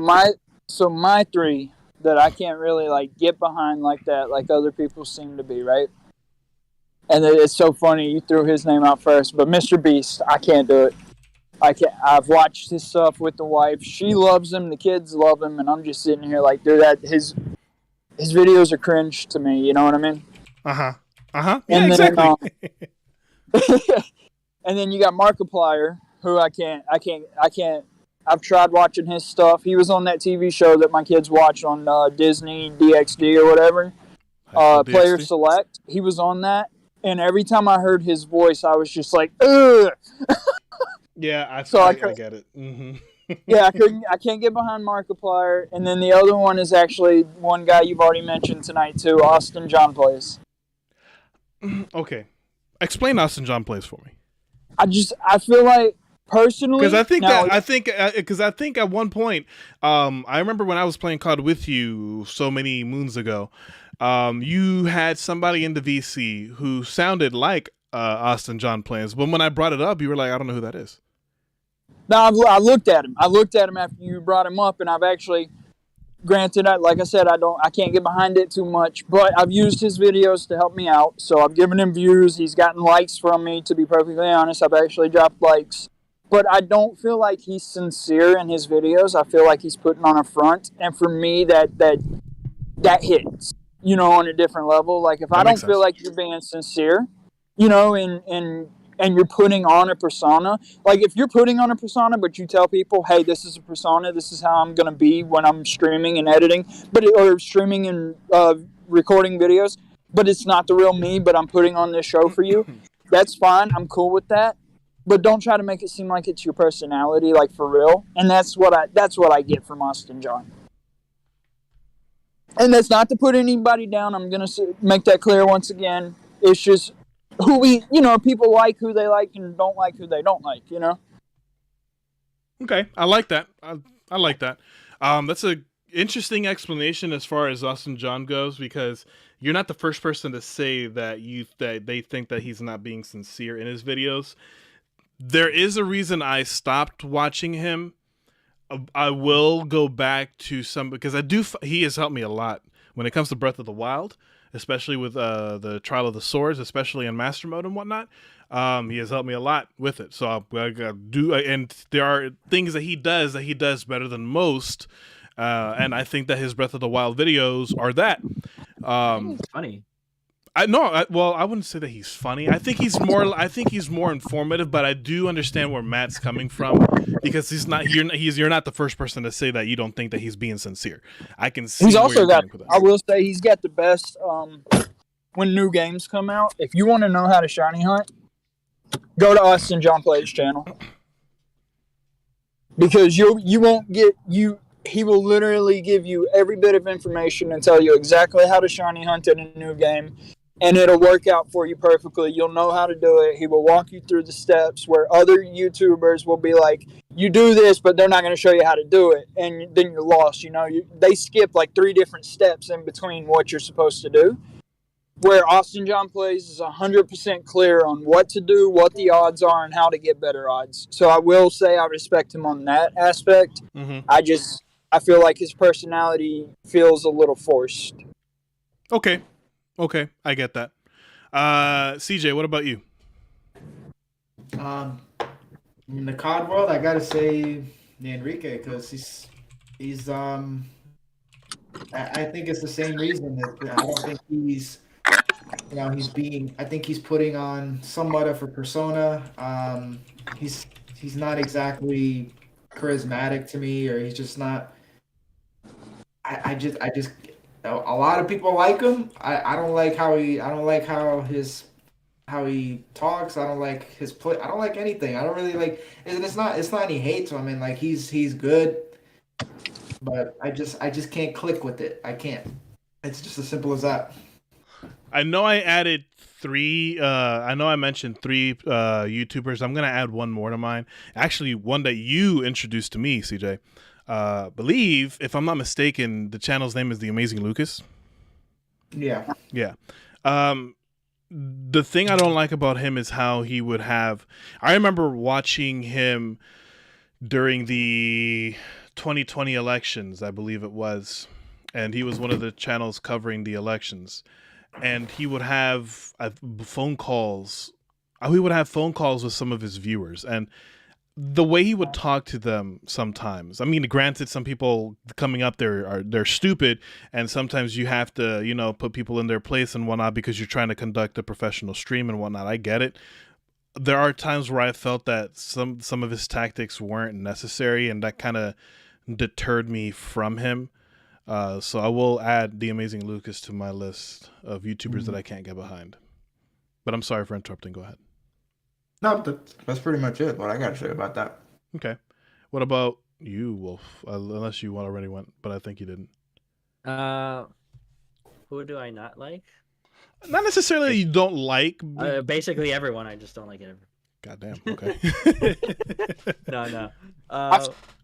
my three that I can't really like get behind like that, like other people seem to be, right? And it's so funny you threw his name out first, but Mr. Beast, I can't do it. I can't. I've watched his stuff with the wife. She loves him. The kids love him, and I'm just sitting here like, dude, his videos are cringe to me. You know what I mean? Yeah, And exactly. And then you got Markiplier, who I can't. I've tried watching his stuff. He was on that TV show that my kids watch on Disney DXD or whatever. Player Select. He was on that, and every time I heard his voice, I was just like, ugh. Yeah, I get it. Mm-hmm. Yeah, I can't get behind Markiplier. And then the other one is actually one guy you've already mentioned tonight too, Austin John Plays. Okay, explain Austin John Plays for me. I feel like personally, because I think at one point, I remember when I was playing COD with you so many moons ago, you had somebody in the VC who sounded like Austin John Plays, but when I brought it up, you were like, I don't know who that is. No, I looked at him. I looked at him after you brought him up, and I've actually, granted, like I said, I can't get behind it too much, but I've used his videos to help me out. So I've given him views. He's gotten likes from me. To be perfectly honest, I've actually dropped likes, but I don't feel like he's sincere in his videos. I feel like he's putting on a front, and for me, that hits, you know, on a different level. Like if I don't feel like you're being sincere, you know, and you're putting on a persona. Like if you're putting on a persona, but you tell people, hey, this is a persona, this is how I'm going to be when I'm streaming and editing, or streaming and recording videos, but it's not the real me, but I'm putting on this show for you. That's fine. I'm cool with that. But don't try to make it seem like it's your personality, like for real. And that's what I get from Austin John. And that's not to put anybody down. I'm going to make that clear once again. It's just people like who they like and don't like who they don't like, you know? Okay, I like that. I like that. That's a interesting explanation as far as Austin John goes, because you're not the first person to say that they think that he's not being sincere in his videos. There is a reason I stopped watching him. I will go back to some, because he has helped me a lot when it comes to Breath of the Wild, especially with the Trial of the Swords, especially in Master Mode and whatnot. He has helped me a lot with it. So I do, and there are things that he does better than most. And I think that his Breath of the Wild videos are that. Funny. I wouldn't say that he's funny. I think he's more informative, but I do understand where Matt's coming from, because you're not the first person to say that you don't think that he's being sincere. I can see. He's also got, I will say, he's got the best when new games come out. If you want to know how to shiny hunt, go to Austin John Plays channel, because he will literally give you every bit of information and tell you exactly how to shiny hunt in a new game, and it'll work out for you perfectly. You'll know how to do it. He will walk you through the steps, where other YouTubers will be like, you do this, but they're not going to show you how to do it, and then you're lost. You know, they skip like 3 different steps in between what you're supposed to do, where Austin John Plays is 100% clear on what to do, what the odds are, and how to get better odds. So I will say I respect him on that aspect. Mm-hmm. I feel like his personality feels a little forced. Okay, I get that. CJ, what about you? In the COD world, I gotta say Enrique, because he's I think it's the same reason that I don't think he's I think he's putting on somewhat of a persona. He's not exactly charismatic to me, or he's just not. I just a lot of people like him. I don't like how how he talks. I don't like his play. I don't like anything. I don't really like. And it's not any hate to him. And like he's good, but I just can't click with it. I can't. It's just as simple as that. I know I added three. I know I mentioned three YouTubers. I'm gonna add one more to mine. Actually, one that you introduced to me, CJ. Believe, if I'm not mistaken, the channel's name is The Amazing Lucas. Yeah. Yeah. The thing I don't like about him is how he would have. I remember watching him during the 2020 elections, I believe it was, and he was one of the channels covering the elections, and he would have phone calls. He would have phone calls with some of his viewers, and the way he would talk to them sometimes. I mean, granted, some people coming up there they're stupid, and sometimes you have to, put people in their place and whatnot because you're trying to conduct a professional stream and whatnot. I get it. There are times where I felt that some of his tactics weren't necessary, and that kind of deterred me from him. So I will add The Amazing Lucas to my list of YouTubers that I can't get behind. But I'm sorry for interrupting. Go ahead. No, that's pretty much it. What I got to say about that. Okay. What about you, Wolf? Unless you already went, but I think you didn't. Who do I not like? Not necessarily you don't like. Basically everyone. I just don't like it. Goddamn. Okay. No.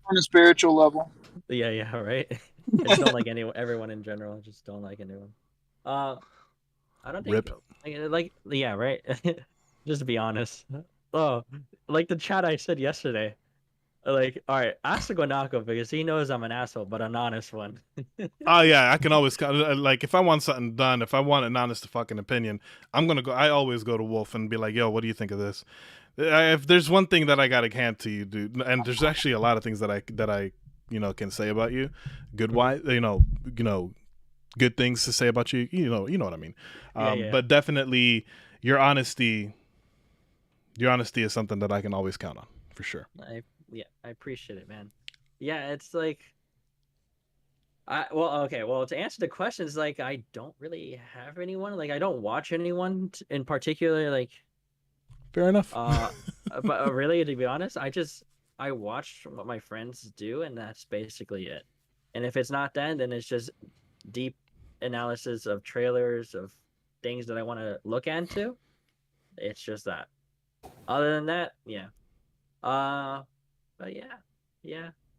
on a spiritual level. Yeah, right. I just don't like everyone in general. I just don't like anyone. I don't think. Rip. Yeah, right. Just to be honest. Oh, like the chat I said yesterday. Like, all right, ask the Guanako because he knows I'm an asshole, but an honest one. Oh yeah, I can always like if I want something done, if I want an honest fucking opinion, I'm gonna go. I always go to Wolf and be like, "Yo, what do you think of this?" If there's one thing that I gotta hand to you, dude, and there's actually a lot of things that I can say about you, good good things to say about you. You know what I mean. Yeah. But definitely your honesty is something that I can always count on for sure. I appreciate it, man. Yeah, it's like well, to answer the question, it's like I don't really have anyone. Like I don't watch anyone in particular. Like fair enough. But really, to be honest, I watch what my friends do, and that's basically it. And if it's not that, then it's just deep analysis of trailers of things that I want to look into. It's just that. Other than that, yeah. But yeah,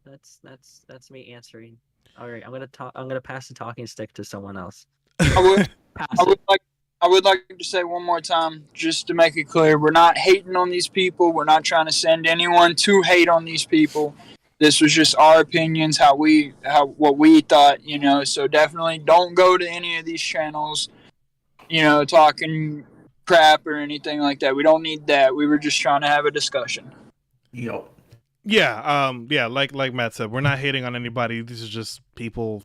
that's me answering. All right, I'm gonna pass the talking stick to someone else. I would like to say one more time, just to make it clear, we're not hating on these people. We're not trying to send anyone to hate on these people. This was just our opinions, what we thought, So definitely don't go to any of these channels, talking crap or anything like that. We don't need that. We were just trying to have a discussion. Yep. Yeah, like Matt said, we're not hating on anybody. These are just people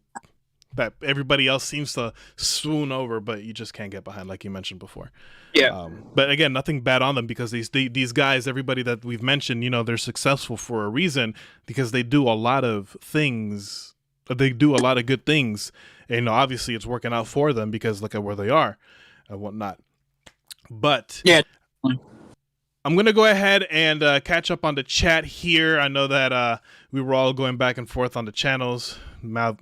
that everybody else seems to swoon over, but you just can't get behind, like you mentioned before. Yeah. But again, nothing bad on them because these guys, everybody that we've mentioned, they're successful for a reason because they do a lot of things. They do a lot of good things, and obviously it's working out for them because look at where they are and whatnot. But yeah. I'm going to go ahead and catch up on the chat here. I know that we were all going back and forth on the channels. My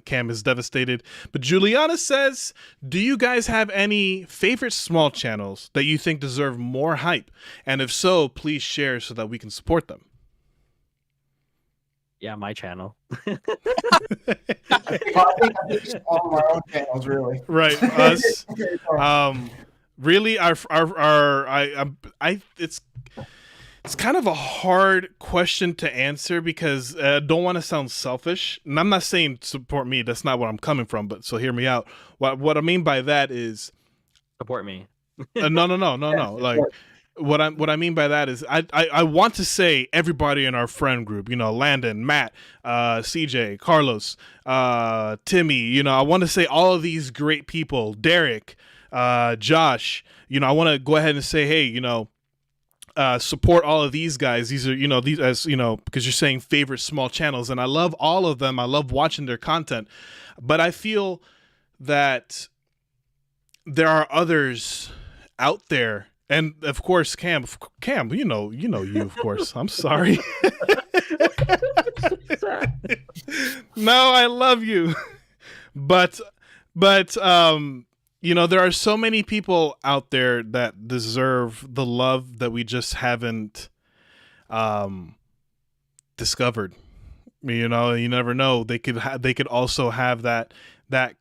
Cam is devastated. But Juliana says, do you guys have any favorite small channels that you think deserve more hype? And if so, please share so that we can support them. Yeah, my channel. I think just all of our own channels, really. Right, us. Really, it's kind of a hard question to answer because I don't want to sound selfish, and I'm not saying support me. That's not where I'm coming from. But so hear me out. What I mean by that is support me. No. Like what I mean by that is I want to say everybody in our friend group. Landon, Matt, CJ, Carlos, Timmy. I want to say all of these great people. Derek. Josh, I want to go ahead and say, hey, support all of these guys. These are, these as because you're saying favorite small channels, and I love all of them. I love watching their content, but I feel that there are others out there And of course, Cam, you know, you of course. I'm sorry. No, I love you, but you know, there are so many people out there that deserve the love that we just haven't discovered. You know, you never know. They could also have that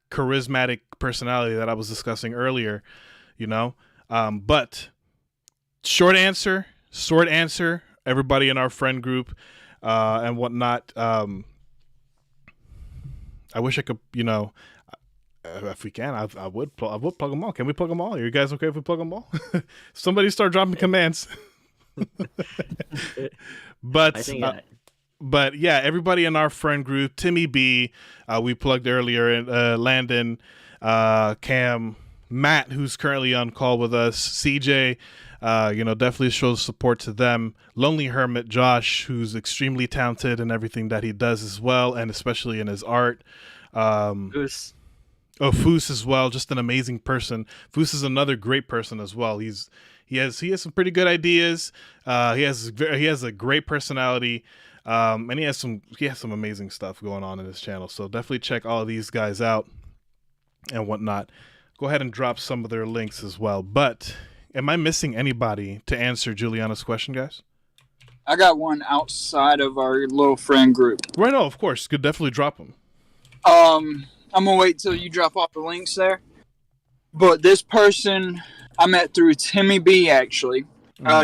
charismatic personality that I was discussing earlier. You know, but short answer. Everybody in our friend group and whatnot. I wish I could, you know, if we can, I would plug them all. Can we plug them all? Are you guys okay if we plug them all? Somebody start dropping commands. But I think but yeah, everybody in our friend group, Timmy B, we plugged earlier, and Landon, Cam, Matt, who's currently on call with us, CJ, you know, definitely shows support to them. Lonely Hermit, Josh, who's extremely talented in everything that he does as well, and especially in his art. Goose. Oh, Foos as well, just an amazing person. Foos is another great person as well. He has some pretty good ideas. He has a great personality, and he has some amazing stuff going on in his channel. So definitely check all of these guys out and whatnot. Go ahead and drop some of their links as well. But am I missing anybody to answer Juliana's question, guys? I got one outside of our little friend group. Right, no, of course. Could definitely drop them. I'm gonna wait till you drop off the links there. But this person I met through Timmy B, actually.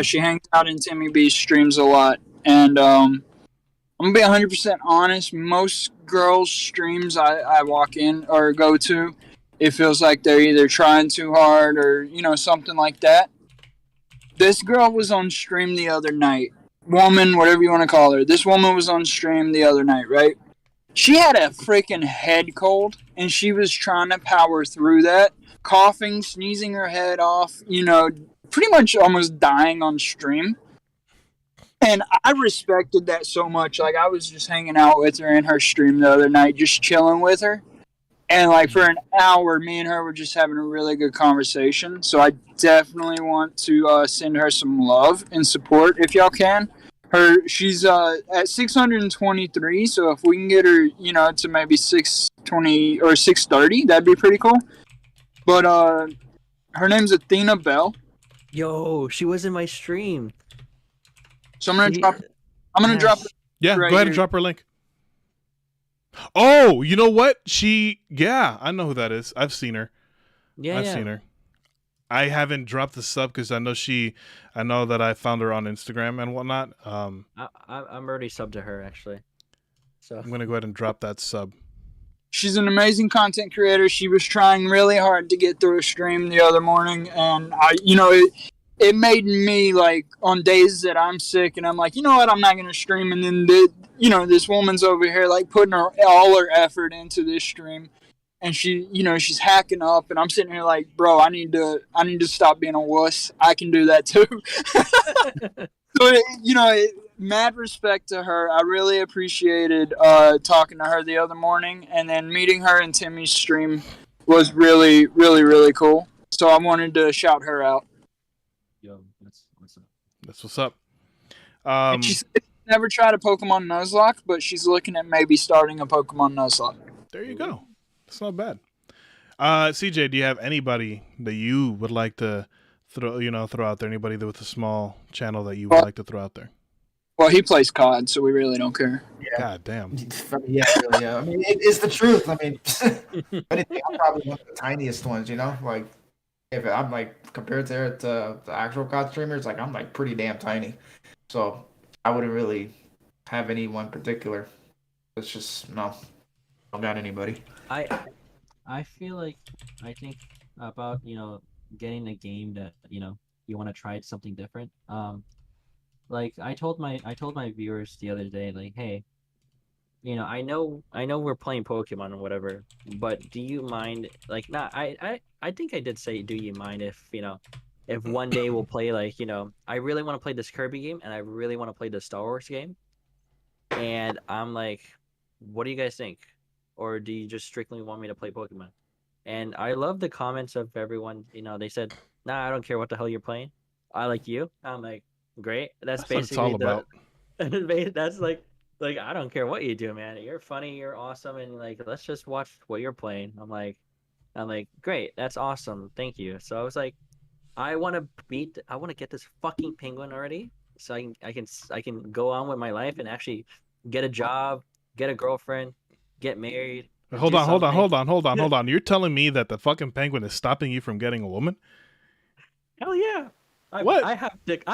She hangs out in Timmy B's streams a lot. And I'm gonna be 100% honest. Most girls' streams I walk in or go to, it feels like they're either trying too hard or, you know, something like that. This girl was on stream the other night. Woman, whatever you want to call her. This woman was on stream the other night, right? She had a freaking head cold, and she was trying to power through that, coughing, sneezing her head off, you know, pretty much almost dying on stream. And I respected that so much. Like, I was just hanging out with her in her stream the other night, just chilling with her. And, like, for an hour, me and her were just having a really good conversation. So I definitely want to send her some love and support if y'all can. She's at 623, so if we can get her, you know, to maybe 620 or 630, that'd be pretty cool. But her name's Athena Bell. Yo, she was in my stream. So I'm gonna drop. Yeah, right go ahead here. and drop her link. Oh, you know what? I know who that is. I've seen her. I've seen her. I haven't dropped the sub because I know that I found her on Instagram and whatnot. I'm already subbed to her, actually. So I'm gonna go ahead and drop that sub. She's an amazing content creator. She was trying really hard to get through a stream the other morning, and it made me, like, on days that I'm sick and I'm like, you know what, I'm not gonna stream, and then this woman's over here like putting all her effort into this stream. And she's hacking up, and I'm sitting here like, bro, I need to stop being a wuss. I can do that too. So, mad respect to her. I really appreciated talking to her the other morning, and then meeting her in Timmy's stream was really, really, really cool. So I wanted to shout her out. Yo, that's what's up. That's what's up. And she said she's never tried a Pokemon Nuzlocke, but she's looking at maybe starting a Pokemon Nuzlocke. There you go. That's not bad. CJ, do you have anybody that you would like to throw out there? Anybody with a small channel that you would like to throw out there? Well, he plays COD, so we really don't care. Yeah. God damn. Yeah. I mean, it's the truth. I mean, if anything, I'm probably one of the tiniest ones, you know? Like, if I'm, like, compared to the actual COD streamers, like, I'm, like, pretty damn tiny. So, I wouldn't really have anyone particular. It's just, no. I don't got anybody. I feel like I think about getting a game that you want to try something different. Like I told my viewers the other day, like, hey, I know we're playing Pokemon or whatever, but do you mind, like, not I think I did say, do you mind if if one day we'll play, like, I really want to play this Kirby game and I really want to play the Star Wars game, and I'm like, what do you guys think? Or do you just strictly want me to play Pokemon? And I love the comments of everyone. They said, nah, I don't care what the hell you're playing. I like you. I'm like, great. That's That's what it's all basically about. that's like I don't care what you do, man. You're funny, you're awesome, and like let's just watch what you're playing. I'm like, great, that's awesome, thank you. So I was like, I want to get this fucking penguin already, so I can go on with my life and actually get a job, get a girlfriend, get married, and Hold do on, hold on, something. hold on, hold on, hold on. You're telling me that the fucking penguin is stopping you from getting a woman? Hell yeah. What? I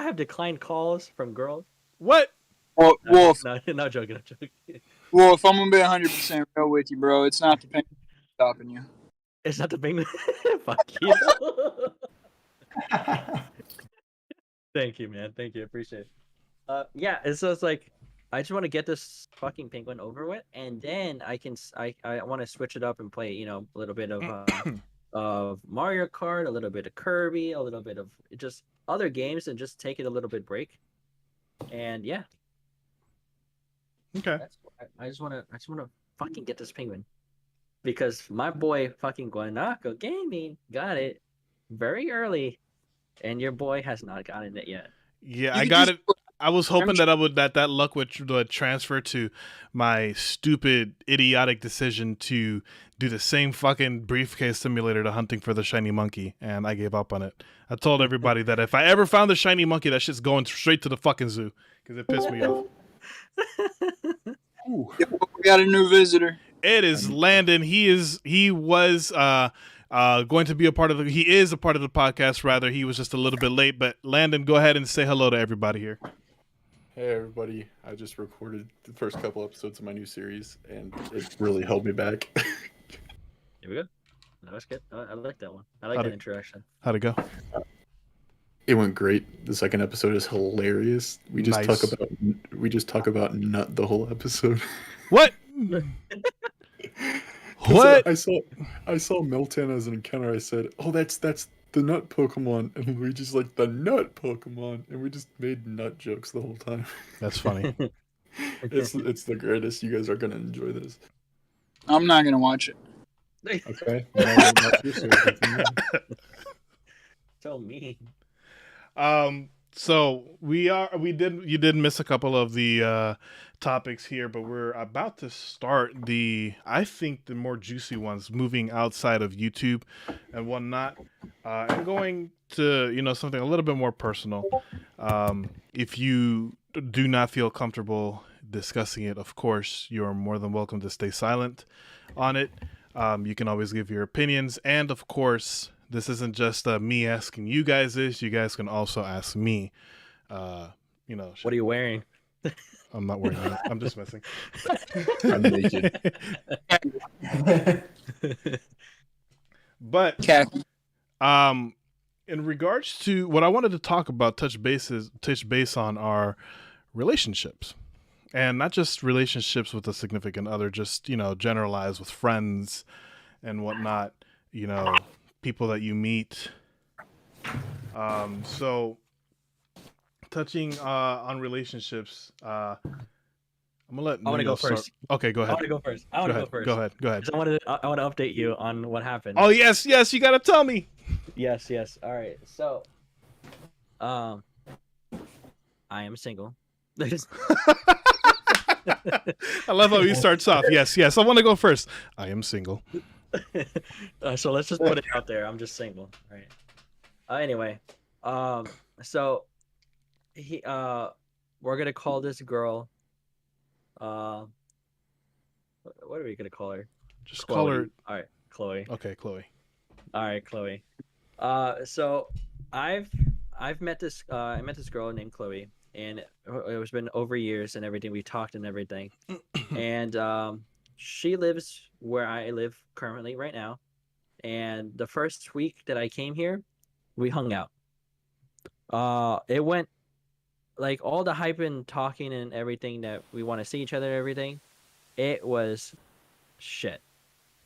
have declined calls from girls. What? Well, well, if, No, not joking, not joking. well, if I'm gonna be 100% real with you, bro, it's not the pain stopping you. It's not the penguin. Fuck you. Thank you, man. Thank you. Appreciate it. Yeah. It's like I just want to get this fucking penguin over with, and then I want to switch it up and play, a little bit of Mario Kart, a little bit of Kirby, a little bit of just other games, and just take it a little bit break. And yeah, Okay. I just want to fucking get this penguin because my boy fucking Guanako Gaming got it very early, and your boy has not gotten it yet. Yeah, You I could got just- it. I was hoping that luck would transfer to my stupid, idiotic decision to do the same fucking briefcase simulator to hunting for the shiny monkey, and I gave up on it. I told everybody that if I ever found the shiny monkey, that shit's going straight to the fucking zoo because it pissed me off. Ooh. Yeah, well, we got a new visitor. It is Landon. He was going to be a part of he is a part of the podcast rather. He was just a little bit late, but Landon, go ahead and say hello to everybody here. Hey everybody, I just recorded the first couple episodes of my new series and it really held me back. Here we go. That was good. I like that one. I like How'd that it- introduction. How'd it go? It went great. The second episode is hilarious. We just Nice. talk about nut the whole episode. What? 'Cause What? I saw Milton as an encounter. I said, "Oh, that's the nut Pokemon," and we just like the nut Pokemon, and we just made nut jokes the whole time. That's funny. It's the greatest. You guys are gonna enjoy this. I'm not gonna watch it. Okay. That's your series. So mean. So you did miss a couple of the topics here, but we're about to start I think the more juicy ones, moving outside of YouTube and whatnot, and going to something a little bit more personal. If you do not feel comfortable discussing it, of course, you're more than welcome to stay silent on it. You can always give your opinions, and of course, this isn't just me asking you guys this. You guys can also ask me. What are you wearing? I'm not wearing that. I'm just messing. I'm naked. But Khaki. in regards to what I wanted to talk about, touch base on our relationships, and not just relationships with a significant other, just generalize with friends and whatnot. People that you meet. So touching on relationships, I'm gonna let I want to Neil go start. first. Okay, go I ahead. want to go first. I want to go first. Go ahead. 'Cause I want to update you on what happened. Oh yes, you gotta tell me. Yes. All right. So, I am single. I love how he starts off. Yes. I want to go first. I am single. So let's just put it out there. I'm just single, right? Anyway, so we're gonna call this girl. What are we gonna call her? Just Chloe. call her. All right, Chloe. Okay, Chloe. All right, Chloe. So I've met this I met this girl named Chloe, and it's been over years and everything. We talked and everything, and she lives where I live currently right now. And the first week that I came here, we hung out. It went like all the hype and talking and everything that we want to see each other and everything. It was shit.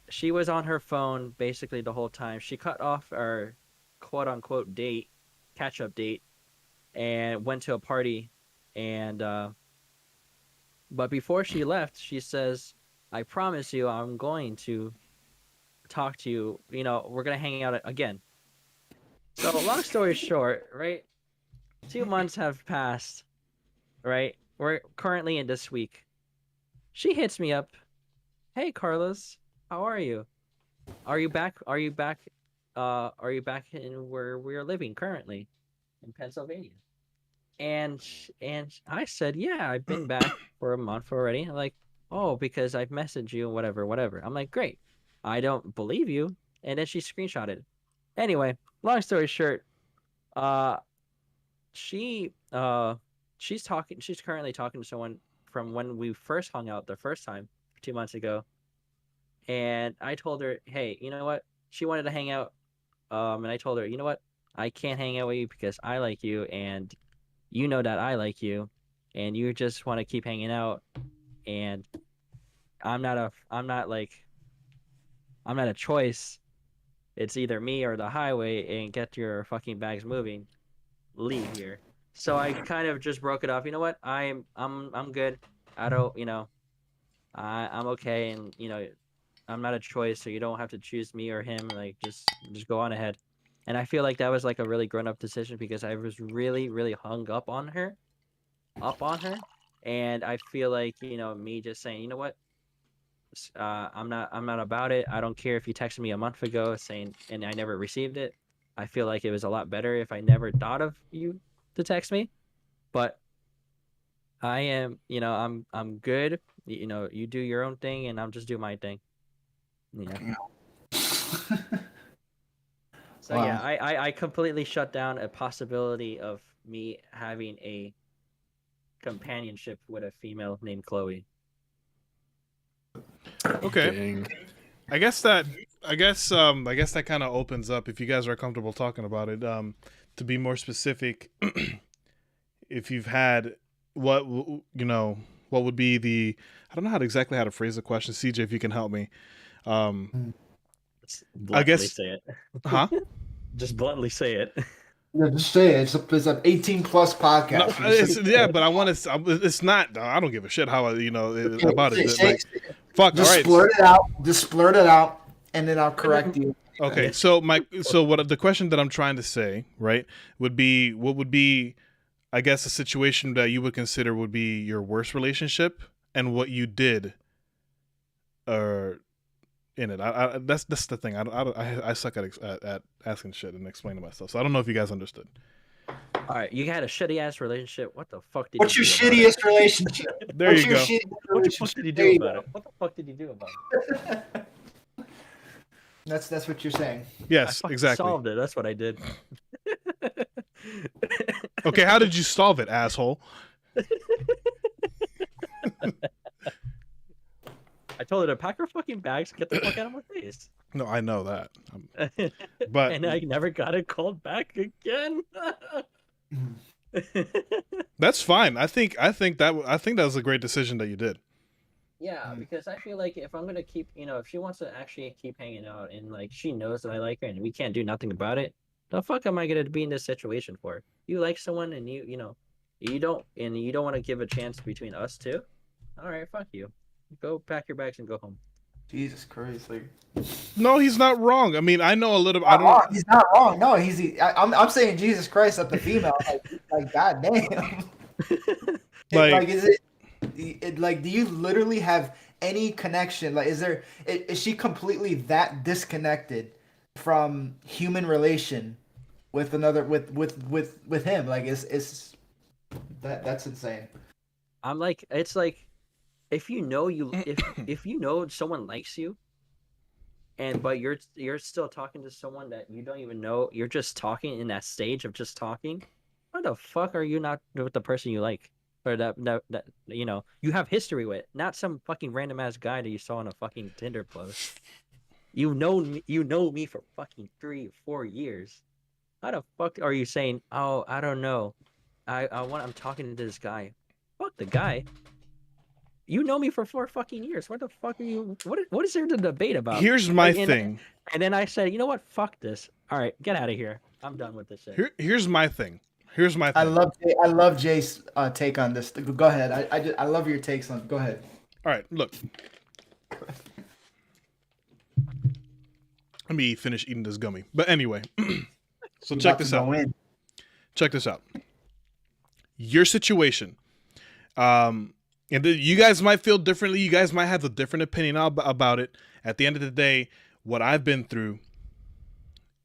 She was on her phone basically the whole time. She cut off our quote unquote date, catch up date, and went to a party. And but before she left, she says, "I promise you, I'm going to talk to you. We're gonna hang out again." So long story short, right? 2 months have passed, right? We're currently in this week. She hits me up. Hey, Carlos, how are you? Are you back? Are you back? Are you back in where we're living currently, in Pennsylvania? And I said, yeah, I've been back for a month already. I'm like, oh, because I've messaged you and whatever. I'm like, great. I don't believe you. And then she screenshotted it. Anyway, long story short, uh, she she's currently talking to someone from when we first hung out the first time 2 months ago. And I told her, hey, you know what? She wanted to hang out. And I told her, you know what? I can't hang out with you because I like you, and you know that I like you, and you just want to keep hanging out. And I'm not a choice. It's either me or the highway, and get your fucking bags moving. Leave here. So I kind of just broke it off. You know what? I'm good. I don't, I'm okay, and I'm not a choice, so you don't have to choose me or him. Like, just go on ahead. And I feel like that was like a really grown up decision because I was really, really hung up on her, and I feel like me just saying, you know what, I'm not about it. I don't care if you texted me a month ago saying and I never received it. I feel like it was a lot better if I never thought of you to text me. But I am, I'm good. You do your own thing, and I'm just do my thing. Yeah. So Wow. yeah, I completely shut down a possibility of me having a companionship with a female named Chloe. Okay. Dang. I guess that kind of opens up, if you guys are comfortable talking about it, to be more specific. If you've had what would be the, I don't know exactly how to phrase the question. CJ, if you can help me. I guess say it. Huh? Just bluntly say it. Yeah, just say it. It's an 18 plus podcast. But I want to. It's not. I don't give a shit how about it. Say Like, fuck. just All right. blurt it out. Just blurt it out, and then I'll correct you. Okay. So what the question that I'm trying to say, right, would be, what would be, I guess, a situation that you would consider would be your worst relationship, and what you did, in it. That's the thing. I suck at asking shit and explaining myself. So I don't know if you guys understood. All right, you had a shitty ass relationship. What the fuck did? What's you your do about shittiest relationship? There What's you your go. shittiest What the fuck relationship? did he There do you about go. it? What the fuck did he do about it? That's what you're saying. Yes, I fucking exactly. solved it. That's what I did. Okay, how did you solve it, asshole? I told her to pack her fucking bags, get the fuck out of my face. No, I know that. But and I never got it called back again. that's fine. I think that was a great decision that you did. Yeah, because I feel like if I'm gonna keep, if she wants to actually keep hanging out and like she knows that I like her and we can't do nothing about it, the fuck am I gonna be in this situation for? You like someone and you don't want to give a chance between us two? All right, fuck you. Go pack your bags and go home. Jesus Christ! Like, No, he's not wrong. I mean, I know a little. he's not wrong. No, I'm saying Jesus Christ at the female. Like goddamn. Like, is it like, do you literally have any connection? Like, is she completely that disconnected from human relation with another with him? Like, is that's insane. I'm like, it's like, if you know someone likes you, but you're still talking to someone that you don't even know, you're just talking in that stage of just talking. Why the fuck are you not with the person you like? Or that you have history with, not some fucking random ass guy that you saw on a fucking Tinder post. You know me for fucking 3 or 4 years. How the fuck are you saying, oh, I don't know, I'm talking to this guy? Fuck the guy. You know me for 4 fucking years. What the fuck are you? What is there to debate about? Here's my thing. And then I said, you know what? Fuck this. All right, get out of here. I'm done with this shit. Here's my thing. I love Jay's take on this. Go ahead. I love your takes on. Go ahead. All right, look. Let me finish eating this gummy. But anyway, so check this out. Check this out. your situation. And you guys might feel differently. You guys might have a different opinion about it. At the end of the day, what I've been through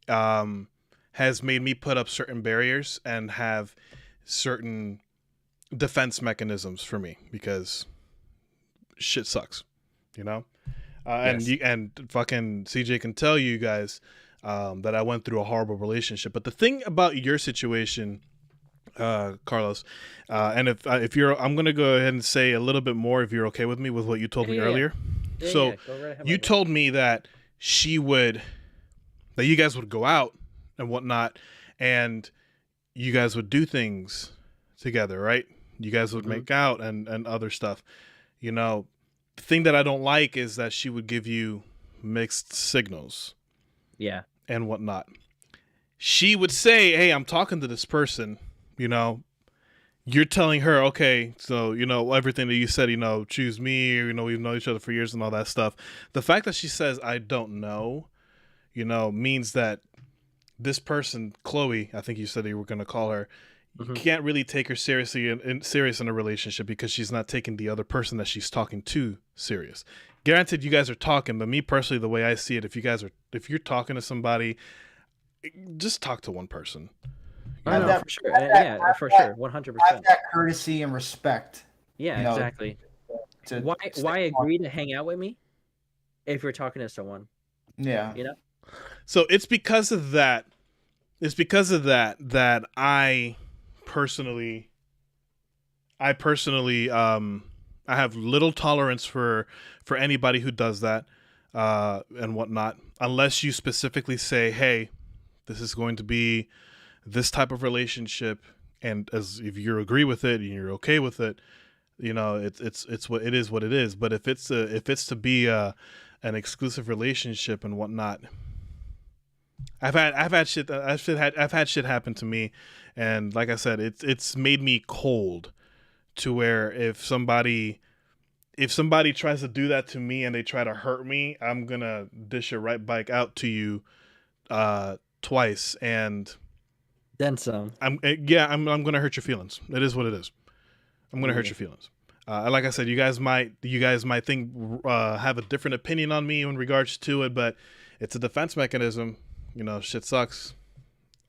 has made me put up certain barriers and have certain defense mechanisms for me because shit sucks, you know? Yes. And fucking CJ can tell you guys that I went through a horrible relationship. But the thing about your situation, Carlos, and if you're, I'm gonna go ahead and say a little bit more if you're okay with me with what you told me earlier. So Go right ahead, you my bro. told me that that you guys would go out and whatnot, and you guys would do things together, right? You guys would make out and other stuff. You know, the thing that I don't like is that she would give you mixed signals. Yeah. And whatnot. She would say, "Hey, I'm talking to this person, you know, you're telling her, okay, so, you know, everything that you said, you know, choose me, or, you know, we've known each other for years and all that stuff." The fact that she says, "I don't know," you know, means that this person, Chloe, I think you said you were going to call her, you can't really take her seriously serious in a relationship because she's not taking the other person that she's talking to serious. Granted, you guys are talking, but me personally, the way I see it, if you're talking to somebody, just talk to one person. Oh, no, for sure. Yeah, for sure. 100%. Have that courtesy and respect. Yeah, you know, exactly. to Why agree to hang out with me if you're talking to someone? Yeah. You know? So it's because of that. It's because of that I personally I have little tolerance for anybody who does that and whatnot, unless you specifically say, "Hey, this is going to be this type of relationship," and as if you agree with it and you're okay with it, you know, it's what it is. What it is. But if it's to be an exclusive relationship and whatnot, I've had shit happen to me, and like I said, it's made me cold to where if somebody tries to do that to me and they try to hurt me, I'm gonna dish it right back out to you twice, and Then some. I'm gonna hurt your feelings. It is what it is. I'm gonna hurt your feelings. Like I said, you guys might think have a different opinion on me in regards to it, but it's a defense mechanism. You know, shit sucks.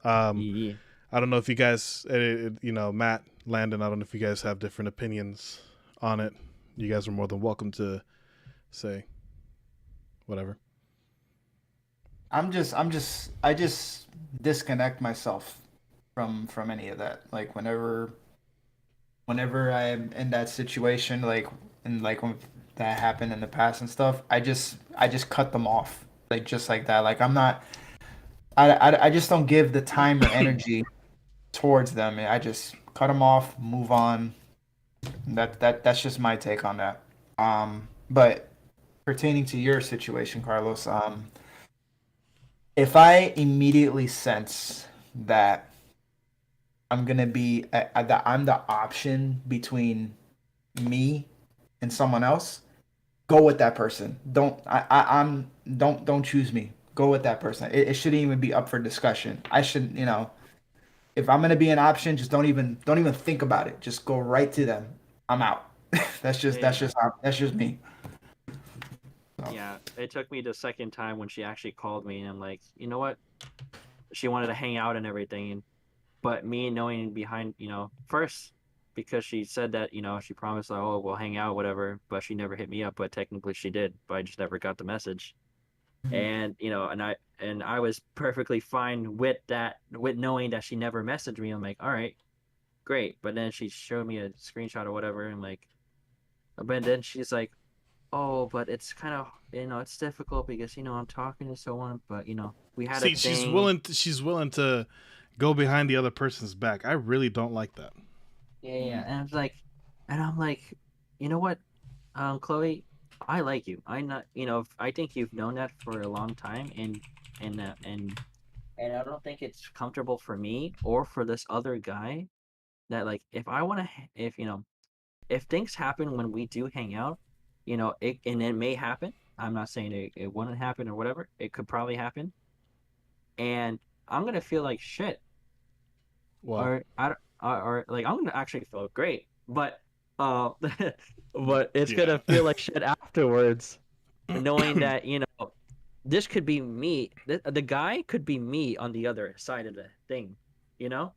Yeah. I don't know if you guys, you know, Matt, Landon, I don't know if you guys have different opinions on it. You guys are more than welcome to say whatever. I just disconnect myself from any of that. Like whenever I'm in that situation, like and like when that happened in the past and stuff, I just cut them off. Like just like that. Like I just don't give the time or energy towards them. I just cut them off, move on. That's just my take on that. But pertaining to your situation, Carlos, if I immediately sense that I'm gonna be that I'm the option between me and someone else, go with that person. Don't choose me. Go with that person. It shouldn't even be up for discussion. I should, if I'm gonna be an option, just don't even think about it. Just go right to them. I'm out. That's just me. So. Yeah, it took me the second time when she actually called me, and I'm like, you know what? She wanted to hang out and everything, but me knowing behind, first because she said that, she promised, like, oh, we'll hang out, whatever, but she never hit me up, but technically she did, but I just never got the message. And and I was perfectly fine with that, with knowing that she never messaged me. I'm like, all right, great. But then she showed me a screenshot or whatever, and but then she's like, oh, but it's kind of, it's difficult because I'm talking to someone, but we had a thing. She's willing to go behind the other person's back. I really don't like that. Yeah. And I'm like, you know what, Chloe, I like you. I think you've known that for a long time, and I don't think it's comfortable for me or for this other guy that, like, if things happen when we do hang out, it may happen. I'm not saying it wouldn't happen or whatever. It could probably happen, and I'm gonna feel like shit. Well, Or or like I'm gonna actually feel great, but but it's gonna feel like shit afterwards, knowing that this could be me. The guy could be me on the other side of the thing, you know.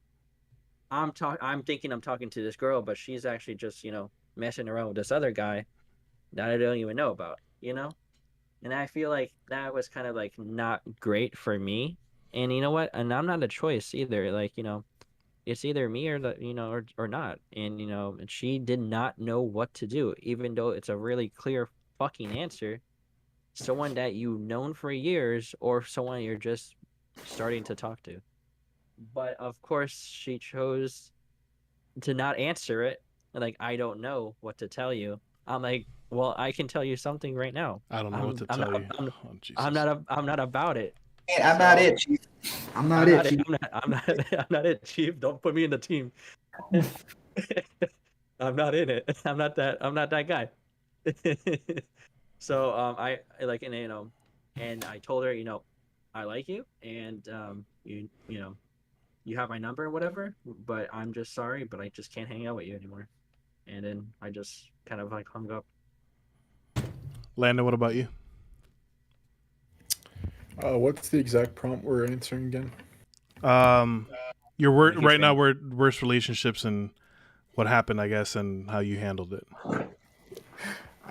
I'm thinking I'm talking to this girl, but she's actually just messing around with this other guy that I don't even know about, And I feel like that was kind of like not great for me. And you know what? And I'm not a choice either. Like, it's either me or or not. And and she did not know what to do, even though it's a really clear fucking answer. Someone that you've known for years or someone you're just starting to talk to. But of course, she chose to not answer it. Like, I don't know what to tell you. I'm like, well, I can tell you something right now. I don't know what to I'm tell not you. Oh, Jesus. I'm not about it. Hey, I'm not it, Chief. I'm not it, Chief. I'm not it, Chief. Don't put me in the team. I'm not in it. I'm not that guy. So I like, and and I told her, I like you, and you have my number or whatever, but I'm just sorry, but I just can't hang out with you anymore. And then I just kind of like hung up. Landon, what about you? What's the exact prompt we're answering again? Your word right now. Worst relationships and what happened, I guess, and how you handled it.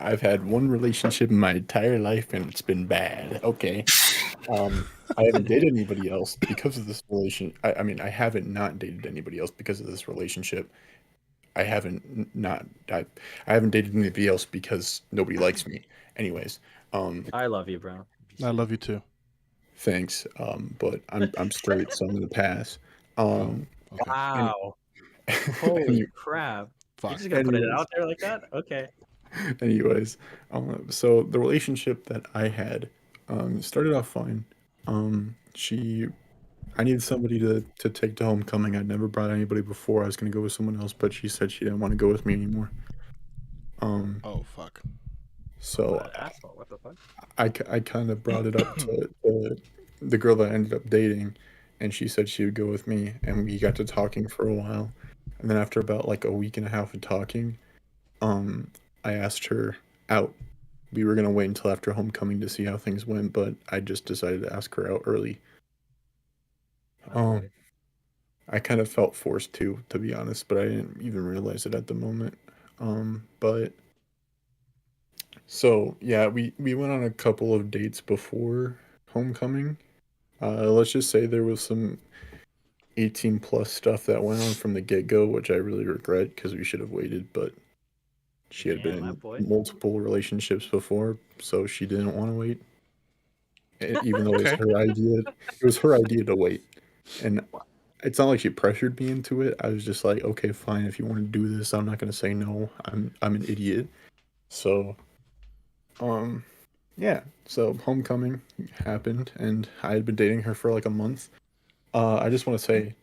I've had one relationship in my entire life, and it's been bad. Okay. I haven't dated anybody else because of this relation. I mean, I haven't not dated anybody else because of this relationship. I haven't not. I haven't dated anybody else because nobody likes me. Anyways, I love you, bro. I love you too. thanks. But I'm straight, so I'm gonna pass. Okay. Wow. Holy Any- crap. You're Fuck. just gonna put it anyways, out there like that? Okay. anyways, so the relationship that I had started off fine. I needed somebody to take to homecoming. I'd never brought anybody before. I was gonna go with someone else, but she said she didn't want to go with me anymore. Oh fuck. So What an asshole. What the fuck? I kind of brought it up to the girl that I ended up dating, and she said she would go with me, and we got to talking for a while. And then after about like a week and a half of talking, I asked her out. We were gonna wait until after homecoming to see how things went, but I just decided to ask her out early. Um, I kind of felt forced to be honest, but I didn't even realize it at the moment. But so yeah, we went on a couple of dates before homecoming. Let's just say there was some 18 plus stuff that went on from the get go, which I really regret because we should have waited. But she had been Damn, my in boy. multiple relationships before, so she didn't want to wait. Even though it was Okay. her idea, it was her idea to wait, and it's not like she pressured me into it. I was just like, okay, fine. If you want to do this, I'm not gonna say no. I'm an idiot. So, um, yeah. So homecoming happened, and I had been dating her for like a month. I just want to say,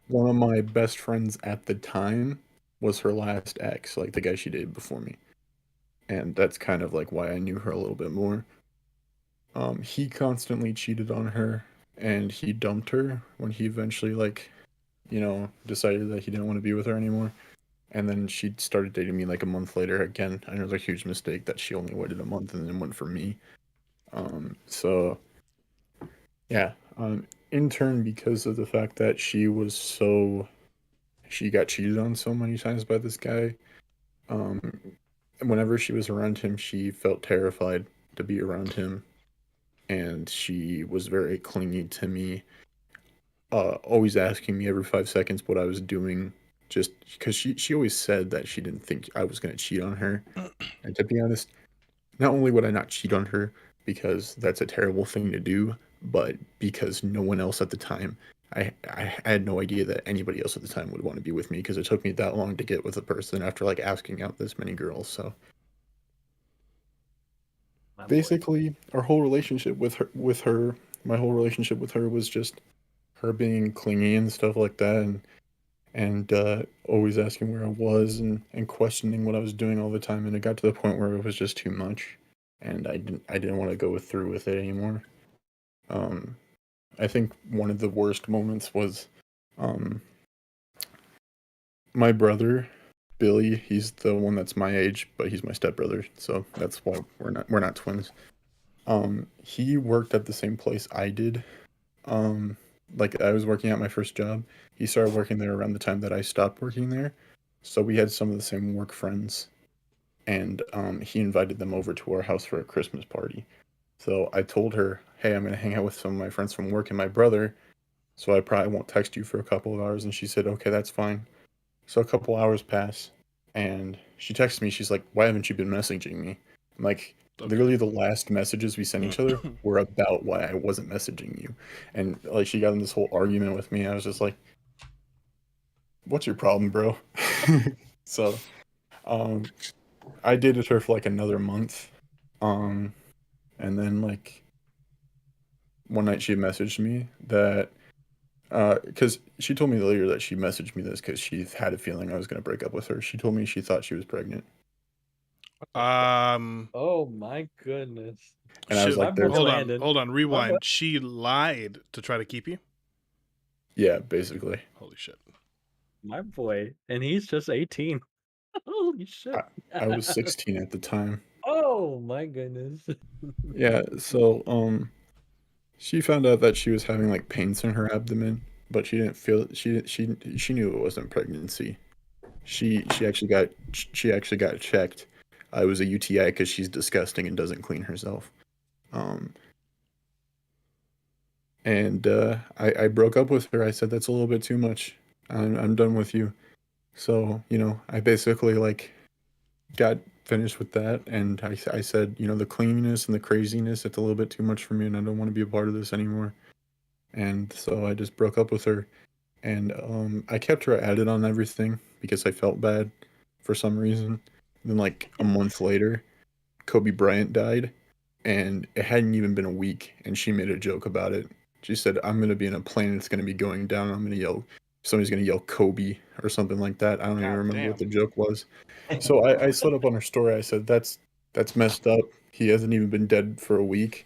one of my best friends at the time was her last ex, like the guy she dated before me, and that's kind of like why I knew her a little bit more. He constantly cheated on her, and he dumped her when he eventually decided that he didn't want to be with her anymore. And then she started dating me like a month later again. Another huge mistake that she only waited a month and then went for me. So yeah, in turn, because of the fact that she got cheated on so many times by this guy. Um, whenever she was around him, she felt terrified to be around him, and she was very clingy to me, always asking me every 5 seconds what I was doing, just because she always said that she didn't think I was going to cheat on her. And to be honest, not only would I not cheat on her because that's a terrible thing to do, but because no one else at the time, I had no idea that anybody else at the time would want to be with me because it took me that long to get with a person after like asking out this many girls. So My boy. basically, our whole relationship my whole relationship with her was just her being clingy and stuff like that, and always asking where I was and questioning what I was doing all the time, and it got to the point where it was just too much, and I didn't want to go through with it anymore. Um, I think one of the worst moments was, um, my brother, Billy, he's the one that's my age, but he's my stepbrother, so that's why we're not twins. He worked at the same place I did. Um, like I was working at my first job. He started working there around the time that I stopped working there. So we had some of the same work friends, and he invited them over to our house for a Christmas party. So I told her, "Hey, I'm gonna hang out with some of my friends from work and my brother, so I probably won't text you for a couple of hours." And she said, "Okay, that's fine." So a couple hours pass, and she texts me. She's like, "Why haven't you been messaging me?" I'm like, literally the last messages we sent each other were about why I wasn't messaging you. And like she got in this whole argument with me. I was just like, "What's your problem, bro?" So, um, I dated her for like another month. Um, and then like one night she messaged me that because she told me later that she messaged me this because she had a feeling I was gonna break up with her. She told me she thought she was pregnant, Oh my goodness. and I was like, My "There's boy hold on, Landon. hold on, My boy. rewind. She lied to try to keep you? yeah, basically." Holy shit. My boy. And he's just 18. Holy shit. I was 16 at the time. Oh my goodness. Yeah, so she found out that she was having like pains in her abdomen, but she didn't feel she knew it wasn't pregnancy. She actually got checked. It was a UTI because she's disgusting and doesn't clean herself. Um, and I broke up with her. I said that's a little bit too much. I'm done with you. So I basically like got finished with that, and I said the cleanliness and the craziness, it's a little bit too much for me, and I don't want to be a part of this anymore. And so I just broke up with her, and I kept her added on everything because I felt bad for some reason. And then like a month later, Kobe Bryant died, and it hadn't even been a week, and she made a joke about it. She said, "I'm gonna be in a plane, it's gonna be going down, I'm gonna yell, somebody's gonna yell Kobe or something like that." I don't even God remember what the damn. joke was. So I slid up on her story. I said, "That's messed up. He hasn't even been dead for a week."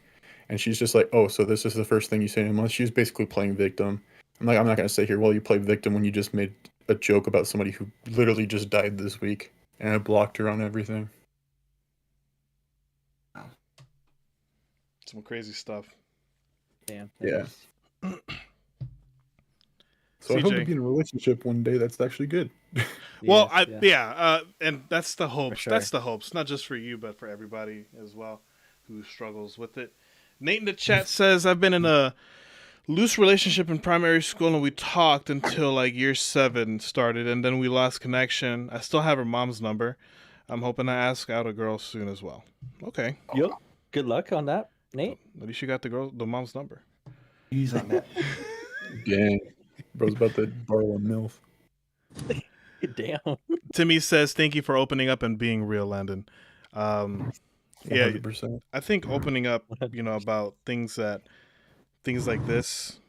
And she's just like, "Oh, so this is the first thing you say in a month?" She was basically playing victim. I'm like, "I'm not gonna sit here while you play victim when you just made a joke about somebody who literally just died this week." And I blocked her on everything. Some crazy stuff. Damn. Yeah. So I hope to CJ. be in a relationship one day that's actually good. Well, Yes, and that's the hopes. sure. That's the hopes, not just for you, but for everybody as well who struggles with it. Nate in the chat says, "I've been in a loose relationship in primary school, and we talked until like year 7 started, and then we lost connection. I still have her mom's number. I'm hoping to ask out a girl soon as well." Okay, Yep. Good luck on that, Nate. at least you got the mom's number. Views on that. Dang. Bro's about to borrow a MILF. Damn. Timmy says, "Thank you for opening up and being real, Landon." Yeah, 100%. I think opening up, about things like this,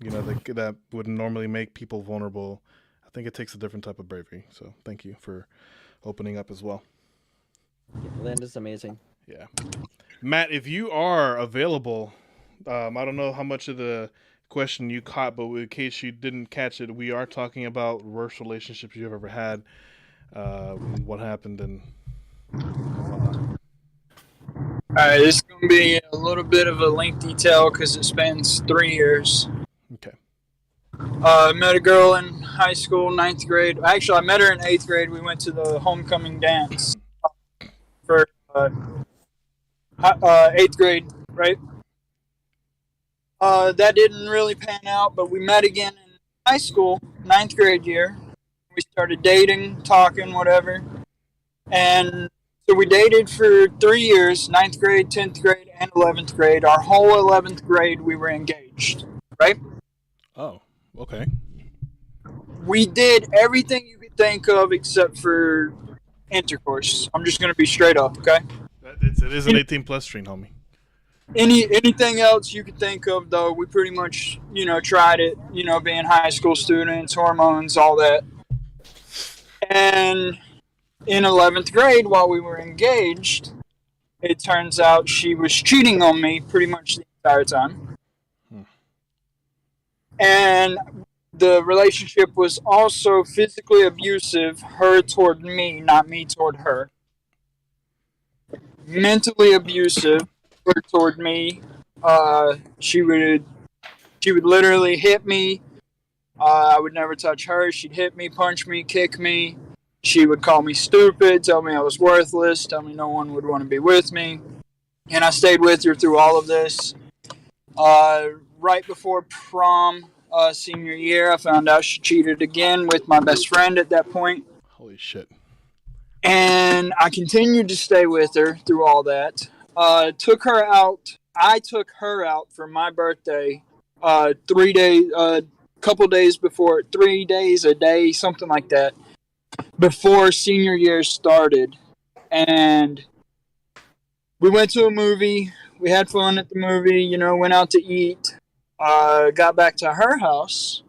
that would normally make people vulnerable. I think it takes a different type of bravery. So thank you for opening up as well. Yeah, Landon's amazing. Yeah, Matt, if you are available, I don't know how much of the question you caught, but in case you didn't catch it, we are talking about worst relationships you've ever had, what happened, and whatnot. Alright, this is going to be a little bit of a lengthy tale because it spans 3 years. Okay. I met a girl in high school, 9th grade. Actually, I met her in 8th grade. We went to the homecoming dance for 8th grade, right? That didn't really pan out, but we met again in high school, 9th grade year. We started dating, talking, whatever. And so we dated for 3 years, 9th grade, 10th grade, and 11th grade. Our whole 11th grade, we were engaged, right? Oh, okay. We did everything you could think of except for intercourse. I'm just going to be straight up, okay? It is an 18 plus stream, homie. Anything else you could think of, though, we pretty much, tried it, being high school students, hormones, all that. And in 11th grade, while we were engaged, it turns out she was cheating on me pretty much the entire time. And the relationship was also physically abusive, her toward me, not me toward her. Mentally abusive, her toward me. She would literally hit me. I would never touch her. She'd hit me, punch me, kick me. She would call me stupid, tell me I was worthless, tell me no one would want to be with me. And I stayed with her through all of this. Right before prom, senior year, I found out she cheated again with my best friend at that point. Holy shit. And I continued to stay with her through all that. Took her out. I took her out for my birthday. 3 days, couple days before, 3 days a day, something like that, before senior year started. And we went to a movie. We had fun at the movie. You know, went out to eat. Got back to her house.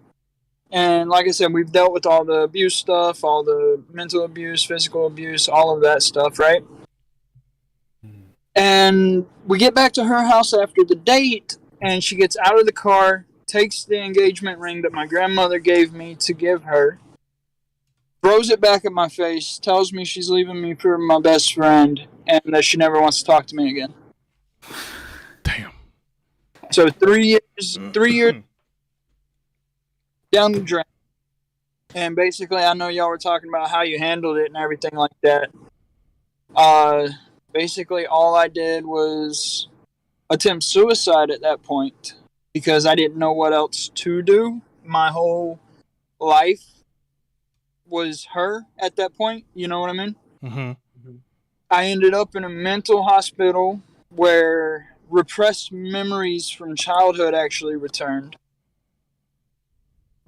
And like I said, we've dealt with all the abuse stuff, all the mental abuse, physical abuse, all of that stuff, right? And we get back to her house after the date, and she gets out of the car, takes the engagement ring that my grandmother gave me to give her, throws it back at my face, tells me she's leaving me for my best friend, and that she never wants to talk to me again. Damn. So 3 years down the drain. And basically, I know y'all were talking about how you handled it and everything like that. Basically, all I did was attempt suicide at that point because I didn't know what else to do. My whole life was her at that point. You know what I mean? Mm-hmm. I ended up in a mental hospital where repressed memories from childhood actually returned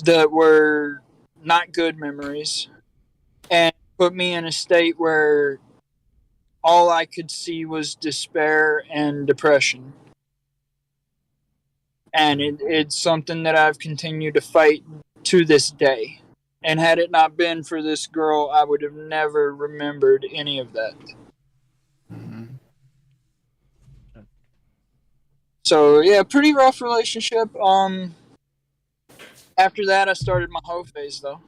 that were not good memories, and put me in a state where all I could see was despair and depression. And it's something that I've continued to fight to this day. And had it not been for this girl, I would have never remembered any of that. Mm-hmm. So yeah, pretty rough relationship. After that, I started my hoe phase though.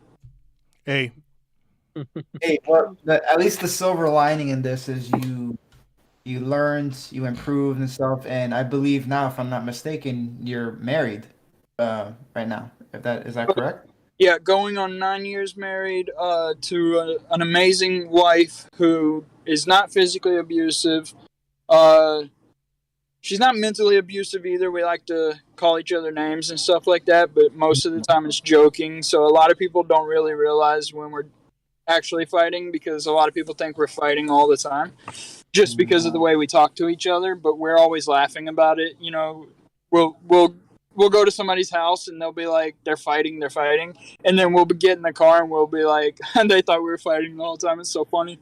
Hey. Hey, well, at least the silver lining in this is you learned, you improved and stuff, and I believe now, if I'm not mistaken, you're married right now. If that is that correct? Yeah, going on 9 years married to an amazing wife who is not physically abusive. She's not mentally abusive either. We like to call each other names and stuff like that, but most of the time it's joking. So a lot of people don't really realize when we're actually fighting because a lot of people think we're fighting all the time just because of the way we talk to each other, but we're always laughing about it. You know, we'll go to somebody's house and they'll be like, they're fighting. And then we'll get in the car and we'll be like, they thought we were fighting the whole time. It's so funny.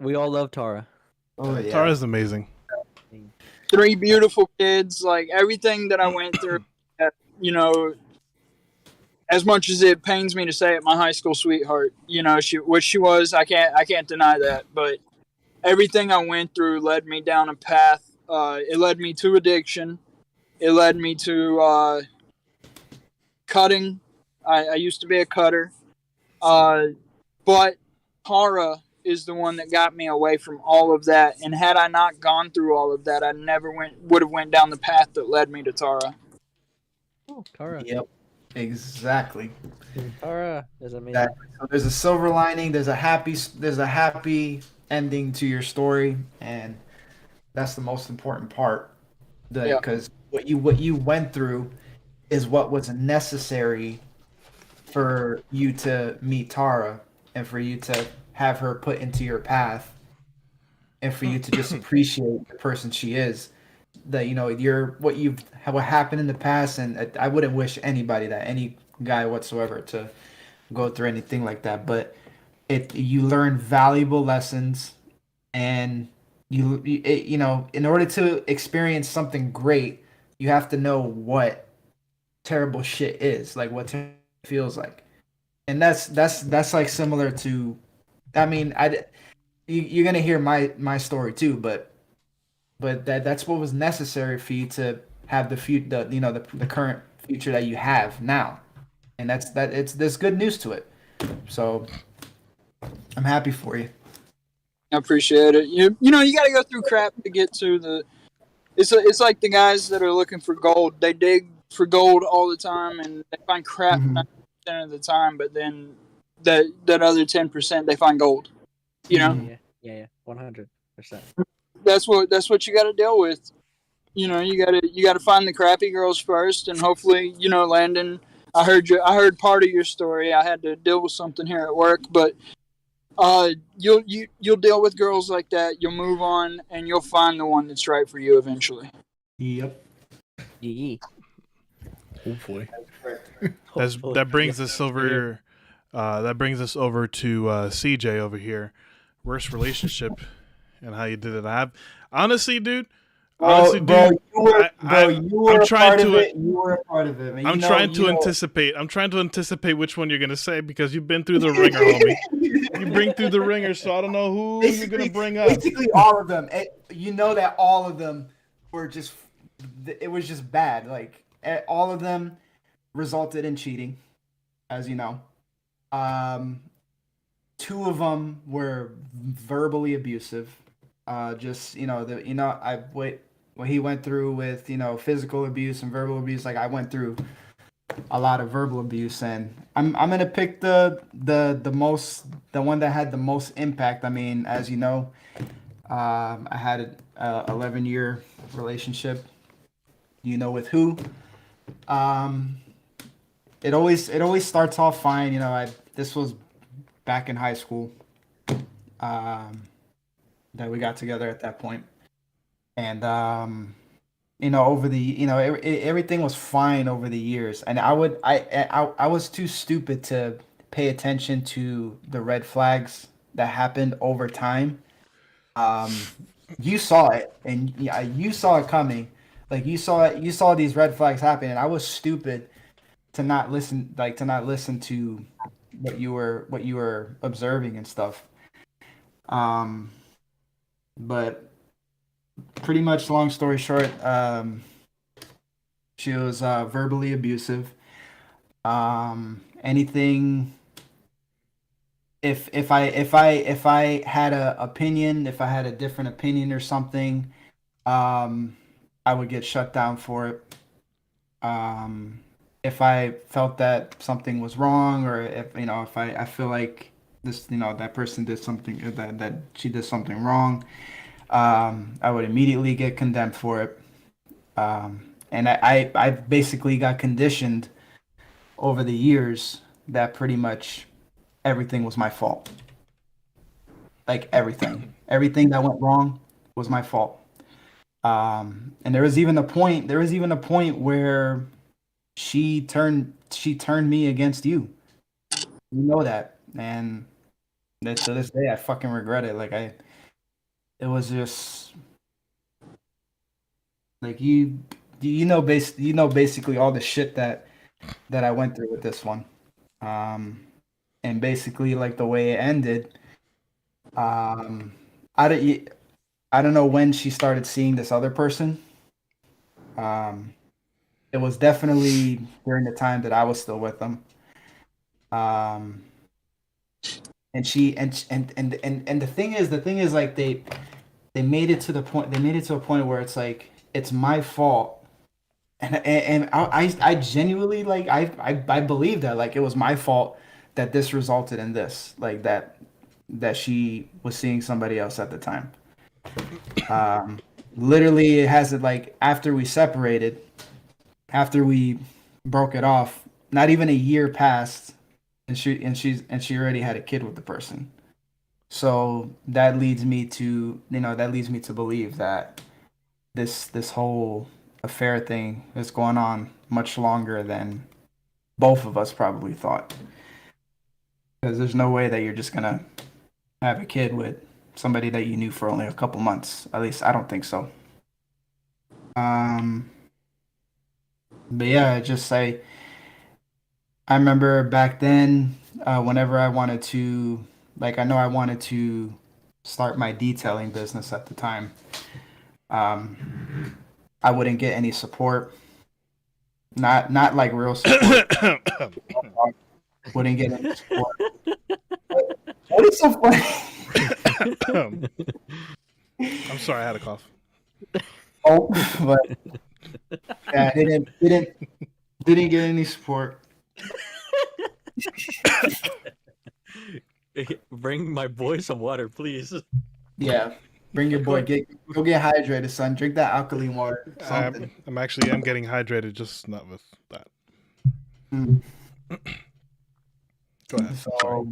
We all love Tara. Oh yeah, Tara's amazing. 3 beautiful kids, like everything that I went through, you know, as much as it pains me to say it, my high school sweetheart, you know, she was, I can't deny that, but everything I went through led me down a path. It led me to addiction. It led me to cutting. I used to be a cutter. But Tara is the one that got me away from all of that. And had I not gone through all of that, I never would have went down the path that led me to Tara. Oh, Tara. Yep, exactly. Tara is amazing. So there's a silver lining. There's a happy ending to your story, and that's the most important part. Because what you went through is what was necessary for you to meet Tara and for you to have her put into your path and for you to just appreciate the person she is. That, you know, what happened in the past, and I wouldn't wish anybody that, any guy whatsoever, to go through anything like that, but you learn valuable lessons, and you know, in order to experience something great, you have to know what terrible shit is, like what feels like. And that's like similar to, I mean, you're gonna hear my story too, but that's what was necessary for you to have the current future that you have now, and there's good news to it. So I'm happy for you. I appreciate it. You know, you got to go through crap to get to the. It's like the guys that are looking for gold. They dig for gold all the time, and they find crap 90% of the time. But then that other 10%, they find gold. You know, Yeah, 100%. that's what you got to deal with. You know, you gotta find the crappy girls first, and hopefully, you know, Landon. I heard part of your story. I had to deal with something here at work, but you'll deal with girls like that. You'll move on, and you'll find the one that's right for you eventually. Yep. Yeah. Hopefully. That brings us over. That brings us over to CJ over here. Worst relationship and how you did it. I have honestly, dude. Honestly, bro, dude, you were I'm a trying part to. of it. You were a part of it, man. I'm trying to anticipate. I'm trying to anticipate which one you're gonna say because you've been through the ringer, homie. You bring through the ringer, so I don't know who you're gonna bring up. Basically, all of them. You know that all of them were just. It was just bad. Like all of them resulted in cheating, as you know. 2 of them were verbally abusive. Just what he went through with physical abuse and verbal abuse. Like I went through a lot of verbal abuse, and I'm gonna pick the one that had the most impact. I mean, as you know, I had a 11-year relationship. You know with who? It always starts off fine. This was back in high school. That we got together at that point, and over the everything was fine over the years, and I was too stupid to pay attention to the red flags that happened over time. You saw it, and yeah, you saw it coming. Like you saw these red flags happen, and I was stupid to not listen to what you were observing and stuff. But pretty much, long story short, she was verbally abusive. Anything. If I had if I had a different opinion or something, I would get shut down for it. If I felt that something was wrong, or if I feel like this, that person did something, that she did something wrong, I would immediately get condemned for it. And I basically got conditioned over the years that pretty much everything was my fault. Like everything that went wrong was my fault. And there was even a point where she turned me against you. You know that, and to this day I fucking regret it. Like it was just like basically all the shit that I went through with this one. And basically like the way it ended, I don't know when she started seeing this other person. It was definitely during the time that I was still with them. And the thing is like they made it to the point a point where it's like it's my fault. And I genuinely like I believe that like it was my fault that this resulted in this, like that she was seeing somebody else at the time. Literally it has it like after we separated, after we broke it off, not even a year passed, and she already had a kid with the person. So that leads me to believe that this whole affair thing is going on much longer than both of us probably thought. Because there's no way that you're just gonna have a kid with somebody that you knew for only a couple months. At least I don't think so. But yeah, I remember back then, whenever I wanted to, like, I wanted to start my detailing business at the time. I wouldn't get any support. Not like real support. Wouldn't get any support. What is so funny? I'm sorry, I had a cough. Oh, but yeah, didn't get any support. Bring my boy some water, please. Yeah, bring your boy. Go get hydrated, son. Drink that alkaline water. Something. I'm getting hydrated, just not with that. Mm. Go ahead. Sorry. So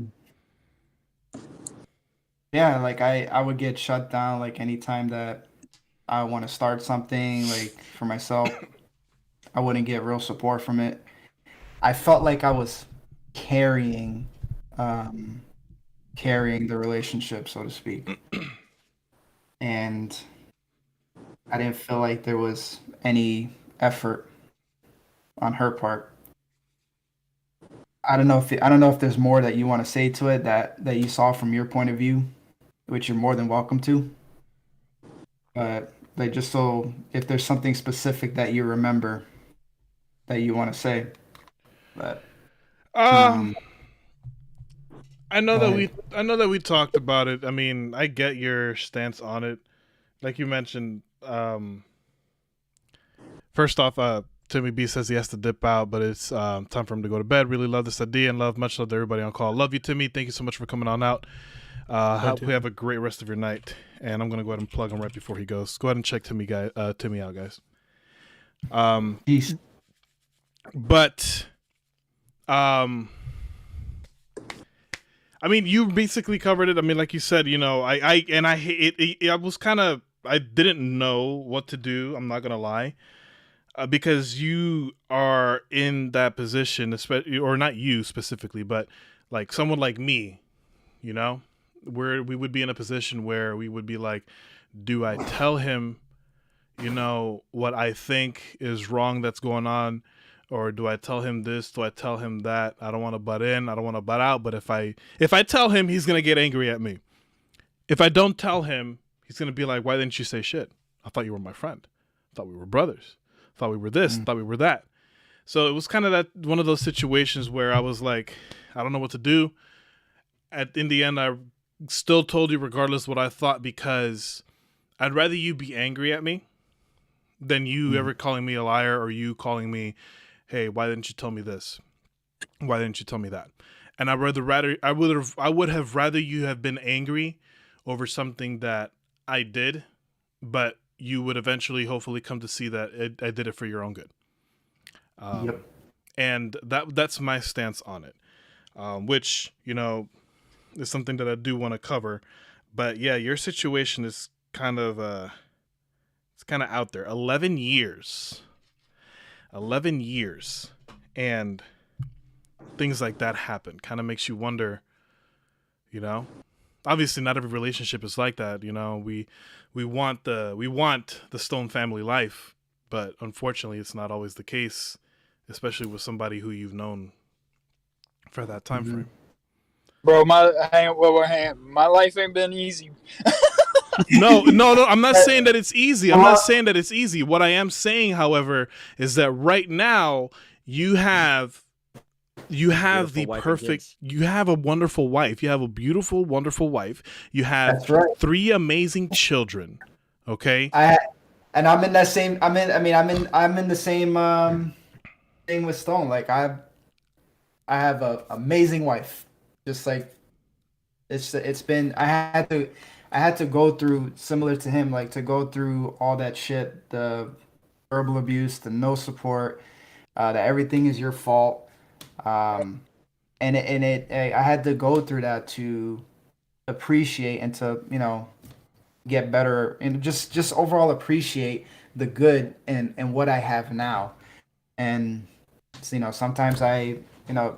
yeah, like I would get shut down like anytime that I want to start something like for myself. I wouldn't get real support from it. I felt like I was carrying um carrying the relationship, so to speak. And I didn't feel like there was any effort on her part. I don't know if there's more that you want to say to it that you saw from your point of view, which you're more than welcome to. But like just so if there's something specific that you remember that you want to say. But I know go that ahead. I know that we talked about it. I mean, I get your stance on it. Like you mentioned, first off, Timmy B says he has to dip out, but it's time for him to go to bed. Really love this idea and much love to everybody on call. Love you, Timmy. Thank you so much for coming on out. Hope you have a great rest of your night. And I'm gonna go ahead and plug him right before he goes. Go ahead and check Timmy out, guys. Peace. But I mean, you basically covered it. I mean, like you said, you know, I was kind of, I didn't know what to do. I'm not gonna lie, because you are in that position, especially, or not you specifically, but like someone like me, you know, where we would be in a position where we would be like, do I tell him, you know, what I think is wrong that's going on? Or do I tell him this? Do I tell him that? I don't want to butt in. I don't want to butt out. But if I tell him, he's gonna get angry at me. If I don't tell him, he's gonna be like, "Why didn't you say shit? I thought you were my friend. I thought we were brothers. I thought we were this. I thought we were that." So it was kind of that one of those situations where I was like, I don't know what to do. In the end, I still told you regardless what I thought, because I'd rather you be angry at me than you ever calling me a liar, or you calling me, hey, why didn't you tell me this? Why didn't you tell me that? And I would have rather you have been angry over something that I did, but you would eventually hopefully come to see that I did it for your own good. Yep. And that's my stance on it, which, you know, is something that I do want to cover. But yeah, your situation is kind of it's kind of out there. 11 years. 11 years, and things like that happen. Kind of makes you wonder, you know. Obviously, not every relationship is like that. You know, we want the Stone family life, but unfortunately, it's not always the case, especially with somebody who you've known for that time frame. Bro, my life ain't been easy. No, I'm not saying that it's easy. What I am saying, however, is that right now you have the perfect, you have a wonderful wife. You have a beautiful, wonderful wife. You have 3 amazing children. Okay. And I'm in that same. I'm in the same thing with Stone. Like I have an amazing wife. Just like it's been. I had to go through, similar to him, like to go through all that shit, the verbal abuse, the no support, that everything is your fault, and I had to go through that to appreciate and to, you know, get better and just overall appreciate the good and what I have now. And you know, sometimes I, you know,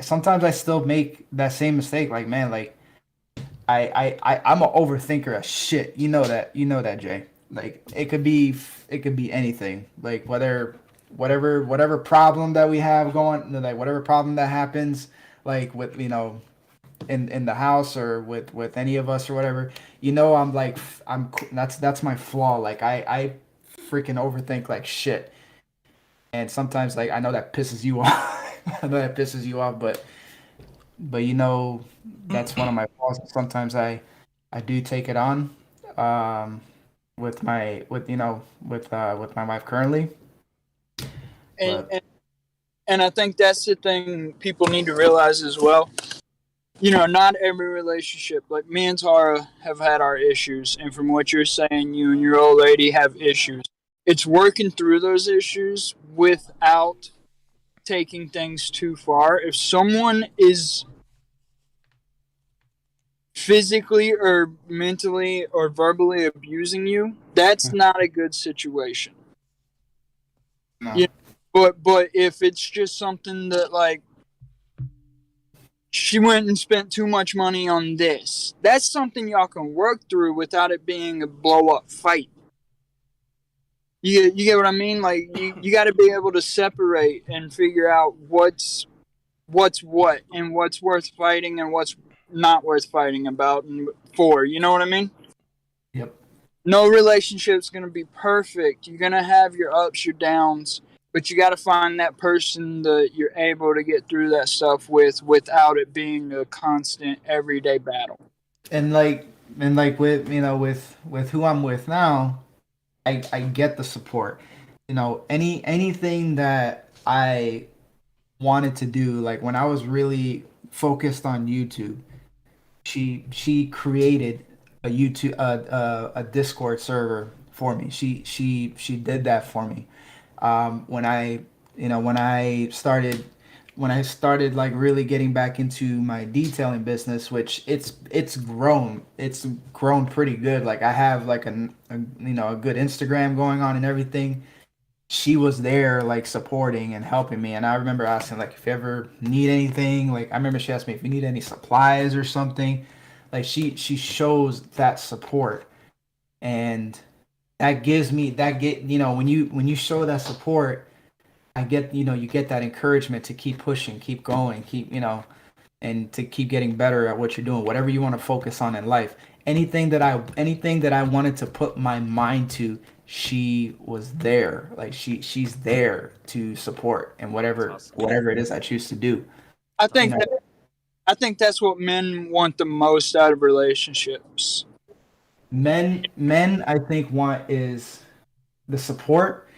sometimes I still make that same mistake. Like, man, like. I'm an overthinker as shit. You know that, Jay. Like it could be anything. Like whatever problem that we have going, like whatever problem that happens, like with, you know, in the house or with any of us or whatever. You know, that's my flaw. Like I freaking overthink like shit. And sometimes, like, I know that pisses you off. I know that pisses you off, but you know, that's one of my faults. Sometimes I do take it on, um, with my with my wife currently. And, But and and I think that's the thing people need to realize as well. You know, not every relationship, like me and Tara have had our issues, and from what you're saying, you and your old lady have issues. It's working through those issues without taking things too far. If someone is physically or mentally or verbally abusing you, that's not a good situation. no, You know, but if it's just something that, like, she went and spent too much money on this, that's something y'all can work through without it being a blow up fight. You get what I mean? Like, you got to be able to separate and figure out what's what and what's worth fighting and what's not worth fighting about and for. You know what I mean? yep. No relationship's going to be perfect. You're going to have your ups, your downs, but you got to find that person that you're able to get through that stuff with without it being a constant everyday battle. And like with with who I'm with now, I get the support. You know, anything that I wanted to do, like when I was really focused on YouTube, she created a YouTube a Discord server for me. She did that for me. When I when I started like really getting back into my detailing business, which it's grown pretty good. Like I have like a good Instagram going on and everything. She was there like supporting and helping me, and I remember asking like if you ever need anything. Like I remember she asked me if you need any supplies or something. Like she shows that support, and that gives me that get when you show that support, I get you get that encouragement to keep pushing, keep going, keep and to keep getting better at what you're doing, whatever you want to focus on in life. Anything that I wanted to put my mind to, she was there. Like she's there to support and Awesome. whatever it is I choose to do. I You think know, I think that's what men want the most out of relationships. men I think want is the support,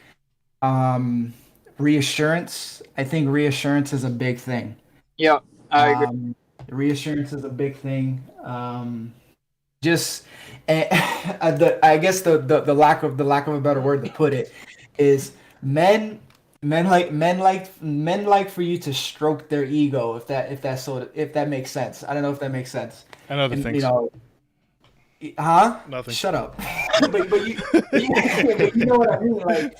um, reassurance. I think reassurance is a big thing. Yeah, I agree. Reassurance is a big thing. Just I guess the lack of a better word to put it is men men like for you to stroke their ego, if that makes sense. I don't know if that makes sense. And other And things. huh? Nothing. Shut up. But you know what I mean. Like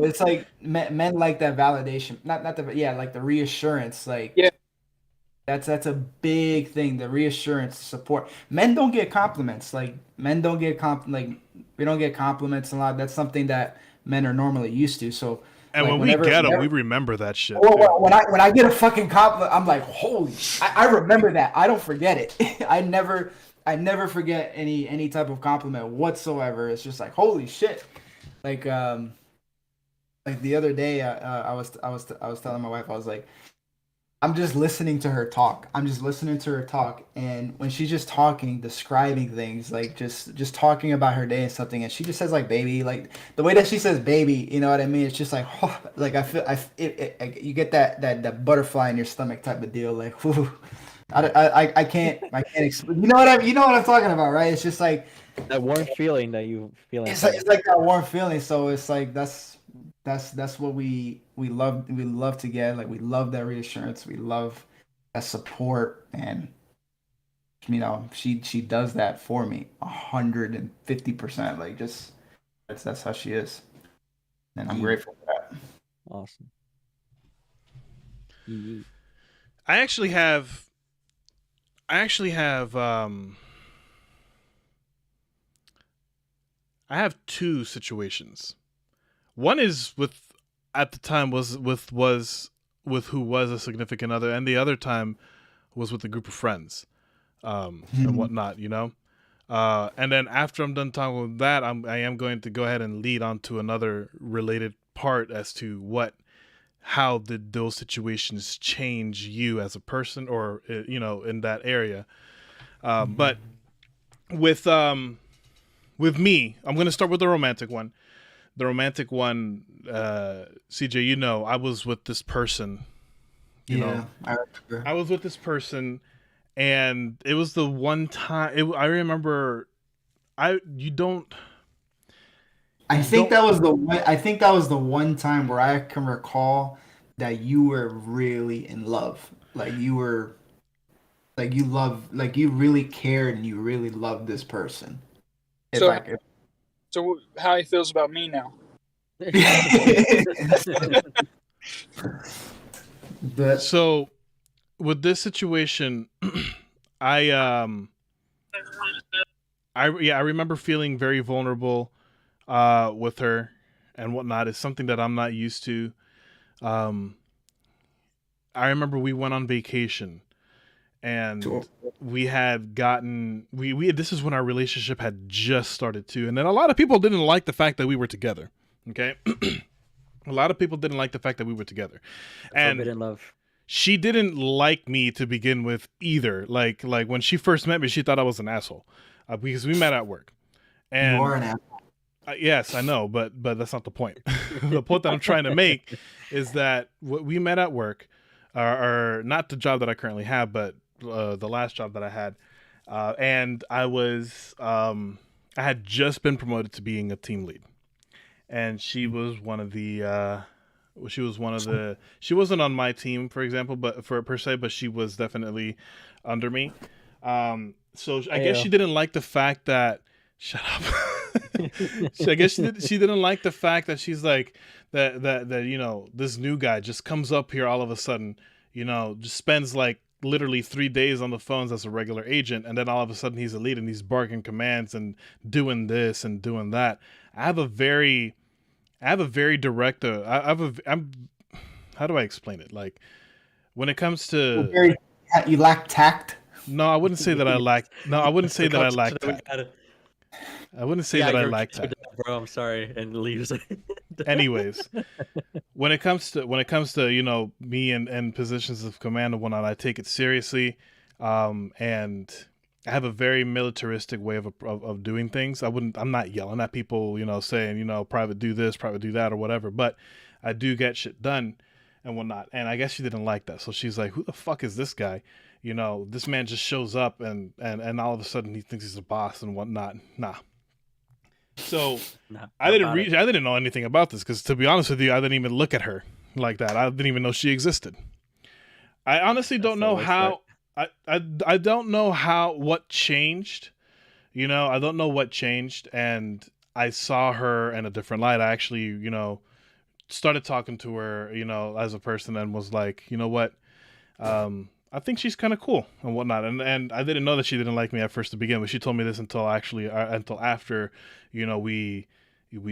it's like men like that validation. Not the yeah, like the reassurance. Like Yeah. that's a big thing. The reassurance, support. Men don't get compliments. Like men don't get like we don't get compliments a lot. That's something that men are normally used to. So And like when we get them, we remember that shit. Too. when I get a fucking compliment, I'm like, holy! I remember that. I don't forget it. I never forget any type of compliment whatsoever. It's just like holy shit. Like like the other day, I was telling my wife, I was like, I'm just listening to her talk. I'm just listening to her talk, and when she's just talking, describing things, like just talking about her day and something, and she just says like baby, like the way that she says baby, you know what I mean? It's just like like I feel you get that butterfly in your stomach type of deal, like whew. I can't explain. You know what I'm talking about, right? It's just like That warm feeling that you feel inside. it's like that warm feeling. So it's like that's what we love to get. Like we love that reassurance. We love that support, and she does that for me 150%. Like just that's how she is, and I'm grateful for that. Awesome. Yeet. I actually have I have two situations. One is with at the time was who was a significant other, and the other time was with a group of friends, and whatnot. And then after I'm done talking with that, I am going to go ahead and lead on to another related part as to how did those situations change you as a person, or in that area. But with me, I'm going to start with the romantic one. The romantic one, CJ, I was with this person. I remember. I was with this person, and it was the one time. I remember. I think that was the one. I think that was the one time where I can recall that you were really in love. Like you were, like you really cared and you really loved this person. If So, I could. so how he feels about me now? But So with this situation, I remember feeling very vulnerable with her and whatnot. It's something that I'm not used to. I remember we went on vacation, and we had gotten we this is when our relationship had just started too, and then a lot of people didn't like the fact that we were together. Okay. A lot of people didn't like the fact that we were together, and Forbidden love. she didn't like me to begin with either. Like when she first met me, she thought I was an asshole because we met at work. And you are an asshole. yes, I know, but that's not the point. The point that I'm trying to make is that we met at work, or not the job that I currently have, but the last job that I had, and I had just been promoted to being a team lead, and she was one of the. She wasn't on my team, for example, but per se, but she was definitely under me. So I guess she didn't like the fact that. Shut up. So I guess she didn't like the fact that she's like that this new guy just comes up here all of a sudden, just spends like literally 3 days on the phones as a regular agent, and then all of a sudden he's a lead and he's barking commands and doing this and doing that. I have a very direct. How do I explain it? Like when it comes to You lack tact. No, I wouldn't say that I lack. No, I wouldn't say that I lack tact. I wouldn't say that I lack that. Bro, I'm sorry, and leaves. Anyways, when it comes to me and positions of command and whatnot, I take it seriously, and I have a very militaristic way of doing things. I'm not yelling at people, saying private do this, private do that, or whatever. But I do get shit done and whatnot. And I guess she didn't like that, so she's like, "Who the fuck is this guy? This man just shows up and all of a sudden he thinks he's a boss and whatnot." Nah. So I didn't know anything about this because, to be honest with you, I didn't even look at her like that. I didn't even know she existed. I honestly don't know how. I don't know what changed. I don't know what changed, and I saw her in a different light. I actually, started talking to her, as a person, and was like, you know what, I think she's kind of cool and whatnot. And I didn't know that she didn't like me at first to begin with. She told me this until after, we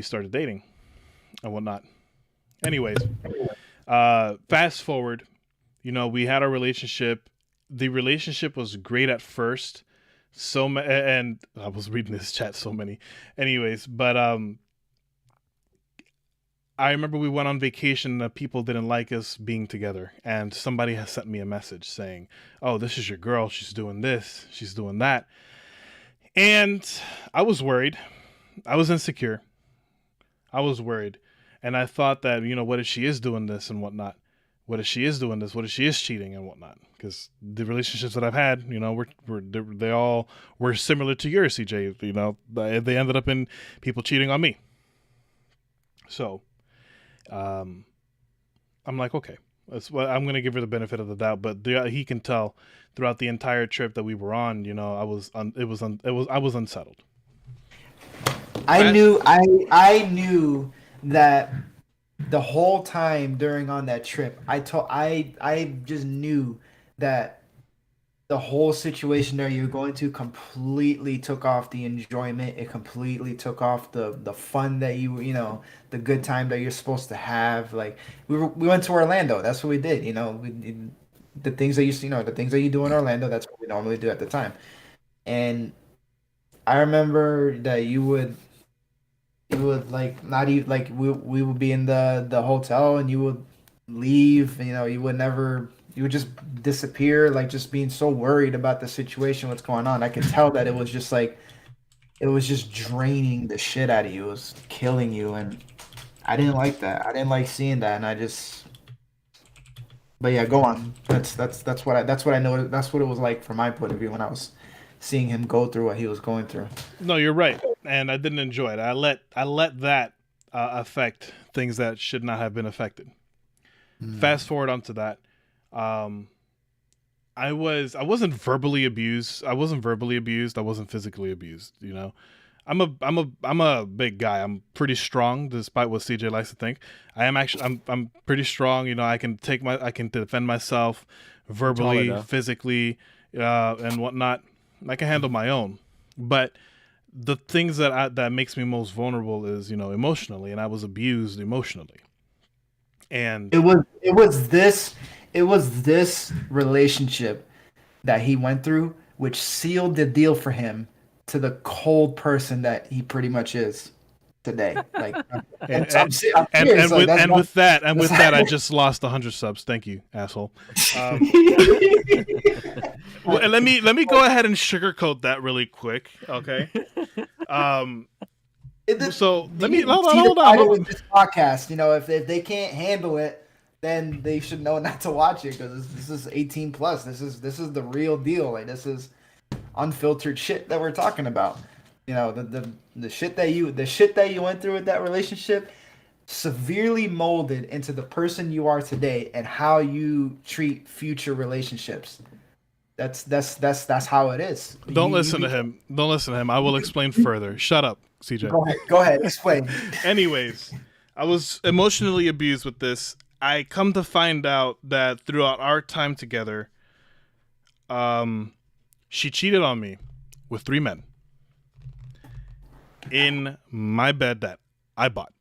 started dating and whatnot. Anyways, fast forward, we had a relationship. The relationship was great at first. And I was reading this chat so many. Anyways, but I remember we went on vacation and people didn't like us being together. And somebody has sent me a message saying, "Oh, this is your girl. She's doing this. She's doing that." And I was worried. I was insecure. I was worried. And I thought that, what if she is doing this and whatnot? What if she is doing this? What if she is cheating and whatnot? Because the relationships that I've had, they all were similar to yours, CJ. They ended up in people cheating on me. So, I'm like, okay, I'm going to give her the benefit of the doubt. But he can tell throughout the entire trip that we were on, I was unsettled. I knew that the whole time during on that trip. I just knew that the whole situation that you're going to completely took off the enjoyment. It completely took off the fun that the good time that you're supposed to have. Like we went to Orlando. That's what we did. The things that the things that you do in Orlando. That's what we normally do at the time. And I remember that you would would like not even like we would be in the hotel and you would leave. And, you would never. You would just disappear, like just being so worried about the situation, what's going on. I could tell that it was just like it was just draining the shit out of you. It was killing you, and I didn't like that. I didn't like seeing that, and I just. But yeah, go on. That's what I know. That's what it was like from my point of view when I was seeing him go through what he was going through. No, you're right, and I didn't enjoy it. I let that affect things that should not have been affected. Fast forward onto that. I wasn't verbally abused. I wasn't verbally abused. I wasn't physically abused. I'm a big guy. I'm pretty strong, despite what CJ likes to think. I'm pretty strong. I can defend myself verbally, though. physically, and whatnot. I can handle my own. But the things that makes me most vulnerable is emotionally, and I was abused emotionally. And It was this relationship that he went through which sealed the deal for him to the cold person that he pretty much is today. Like, and I'm serious, like, with that, I just lost 100 subs. Thank you, asshole. Well, let me go ahead and sugarcoat that really quick, okay? So let me hold on. With this podcast, if they can't handle it, then they should know not to watch it because this is 18 plus. This is the real deal. Like, this is unfiltered shit that we're talking about. The shit that you went through with that relationship severely molded into the person you are today and how you treat future relationships. That's how it is. Don't listen to him. Don't listen to him. I will explain further. Shut up, CJ. Go ahead. Explain. Anyways, I was emotionally abused with this. I come to find out that throughout our time together, she cheated on me with 3 men in my bed that I bought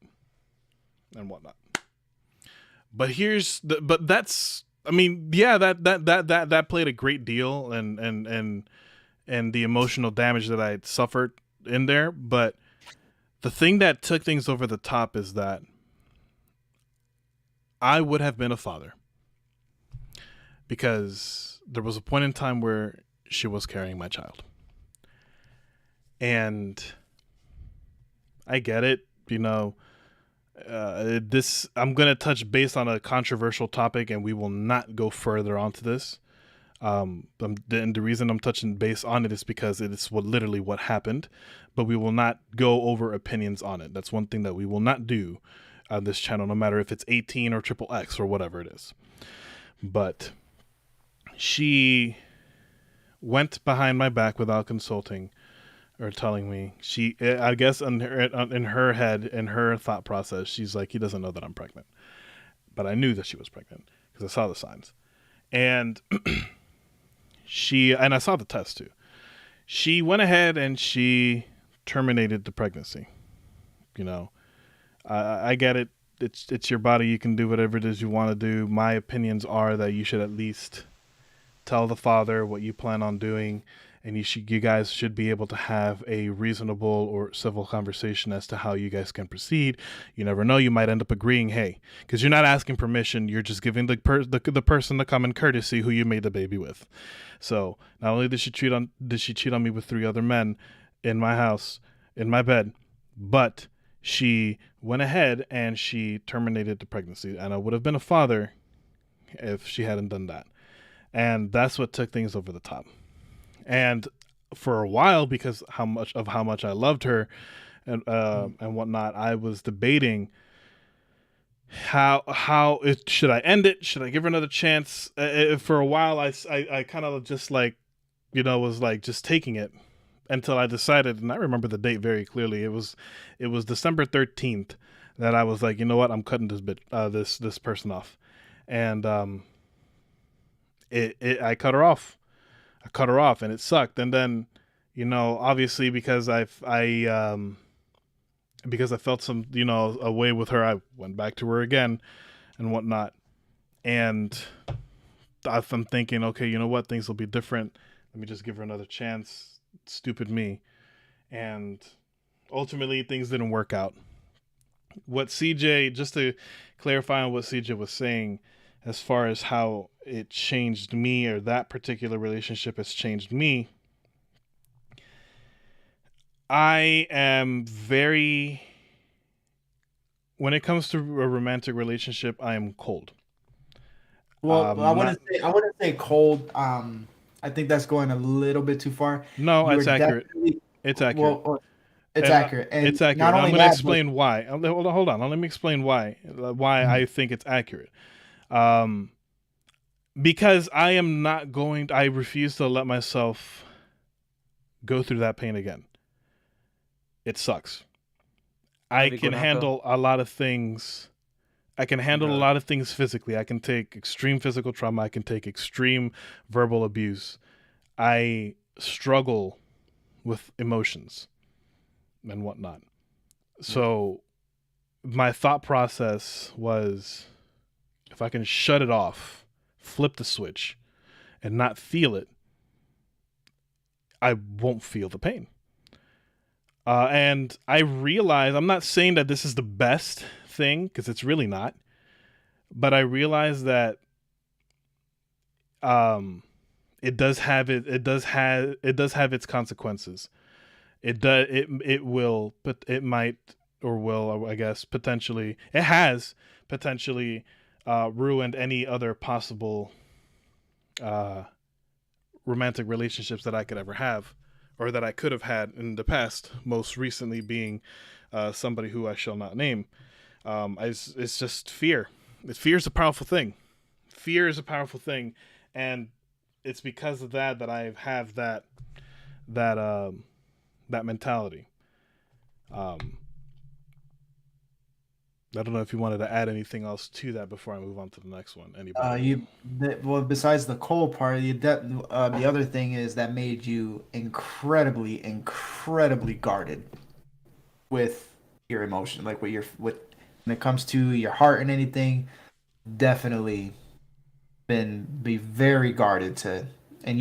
and whatnot. But that played a great deal and the emotional damage that I suffered in there. But the thing that took things over the top is that I would have been a father because there was a point in time where she was carrying my child. And I get it, I'm going to touch base on a controversial topic and we will not go further onto this. And the reason I'm touching base on it is because it is literally what happened, but we will not go over opinions on it. That's one thing that we will not do on this channel, no matter if it's 18 or XXX or whatever it is. But she went behind my back without consulting or telling me. I guess in her head, in her thought process, she's like, he doesn't know that I'm pregnant. But I knew that she was pregnant because I saw the signs. And I saw the test too. She went ahead and she terminated the pregnancy. I get it. It's your body. You can do whatever it is you want to do. My opinions are that you should at least tell the father what you plan on doing, and you guys should be able to have a reasonable or civil conversation as to how you guys can proceed. You never know, you might end up agreeing, hey, because you're not asking permission, you're just giving the person the common courtesy who you made the baby with. So not only did she cheat on me with 3 other men in my house, in my bed, but she went ahead and she terminated the pregnancy, and I would have been a father if she hadn't done that. And that's what took things over the top. And for a while, because how much I loved her and whatnot, I was debating should I end it? Should I give her another chance? For a while, I kind of just was like just taking it until I decided, and I remember the date very clearly. It was December 13th that I was like, you know what, I'm cutting this person off, and I cut her off. And it sucked. And then, obviously because I felt some, a way with her, I went back to her again and whatnot. And I'm thinking, okay, you know what? Things will be different. Let me just give her another chance. Stupid me. And ultimately things didn't work out. what CJ, just to clarify on what CJ was saying, as far as how it changed me, or that particular relationship has changed me, I am very, when it comes to a romantic relationship, I am cold. Well, I Not, wouldn't say cold. I think that's going a little bit too far. no, You are it's accurate. definitely It's accurate. well, it's And accurate, it's and not accurate. I'm only going to that, but explain why. Hold on. Let me explain why Mhm. I think it's accurate. Um, because I am not going. I refuse to let myself go through that pain again. It sucks. I Maybe can Guanako. handle a lot of things. I can handle a Bro. lot of things physically. I can take extreme physical trauma. I can take extreme verbal abuse. I struggle with emotions and whatnot. So my thought process was, if I can shut it off, flip the switch, and not feel it, I won't feel the pain. And I realize, I'm not saying that this is the best thing, because it's really not, but I realize that um, it does have its consequences. It will, but it might, or will, I guess, potentially, it has potentially ruined any other possible uh, romantic relationships that I could ever have, or that I could have had in the past. Most recently being somebody who I shall not name. It's just fear. Fear is a powerful thing. Fear is a powerful thing, and it's because of that that I have that that mentality. Um, I don't know if you wanted to add anything else to that before I move on to the next one. Anybody? well, besides the cold part, the other thing is that made you incredibly guarded with your emotion, like with when it comes to your heart and anything. Definitely be very guarded to, and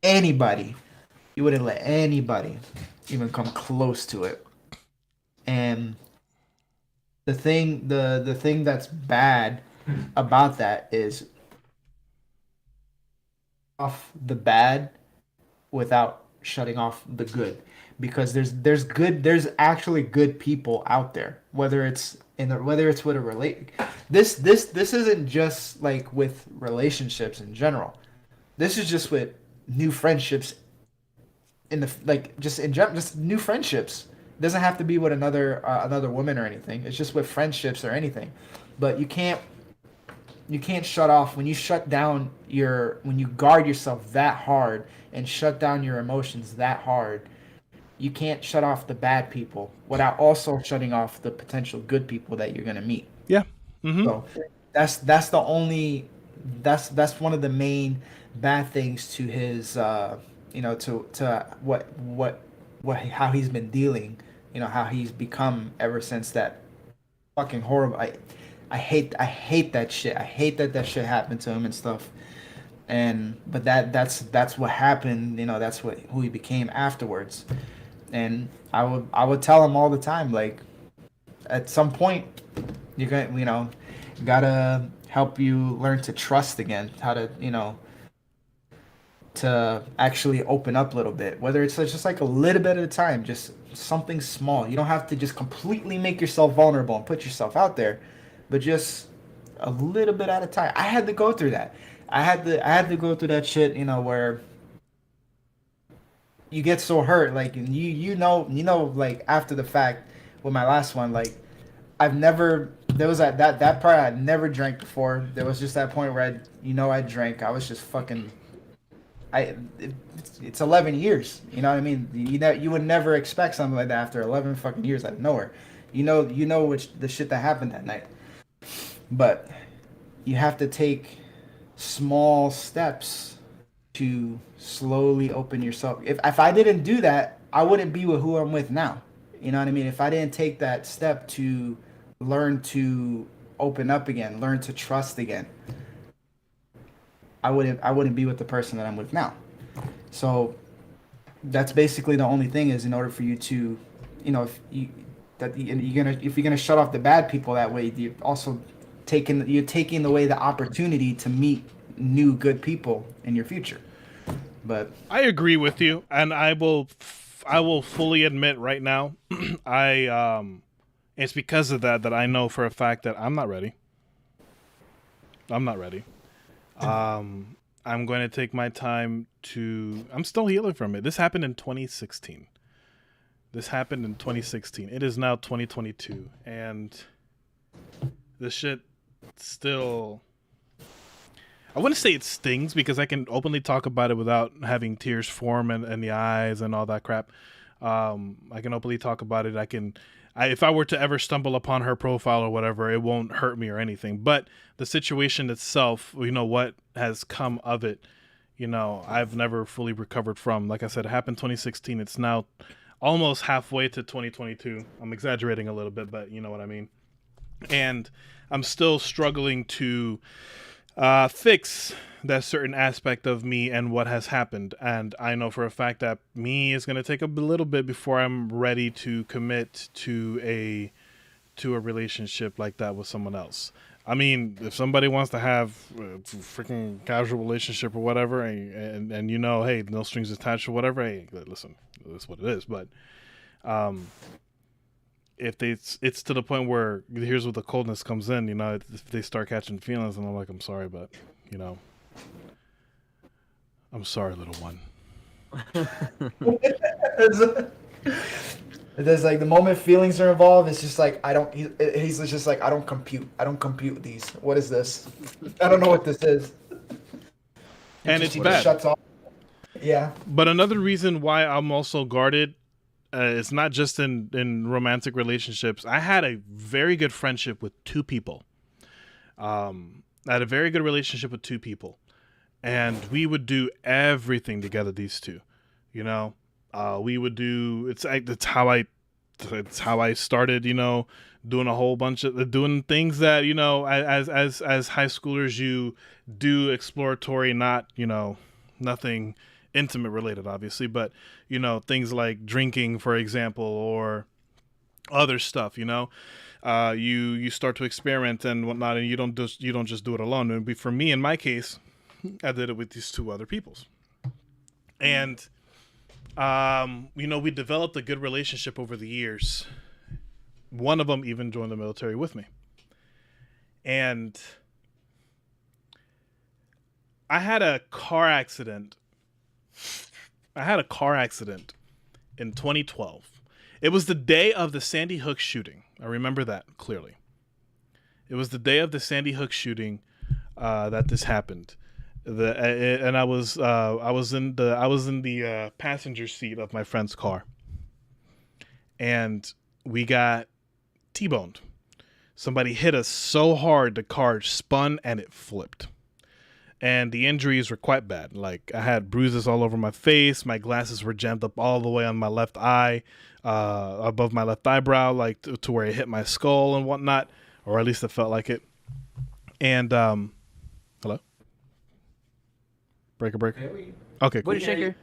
anybody, you wouldn't let anybody even come close to it. And the thing that's bad about that is off the bad without shutting off the good, because there's actually good people out there, whether it's with a this isn't just like with relationships in general. This is just with new friendships in the like just in general, just new friendships. It doesn't have to be with another woman or anything. It's just with friendships or anything. But you can't shut off when you guard yourself that hard and shut down your emotions that hard. You can't shut off the bad people without also shutting off the potential good people that you're gonna meet. Yeah. Mm-hmm. So that's the only that's one of the main bad things to his to what how he's been dealing, how he's become ever since that fucking horrible. I hate that shit. I hate that shit happened to him and stuff. And but that's what happened. That's what who he became afterwards. And I would tell him all the time, like, at some point you're gonna gotta help you learn to trust again, how to to actually open up a little bit, whether it's just like a little bit at a time, just something small. You don't have to just completely make yourself vulnerable and put yourself out there, but just a little bit at a time. I had to go through that. I had to go through that shit, where you get so hurt, like, and like after the fact with my last one, like, I've never there was that part I never drank before. There was just that point where I drank. I was just fucking it's 11 years. You know what I mean? You would never expect something like that after 11 fucking years out of nowhere. Which the shit that happened that night. But you have to take small steps to slowly open yourself. If I didn't do that, I wouldn't be with who I'm with now. You know what I mean? If I didn't take that step to learn to open up again, learn to trust again, I wouldn't be with the person that I'm with now. So that's basically the only thing, is in order for you to, if you that if you're gonna shut off the bad people that way, you're taking away the opportunity to meet new good people in your future. But I agree with you, and I will fully admit right now, it's because of that I know for a fact that I'm not ready. I'm not ready. I'm going to take my time I'm still healing from it. This happened in 2016. It is now 2022, and the shit still. I wouldn't say it stings because I can openly talk about it without having tears form in the eyes and all that crap. I can openly talk about it. If I were to ever stumble upon her profile or whatever, it won't hurt me or anything. But the situation itself, what has come of it, I've never fully recovered from. Like I said, it happened 2016. It's now almost halfway to 2022. I'm exaggerating a little bit, but you know what I mean. And I'm still struggling to fix that certain aspect of me and what has happened. And I know for a fact that me is going to take a little bit before I'm ready to commit to a relationship like that with someone else. I mean, if somebody wants to have a freaking casual relationship or whatever, and hey, no strings attached or whatever, hey, listen, that's what it is. But if it's to the point where here's where the coldness comes in, if they start catching feelings, and I'm like, I'm sorry, but I'm sorry, little one. There's like the moment feelings are involved, it's just like he's just like I don't compute these. What is this? I don't know what this is. And it's bad. Shuts off. Yeah. But another reason why I'm also guarded, it's not just in romantic relationships. I had a very good friendship with two people. I had a very good relationship with two people, and we would do everything together. These two, we would do. It's how I started. Doing a whole bunch of doing things that as high schoolers you do exploratory, not nothing intimate related, obviously, but things like drinking, for example, or other stuff. You start to experiment and whatnot, and you don't just do it alone. And for me, in my case, I did it with these two other peoples, and we developed a good relationship over the years. One of them even joined the military with me, and I had a car accident. In 2012. It was the day of the Sandy Hook shooting. I remember that clearly. It was the day of the Sandy Hook shooting that this happened. I was in the passenger seat of my friend's car, and we got T-boned. Somebody hit us so hard the car spun and it flipped. And the injuries were quite bad. Like, I had bruises all over my face. My glasses were jammed up all the way on my left eye, above my left eyebrow, like to where it hit my skull and whatnot, or at least it felt like it. And hello, breaker. Okay, cool. What a shaker.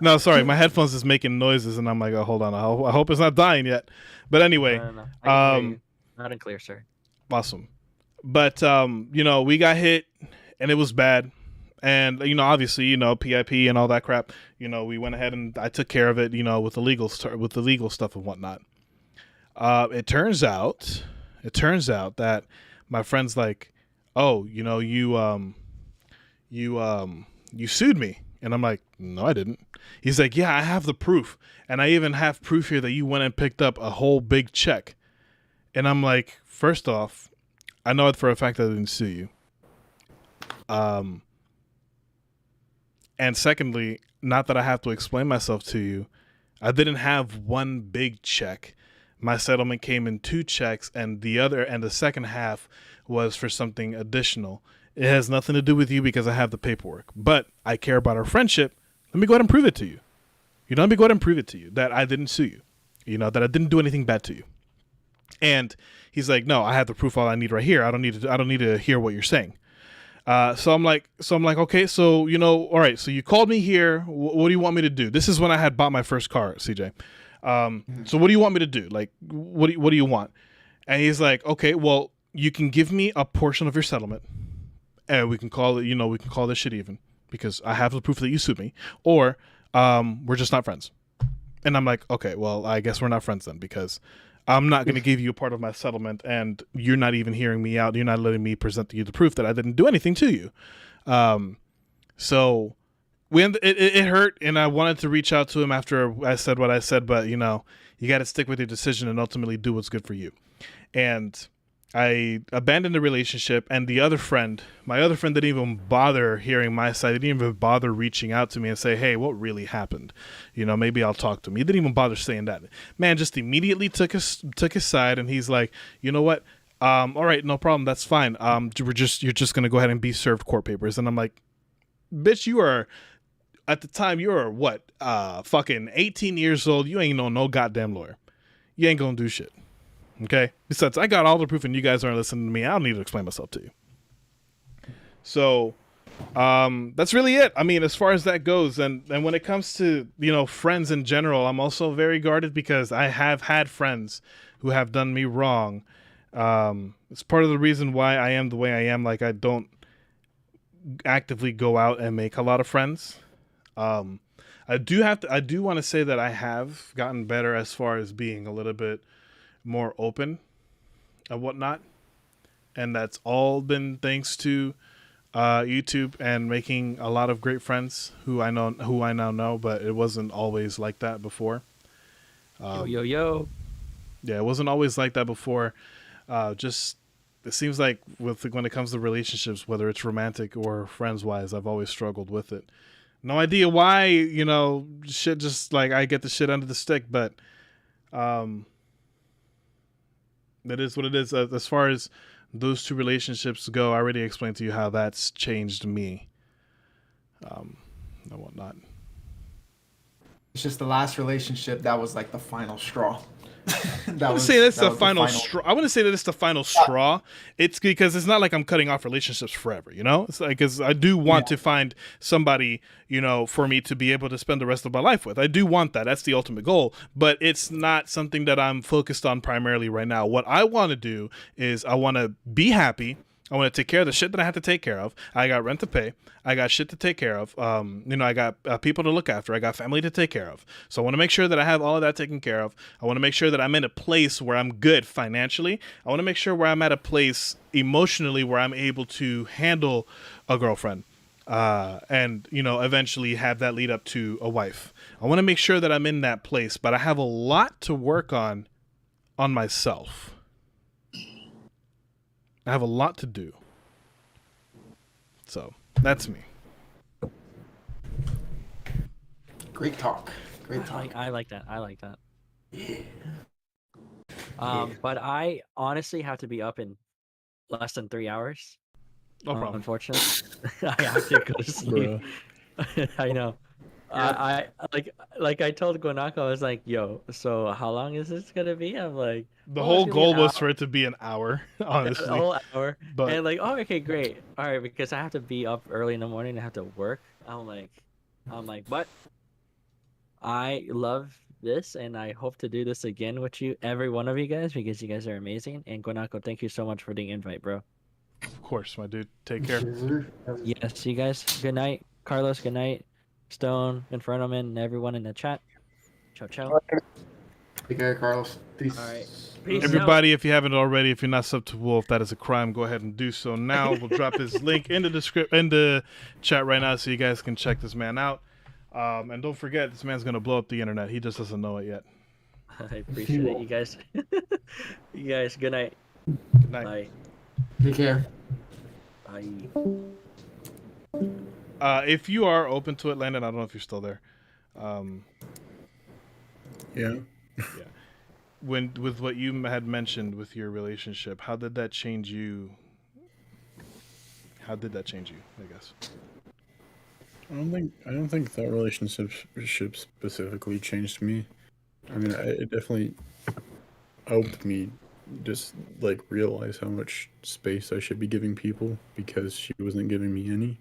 No, sorry, my headphones is making noises, and I'm like, oh, hold on, I hope it's not dying yet. But anyway, No. I can hear you. Loud and clear, sir. Awesome. But we got hit, and it was bad. And obviously, PIP and all that crap. We went ahead and I took care of it. With the legal stuff and whatnot. It turns out that my friend's like, oh, you sued me, and I'm like, no, I didn't. He's like, yeah, I have the proof, and I even have proof here that you went and picked up a whole big check. And I'm like, first off, I know it for a fact that I didn't sue you. And secondly, not that I have to explain myself to you, I didn't have one big check. My settlement came in 2 checks, and the second half was for something additional. It has nothing to do with you because I have the paperwork, but I care about our friendship. Let me go ahead and prove it to you. Let me go ahead and prove it to you that I didn't sue you. That I didn't do anything bad to you. And he's like, no, I have the proof. All I need right here. I don't need to hear what you're saying. So I'm like, okay, so all right. So you called me here. What do you want me to do? This is when I had bought my first car, CJ. So what do you want me to do? Like, what do you want? And he's like, okay, well, you can give me a portion of your settlement, and we can call it, we can call this shit even, because I have the proof that you sued me, or we're just not friends. And I'm like, okay, well, I guess we're not friends then, because I'm not going to give you a part of my settlement, and you're not even hearing me out. You're not letting me present to you the proof that I didn't do anything to you. So it hurt, and I wanted to reach out to him after I said what I said, but you got to stick with your decision and ultimately do what's good for you. And I abandoned the relationship, and my other friend didn't even bother hearing my side. He didn't even bother reaching out to me and say, hey, what really happened? Maybe I'll talk to him. He didn't even bother saying that. Man just immediately took his side, and he's like, you know what? All right, no problem. That's fine. You're just going to go ahead and be served court papers. And I'm like, bitch, at the time, you're what? Fucking 18 years old. You ain't no goddamn lawyer. You ain't going to do shit. Okay. Besides, I got all the proof, and you guys aren't listening to me. I don't need to explain myself to you. So, that's really it. I mean, as far as that goes, and when it comes to friends in general, I'm also very guarded, because I have had friends who have done me wrong. It's part of the reason why I am the way I am. Like, I don't actively go out and make a lot of friends. I do want to say that I have gotten better as far as being a little bit more open and whatnot, and that's all been thanks to YouTube and making a lot of great friends who I now know, but it wasn't always like that before. Yo. Yeah, it wasn't always like that before. Just it seems like when it comes to relationships, whether it's romantic or friends wise, I've always struggled with it. No idea why, shit, just like I get the shit under the stick, but that is what it is. As far as those two relationships go, I already explained to you how that's changed me. And whatnot. It's just the last relationship that was like the final straw. I wouldn't say that's the final straw. I wouldn't say that it's the final straw. It's because it's not like I'm cutting off relationships forever, It's like, because I do want to find somebody, for me to be able to spend the rest of my life with. I do want that. That's the ultimate goal. But it's not something that I'm focused on primarily right now. What I want to do is I want to be happy. I want to take care of the shit that I have to take care of. I got rent to pay. I got shit to take care of. I got people to look after. I got family to take care of. So I want to make sure that I have all of that taken care of. I want to make sure that I'm in a place where I'm good financially. I want to make sure where I'm at a place emotionally where I'm able to handle a girlfriend. And eventually have that lead up to a wife. I want to make sure that I'm in that place, but I have a lot to work on myself. I have a lot to do. So, that's me. Great talk. I like that. Yeah. But I honestly have to be up in less than 3 hours. No problem. Unfortunately, I have to go to sleep. I know. I like I told Guanako, I was like, yo, so how long is this gonna be? I'm like, the whole goal was for it to be an hour, honestly. A whole hour. But and like, oh, okay, great. All right, because I have to be up early in the morning and I have to work. I'm like, but I love this, and I hope to do this again with you, every one of you guys, because you guys are amazing. And Guanako, thank you so much for the invite, bro. Of course, my dude. Take care. Yes, you guys. Good night, Carlos. Good night, Stone, Infernoman, and everyone in the chat. Ciao. Take care, Carlos. Peace. All right. Peace Everybody, if you haven't already, if you're not subbed to Wolf, that is a crime. Go ahead and do so now. We'll drop his link in the chat right now, so you guys can check this man out. And don't forget, this man's gonna blow up the internet. He just doesn't know it yet. I appreciate it, you guys. You guys, good night. Good night. Bye. Take care. Bye. If you are open to it, Landon, I don't know if you're still there. Yeah. With what you had mentioned with your relationship, how did that change you? I guess. I don't think that relationship specifically changed me. I mean, it definitely helped me just like realize how much space I should be giving people, because she wasn't giving me any.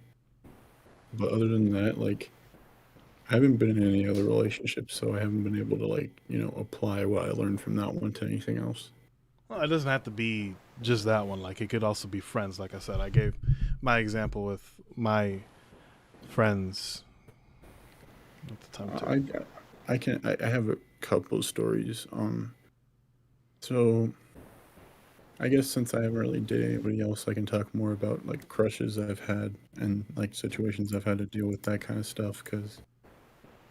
But other than that, like, I haven't been in any other relationships, so I haven't been able to apply what I learned from that one to anything else. Well, it doesn't have to be just that one. Like, it could also be friends. Like I said, I gave my example with my friends at the time too. I have a couple of stories. So I guess since I haven't really dated anybody else, I can talk more about like crushes I've had and like situations I've had to deal with that kind of stuff because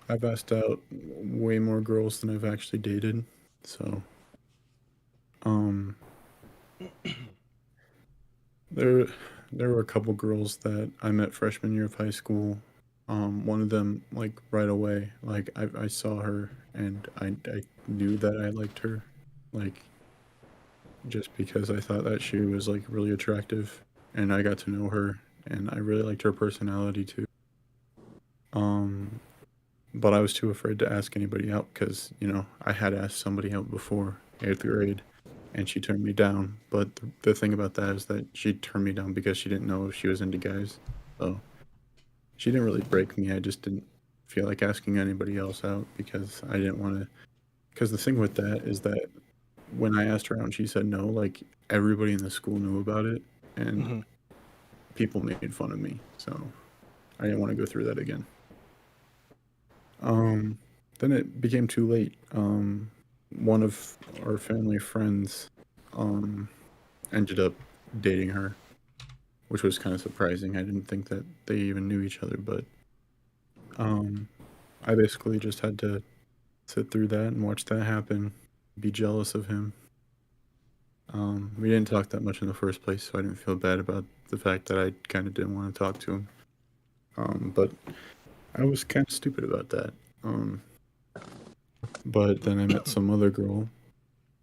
I've asked out way more girls than I've actually dated. So, um, there there were a couple girls that I met freshman year of high school. One of them like right away, like I saw her and I knew that I liked her, like just because I thought that she was like really attractive, and I got to know her, and I really liked her personality too. Um, but I was too afraid to ask anybody out because I had asked somebody out before 8th grade, and she turned me down. But the thing about that is that she turned me down because she didn't know if she was into guys. So she didn't really break me. I just didn't feel like asking anybody else out because I didn't want to. Because the thing with that is that when I asked her out and she said no, like everybody in the school knew about it, and Hmm. people made fun of me. So I didn't want to go through that again. Um, then it became too late. One of our family friends um, ended up dating her, which was kind of surprising. I didn't think that they even knew each other, but um, I basically just had to sit through that and watch that happen, be jealous of him. We didn't talk that much in the first place, so I didn't feel bad about the fact that I kind of didn't want to talk to him. But I was kind of stupid about that. But then I met some other girl.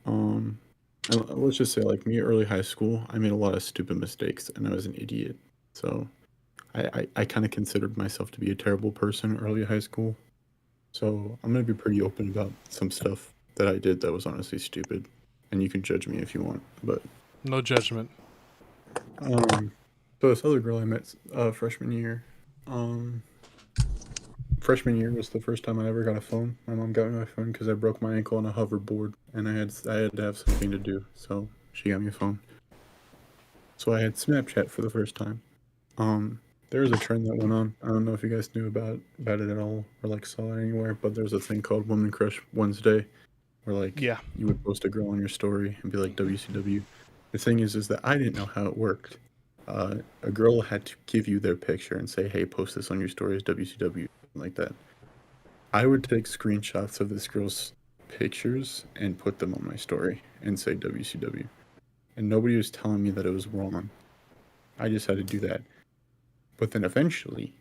Um, and let's just say, like me, early high school, I made a lot of stupid mistakes, and I was an idiot. So I kind of considered myself to be a terrible person early high school. So I'm gonna be pretty open about some stuff that I did that was honestly stupid, and you can judge me if you want. But No judgment. um, so this other girl I met freshman year, um, freshman year was the first time I ever got a phone. My mom got me my phone because I broke my ankle on a hoverboard, and I had to have something to do. So she got me a phone. So I had Snapchat for the first time. Um, there was a trend that went on. I don't know if you guys knew about it at all or like saw it anywhere, but there's a thing called Woman Crush Wednesday, where like Yeah. you would post a girl on your story and be like WCW. The thing is that I didn't know how it worked. A girl had to give you their picture and say, "Hey, post this on your story as WCW," like that. I would take screenshots of this girl's pictures and put them on my story and say WCW. And nobody was telling me that it was wrong. I just had to do that. But then eventually,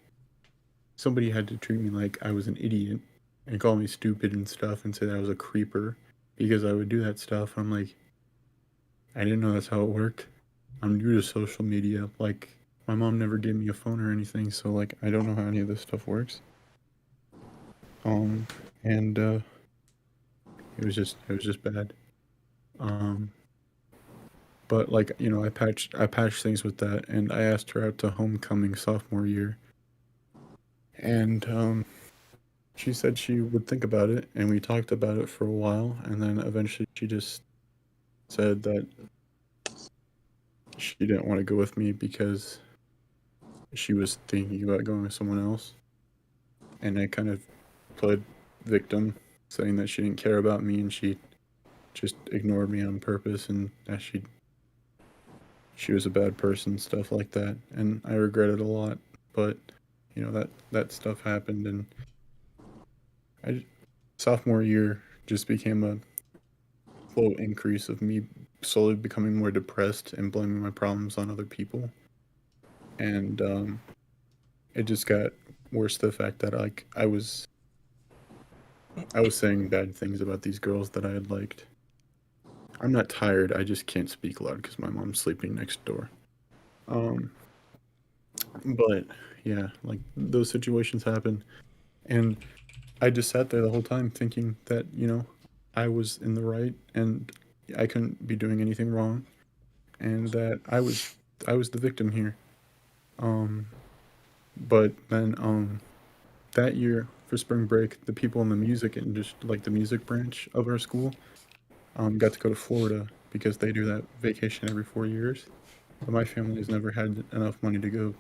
somebody had to treat me like I was an idiot and call me stupid and stuff and say that I was a creeper because I would do that stuff. I'm like, I didn't know that's how it worked. I'm new to social media. Like, my mom never gave me a phone or anything, so like, I don't know how any of this stuff works. Um, and it was just bad. Um, but like I patched things with that, and I asked her out to homecoming sophomore year, and she said she would think about it, and we talked about it for a while, and then eventually she just said that she didn't want to go with me because she was thinking about going with someone else, and I kind of played victim, saying that she didn't care about me and she just ignored me on purpose and that she was a bad person, stuff like that, and I regret it a lot. But that stuff happened, and I sophomore year just became a slow increase of me slowly becoming more depressed and blaming my problems on other people, and it just got worse. The fact that like I was saying bad things about these girls that I had liked. I'm not tired. I just can't speak loud because my mom's sleeping next door. Um, but yeah, like those situations happen, and I just sat there the whole time thinking that I was in the right and I couldn't be doing anything wrong, and that I was the victim here. Um, but then that year, for spring break, the people in the music and just like the music branch of our school got to go to Florida because they do that vacation every 4 years. But my family has never had enough money to go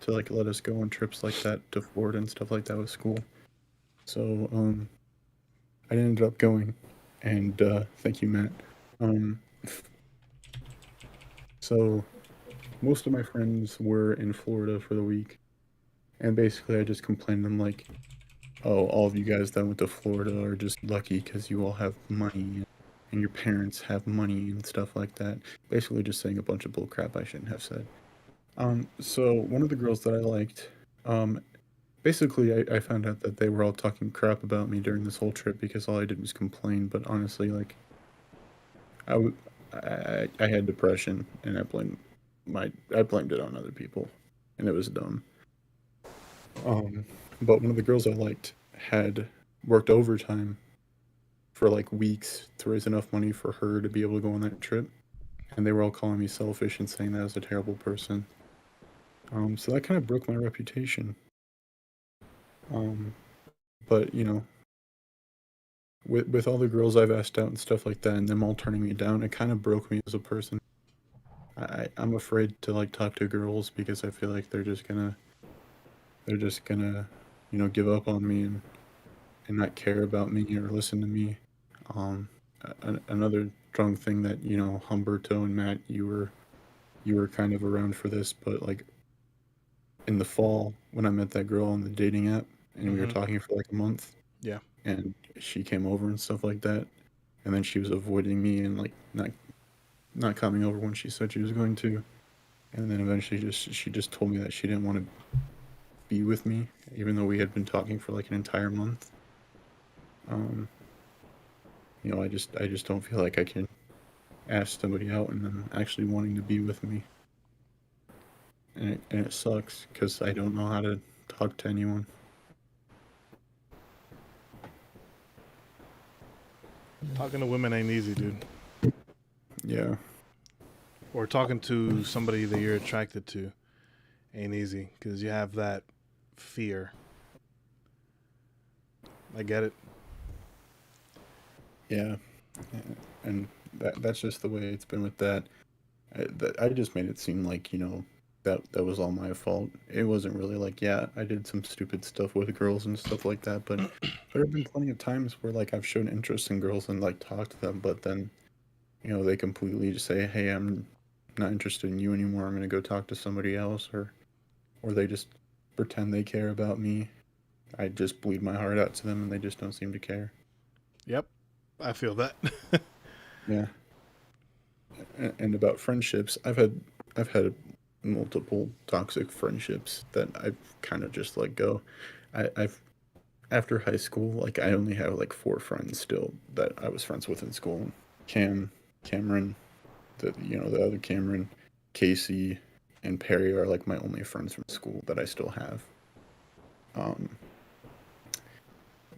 to like let us go on trips like that to Florida and stuff like that with school. So I ended up going, and thank you, Matt. Um, so most of my friends were in Florida for the week, and basically I just complained. I'm like, "Oh, all of you guys that went to Florida are just lucky because you all have money, and your parents have money and stuff like that." Basically, just saying a bunch of bull crap I shouldn't have said. So one of the girls that I liked, um, basically I found out that they were all talking crap about me during this whole trip because all I did was complain. But honestly, like I, w- I had depression and I blamed it on other people, and it was dumb. Um, but one of the girls I liked had worked overtime for like weeks to raise enough money for her to be able to go on that trip, and they were all calling me selfish and saying that I was a terrible person. So that kind of broke my reputation. Um, but you know, with all the girls I've asked out and stuff like that, and them all turning me down, it kind of broke me as a person. I'm afraid to like talk to girls because I feel like they're just gonna, give up on me and not care about me or listen to me. Um, Another strong thing that Humberto and Matt, you were kind of around for this, but like in the fall when I met that girl on the dating app and we were Mm-hmm. talking for like a month, Yeah. and she came over and stuff like that, and then she was avoiding me and like not coming over when she said she was going to, and then eventually she just told me that she didn't want to be with me even though we had been talking for like an entire month. Um, I just don't feel like I can ask somebody out and them actually wanting to be with me, and it sucks because I don't know how to talk to anyone. Talking to women ain't easy, dude. Yeah, Or talking to somebody that you're attracted to ain't easy because you have that fear. I get it. yeah, and that's just the way it's been with that. I just made it seem like that was all my fault. It wasn't really like, yeah, I did some stupid stuff with girls and stuff like that, but there have been plenty of times where like I've shown interest in girls and like talked to them, but then they completely just say, hey, I'm not interested in you anymore. I'm gonna go talk to somebody else, or they just pretend they care about me. I just bleed my heart out to them, and they just don't seem to care. Yep. I feel that. Yeah. And about friendships, I've had multiple toxic friendships that I've kind of just let go. I've After high school, like I only have like four friends still that I was friends with in school. Cam, Cameron, the other Cameron, Casey, and Perry are like my only friends from school that I still have. Um,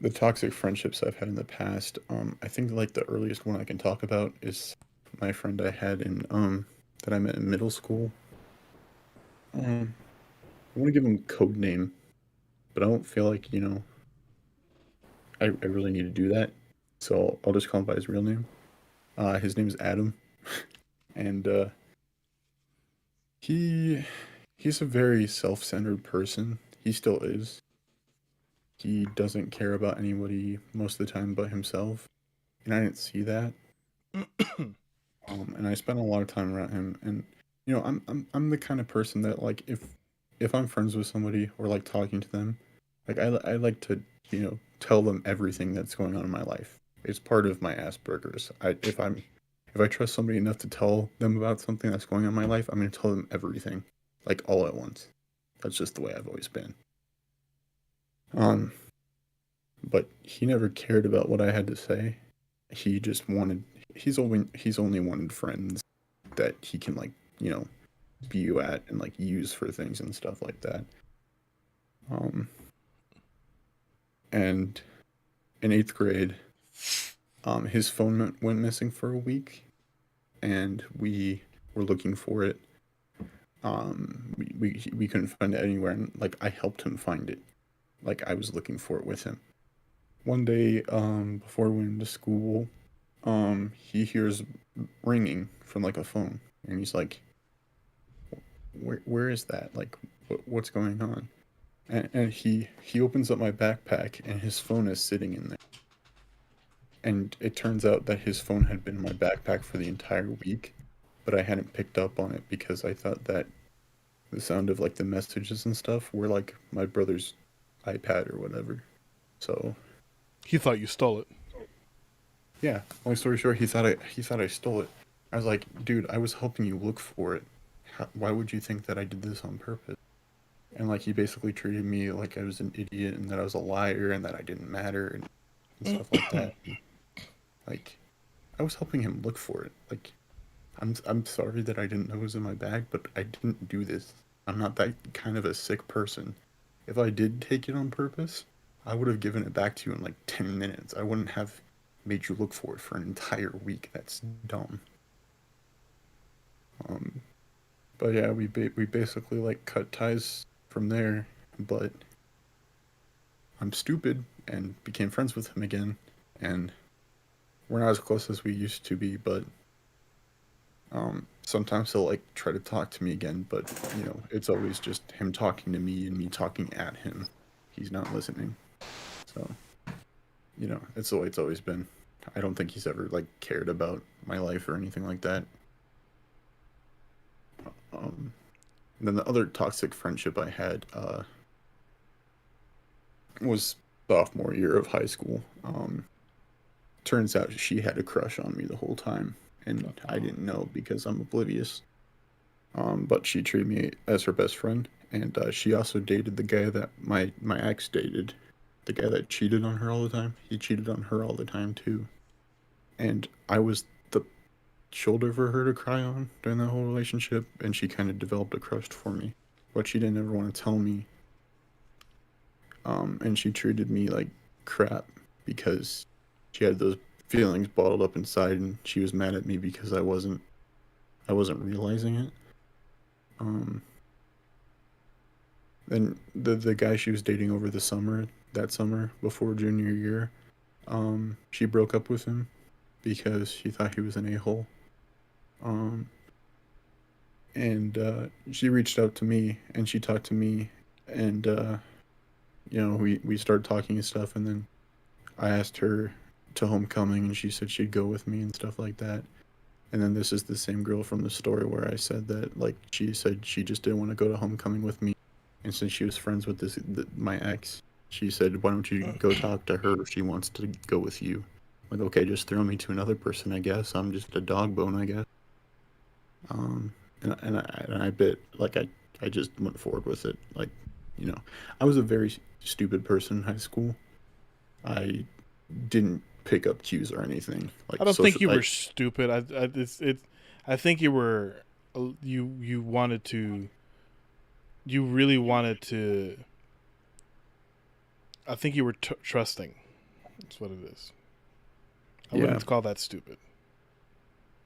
the toxic friendships I've had in the past, I think like the earliest one I can talk about is my friend I had in that I met in middle school. I want to give him a code name, but I don't feel like I really need to do that. So I'll just call him by his real name. His name is Adam, and he he's a very self-centered person. He still is. He doesn't care about anybody most of the time but himself, and I didn't see that. And I spent a lot of time around him, and I'm the kind of person that like if I'm friends with somebody or like talking to them, like I like to tell them everything that's going on in my life. It's part of my Asperger's. If I trust somebody enough to tell them about something that's going on in my life, I'm gonna tell them everything, like all at once. That's just the way I've always been. Um, but he never cared about what I had to say. He just wanted. He's only wanted friends that he can like spew at and like use for things and stuff like that. Um, and in eighth grade, his phone went missing for a week, and we were looking for it. We couldn't find it anywhere, and like I helped him find it. like I was looking for it with him. One day, before we went to school, he hears ringing from like a phone, and he's like, where is that? Like, what's going on? And he opens up my backpack, and his phone is sitting in there. And it turns out that his phone had been in my backpack for the entire week, but I hadn't picked up on it because I thought that the sound of like the messages and stuff were like my brother's iPad or whatever. So He thought you stole it. yeah, long story short, he thought I stole it. I was like, dude, I was helping you look for it. Why would you think that I did this on purpose? And like he basically treated me like I was an idiot and that I was a liar and that I didn't matter and stuff like that. Like, I was helping him look for it. Like, I'm sorry that I didn't know it was in my bag, but I didn't do this. I'm not that kind of a sick person. If I did take it on purpose, I would have given it back to you in like 10 minutes. I wouldn't have made you look for it for an entire week. That's dumb. But yeah, we basically like cut ties from there. But I'm stupid and became friends with him again, and we're not as close as we used to be. But sometimes he'll like try to talk to me again, but you know, it's always just him talking to me and me talking at him. He's not listening. So, you know, it's the way it's always been. I don't think he's ever like cared about my life or anything like that. Then the other toxic friendship I had was sophomore year of high school. Turns out she had a crush on me the whole time, and I didn't know because I'm oblivious. But she treated me as her best friend, and she also dated the guy that my ex dated, the guy that cheated on her all the time. He cheated on her all the time too, and I was the shoulder for her to cry on during that whole relationship, and she kind of developed a crush for me, but she didn't ever want to tell me. And she treated me like crap because she had those feelings bottled up inside, and she was mad at me because I wasn't realizing it. Then the guy she was dating over that summer before junior year, she broke up with him because she thought he was an a-hole. And she reached out to me and she talked to me, and you know, we started talking and stuff, and then I asked her to homecoming and she said she'd go with me and stuff like that. And then this is the same girl from the story where I said that, like, she said she just didn't want to go to homecoming with me, and since she was friends with my ex, she said, why don't you go talk to her if she wants to go with you? Like, okay, just throw me to another person, I guess. I'm just a dog bone, I guess. And I bit, like, I just went forward with it. Like, you know, I was a very stupid person in high school. I didn't pick up cues or anything. Like, I don't think you were stupid. I think you were, you wanted to, you really wanted to, I think you were trusting. That's what it is. I wouldn't call that stupid.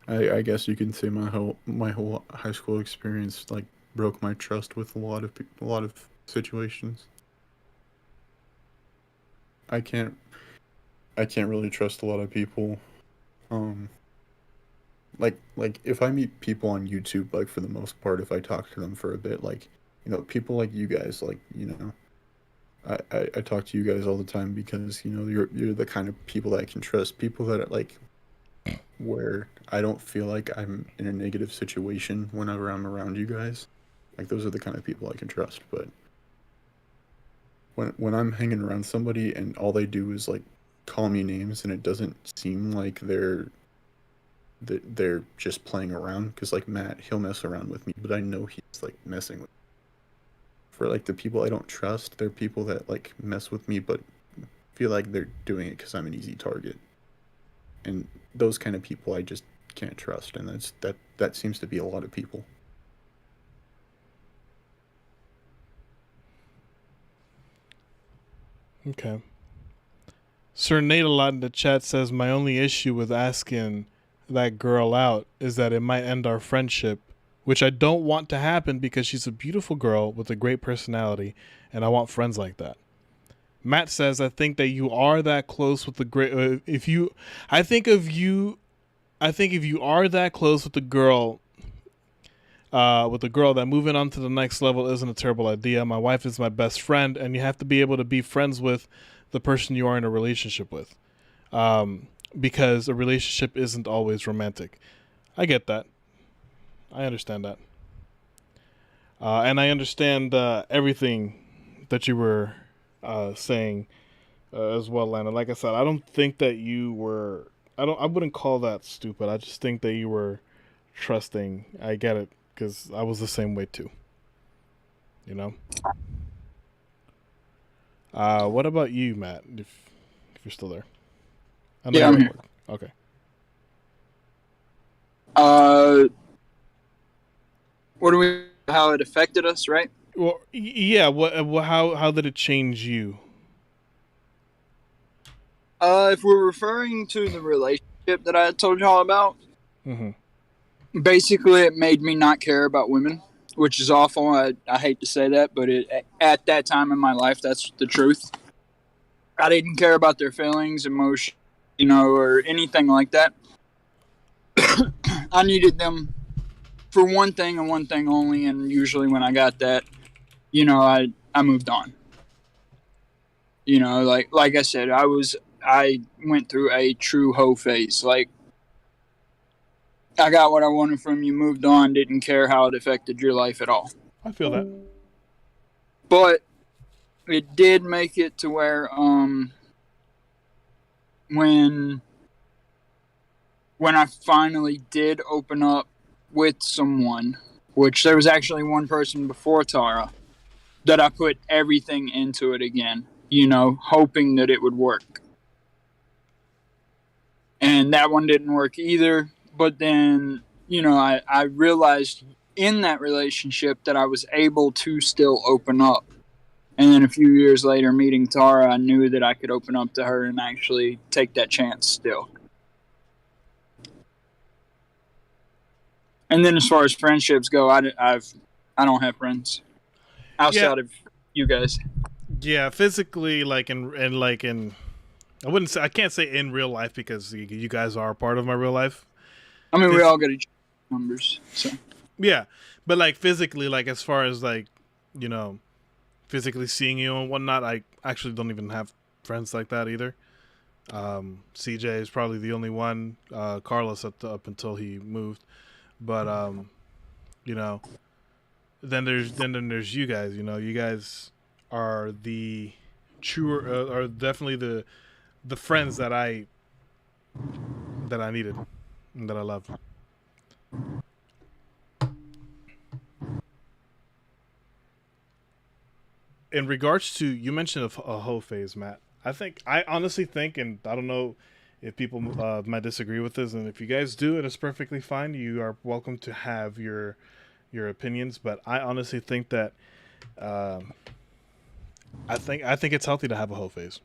I guess you can say my whole high school experience like broke my trust with a lot of situations. I can't really trust a lot of people. Like if I meet people on YouTube, like, for the most part, if I talk to them for a bit, like, you know, people like you guys, like, you know, I talk to you guys all the time because, you know, you're the kind of people that I can trust. People that are like, where I don't feel like I'm in a negative situation whenever I'm around you guys. Like, those are the kind of people I can trust. But when I'm hanging around somebody and all they do is like call me names, and it doesn't seem like they're just playing around, because like Matt, he'll mess around with me, but I know he's like messing with me. For like the people I don't trust, they're people that like mess with me but feel like they're doing it because I'm an easy target. And those kind of people I just can't trust, and that seems to be a lot of people. Okay. Sir Nate a lot in the chat says, my only issue with asking that girl out is that it might end our friendship, which I don't want to happen because she's a beautiful girl with a great personality, and I want friends like that. Matt says, I think that you are that close with the great. I think if you are that close with the girl, that moving on to the next level isn't a terrible idea. My wife is my best friend, and you have to be able to be friends with the person you are in a relationship with, because a relationship isn't always romantic. I get that. I understand that. And I understand everything that you were saying as well, Lana. Like I said, I don't think that you were. I wouldn't call that stupid. I just think that you were trusting. I get it, because I was the same way too. You know. What about you, Matt? If you're still there. Yeah, I'm here. Okay. What do we? How it affected us, right? Well, yeah. How did it change you? If we're referring to the relationship that I told y'all about, basically it made me not care about women, which is awful. I hate to say that, but at that time in my life, that's the truth. I didn't care about their feelings, emotion, or anything like that. I needed them for one thing and one thing only, and usually when I got that, I moved on. Like I said, I went through a true hoe phase. Like, I got what I wanted from you, moved on, didn't care how it affected your life at all. I feel that. But it did make it to where when I finally did open up with someone, which there was actually one person before Tara, that I put everything into it again, hoping that it would work. And that one didn't work either. But then, I realized in that relationship that I was able to still open up. And then a few years later, meeting Tara, I knew that I could open up to her and actually take that chance still. And then as far as friendships go, I don't have friends outside of you guys. Yeah, physically, I wouldn't say, I can't say in real life, because you guys are part of my real life. I mean, we all get each numbers, so. Yeah, but physically, as far as physically seeing you and whatnot, I actually don't even have friends like that either. CJ is probably the only one. Carlos up until he moved. But then there's you guys. You guys are the true, are definitely the friends that I needed and that I love. In regards to, you mentioned a hoe phase, Matt. I honestly think, and I don't know if people might disagree with this, and if you guys do, it is perfectly fine. You are welcome to have your opinions, but I honestly think that I think it's healthy to have a hoe phase.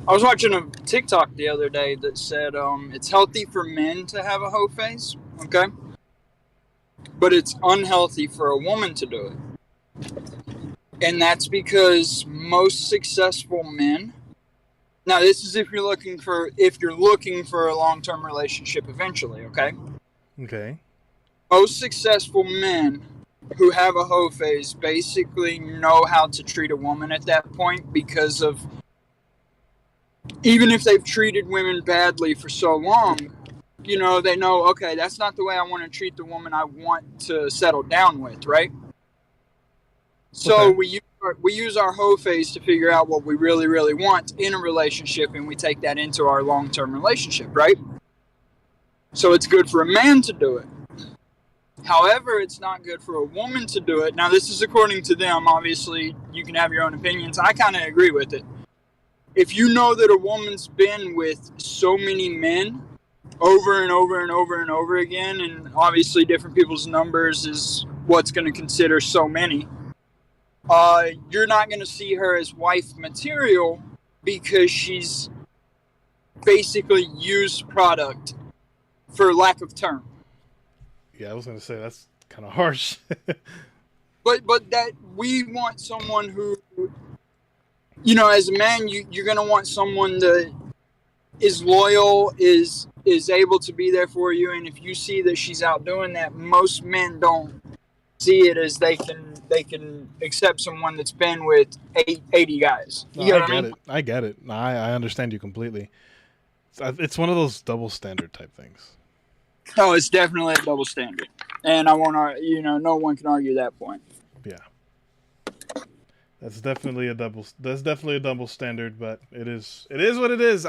I was watching a TikTok the other day that said it's healthy for men to have a hoe phase, okay? But it's unhealthy for a woman to do it. And that's because most successful men, now this is if you're looking for a long-term relationship eventually, okay? Okay. Most successful men who have a hoe phase basically know how to treat a woman at that point, because of, even if they've treated women badly for so long, they know, okay, that's not the way I want to treat the woman I want to settle down with, right? So okay. we use our hoe phase to figure out what we really, really want in a relationship, and we take that into our long-term relationship, right? So it's good for a man to do it. However, it's not good for a woman to do it. Now, this is according to them. Obviously, you can have your own opinions. I kind of agree with it. If you know that a woman's been with so many men over and over and over and over again, and obviously different people's numbers is what's going to consider so many, you're not going to see her as wife material, because she's basically used product, for lack of term. Yeah, I was going to say that's kind of harsh. but that we want someone who, you know, as a man, you're gonna want someone that is loyal, is able to be there for you, and if you see that she's out doing that, most men don't see it as they can accept someone that's been with 80 guys. No, You know I what get I mean? it. I get it. I understand you completely. It's one of those double standard type things. Oh, it's definitely a double standard, and I want to, you know, no one can argue that point. Yeah. That's definitely a double standard, but it is what it is.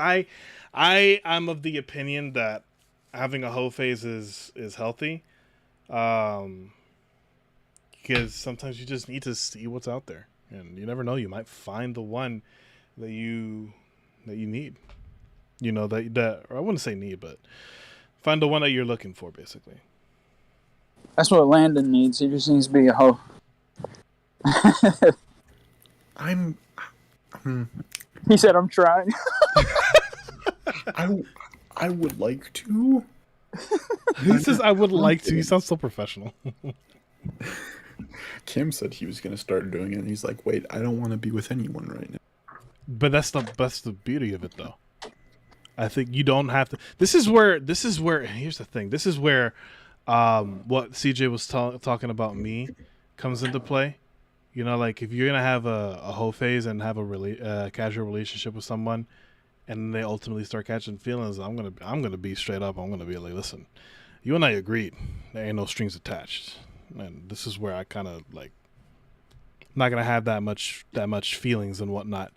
I'm of the opinion that having a hoe phase is healthy. Because sometimes you just need to see what's out there, and you never know, you might find the one that you need. You know, that or I wouldn't say need, but find the one that you're looking for, basically. That's what Landon needs. He just needs to be a hoe. He said, "I'm trying." I would like to. He says, "I would like to." He sounds so professional. Kim said he was going to start doing it, and he's like, "Wait, I don't want to be with anyone right now." But that's the beauty of it, though. I think you don't have to. This is where. Here's the thing. This is where, what CJ was talking about me, comes into play. You know, like if you're gonna have a hoe phase and have a casual relationship with someone, and they ultimately start catching feelings, I'm gonna be straight up. I'm gonna be like, listen, you and I agreed. There ain't no strings attached, and this is where I kind of like, not gonna have that much feelings and whatnot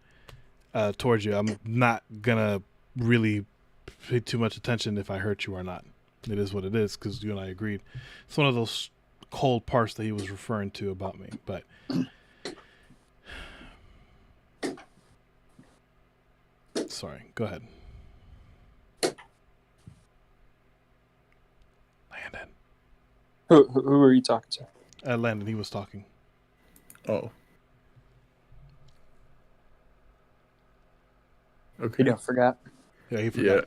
towards you. I'm not gonna really pay too much attention if I hurt you or not. It is what it is, because you and I agreed. It's one of those cold parts that he was referring to about me, but sorry, go ahead. Landon. Who are you talking to? Landon, he was talking. Oh. Okay. You don't forgot. Yeah, he forgot. Yeah.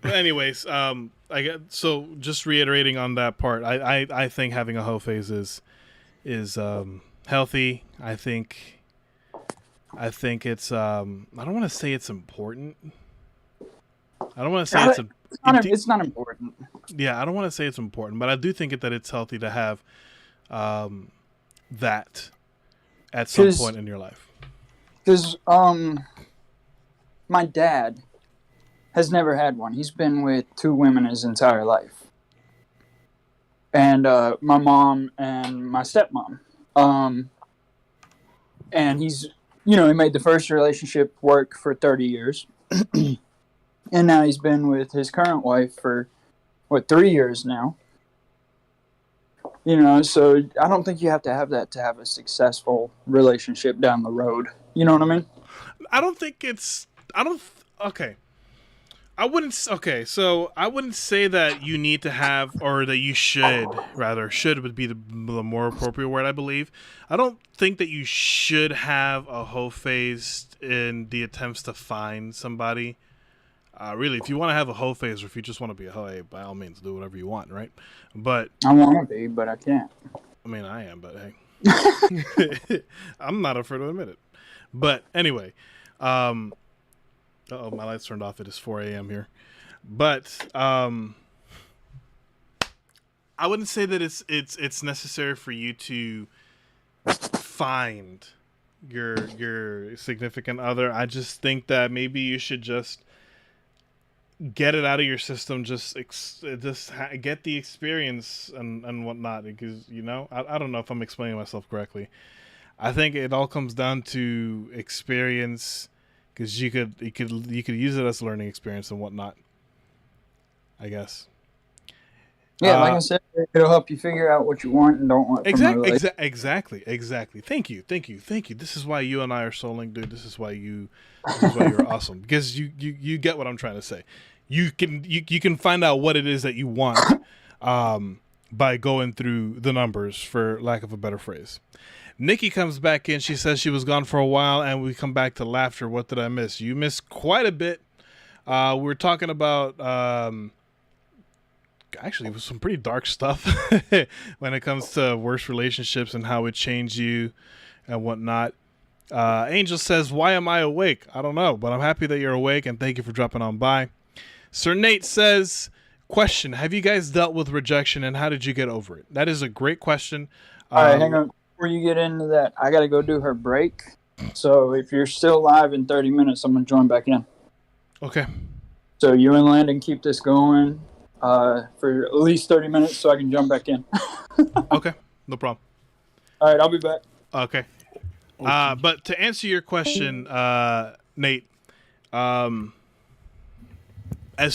But anyways, I get so just reiterating on that part. I think having a hoe phase is healthy. I think it's I don't want to say it's important. I don't want to say It's not important. Yeah, I don't want to say it's important, but I do think that it's healthy to have that at some point in your life. Because my dad has never had one. He's been with 2 women his entire life. And my mom and my stepmom. And he's, you know, he made the first relationship work for 30 years. And now he's been with his current wife for, 3 years now. You know, so I don't think you have to have that to have a successful relationship down the road. You know what I mean? I don't think it's. Okay. I wouldn't say that you need to have, or that you should, rather, should would be the more appropriate word, I believe. I don't think that you should have a hoe phase in the attempts to find somebody. Really, if you want to have a hoe phase, or if you just want to be a hoe, hey, by all means, do whatever you want, right? But I want to be, but I can't. I mean, I am, but hey. I'm not afraid to admit it. But anyway, my lights turned off. It is 4 a.m. here. But I wouldn't say that it's necessary for you to find your significant other. I just think that maybe you should just get it out of your system. Just get the experience and whatnot. Because, you know, I don't know if I'm explaining myself correctly. I think it all comes down to experience. Because you could use it as a learning experience and whatnot, I guess. Yeah, like I said, it'll help you figure out what you want and don't want. Exactly. Thank you. This is why you and I are so linked, dude. This is why you're awesome, because you get what I'm trying to say. You can find out what it is that you want by going through the numbers, for lack of a better phrase. Nikki comes back in. She says she was gone for a while, and we come back to laughter. What did I miss? You missed quite a bit. We were talking about, actually with some pretty dark stuff when it comes to worst relationships and how it changed you and whatnot. Angel says, "Why am I awake? I don't know, but I'm happy that you're awake, and thank you for dropping on by." Sir Nate says, "Question: Have you guys dealt with rejection, and how did you get over it?" That is a great question. All right, hang on. Before you get into that, I got to go do her break. So if you're still live in 30 minutes, I'm going to join back in. Okay. So you and Landon keep this going for at least 30 minutes so I can jump back in. Okay, no problem. All right, I'll be back. Okay. But to answer your question, Nate, as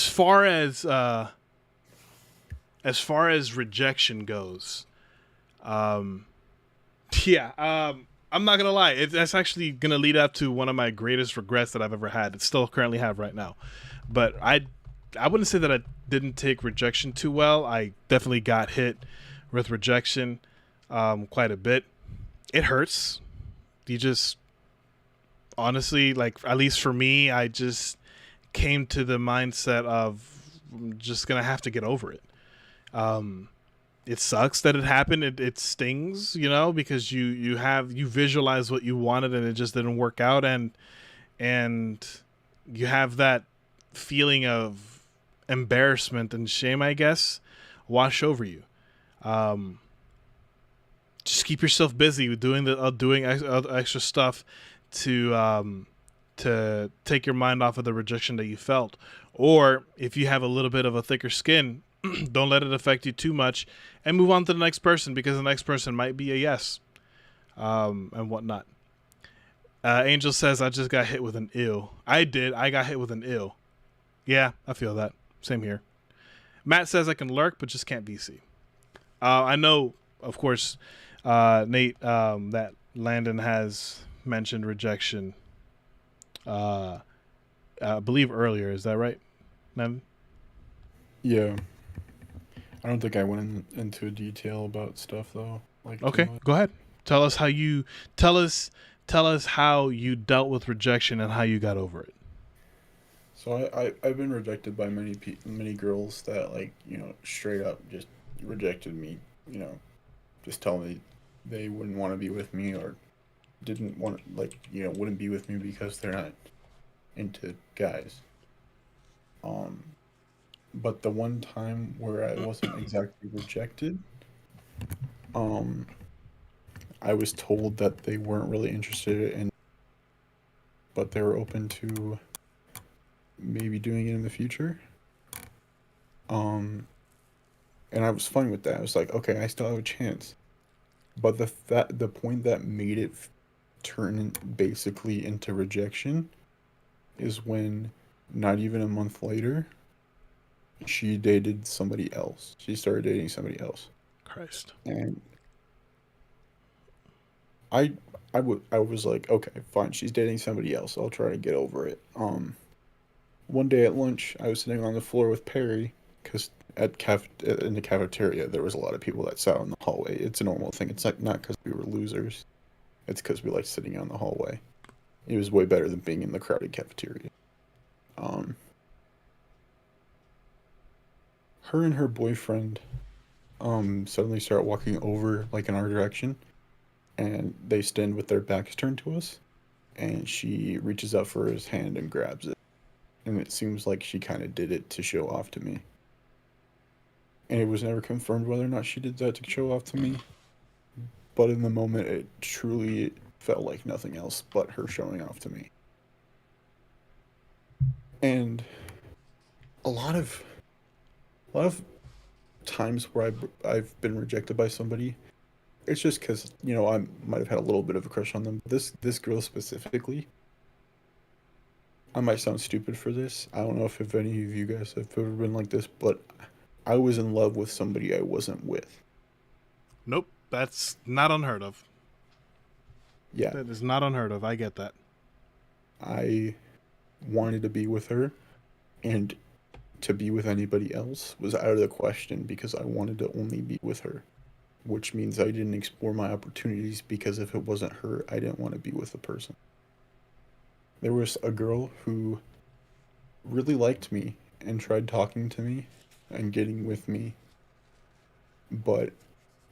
far as rejection goes, I'm not gonna lie. That's actually gonna lead up to one of my greatest regrets that I've ever had. Still currently have right now, but I wouldn't say that I didn't take rejection too well. I definitely got hit with rejection quite a bit. It hurts. You just honestly, like, at least for me, I just came to the mindset of I'm just gonna have to get over it. It sucks that it happened. It stings, because you visualize what you wanted and it just didn't work out, and you have that feeling of embarrassment and shame, I guess, wash over you. Just keep yourself busy with doing extra stuff to take your mind off of the rejection that you felt. Or if you have a little bit of a thicker skin, don't let it affect you too much, and move on to the next person, because the next person might be a yes, and whatnot. Angel says, "I just got hit with an ill." I did. I got hit with an ill. Yeah, I feel that. Same here. Matt says, "I can lurk, but just can't VC." I know, of course, Nate, that Landon has mentioned rejection. I believe earlier. Is that right, Landon? Yeah. I don't think I went into detail about stuff though. Okay, go ahead. Tell us how you dealt with rejection and how you got over it. So I've been rejected by many girls that straight up just rejected me. Just tell me they wouldn't want to be with me, or didn't want wouldn't be with me because they're not into guys. But the one time where I wasn't exactly rejected, I was told that they weren't really interested in, but they were open to maybe doing it in the future. And I was fine with that. I was like, okay, I still have a chance. But the point that made it turn basically into rejection is when, not even a month later, she dated somebody else. She started dating somebody else. Christ. And I was like, okay, fine, she's dating somebody else. I'll try to get over it. One day at lunch, I was sitting on the floor with Perry, because in the cafeteria there was a lot of people that sat on the hallway. It's a normal thing. It's not because we were losers. It's because we like sitting on the hallway. It was way better than being in the crowded cafeteria. Her and her boyfriend suddenly start walking over in our direction, and they stand with their backs turned to us, and she reaches out for his hand and grabs it, and it seems like she kind of did it to show off to me, and it was never confirmed whether or not she did that to show off to me, but in the moment it truly felt like nothing else but her showing off to me. And a lot of times where I've been rejected by somebody, it's just because I might have had a little bit of a crush on them. This girl specifically, I might sound stupid for this. I don't know if any of you guys have ever been like this, but I was in love with somebody I wasn't with. Nope, that's not unheard of. Yeah, that is not unheard of. I get that. I wanted to be with her, and to be with anybody else was out of the question because I wanted to only be with her, which means I didn't explore my opportunities, because if it wasn't her, I didn't want to be with the person. There was a girl who really liked me and tried talking to me and getting with me, but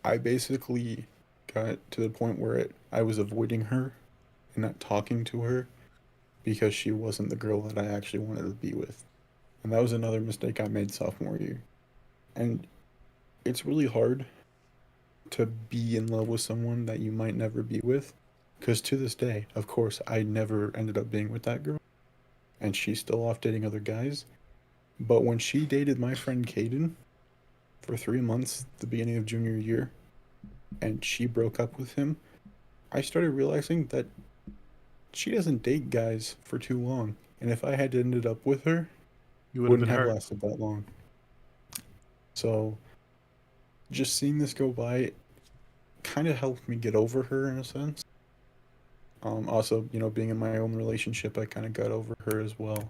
I basically got to the point where I was avoiding her and not talking to her because she wasn't the girl that I actually wanted to be with. And that was another mistake I made sophomore year. And it's really hard to be in love with someone that you might never be with. Because to this day, of course, I never ended up being with that girl. And she's still off dating other guys. But when she dated my friend Caden for 3 months at the beginning of junior year, and she broke up with him, I started realizing that she doesn't date guys for too long. And if I had ended up with her, You would have wouldn't been have hurt. lasted that long. So just seeing this go by kind of helped me get over her in a sense. Also, being in my own relationship, I kind of got over her as well.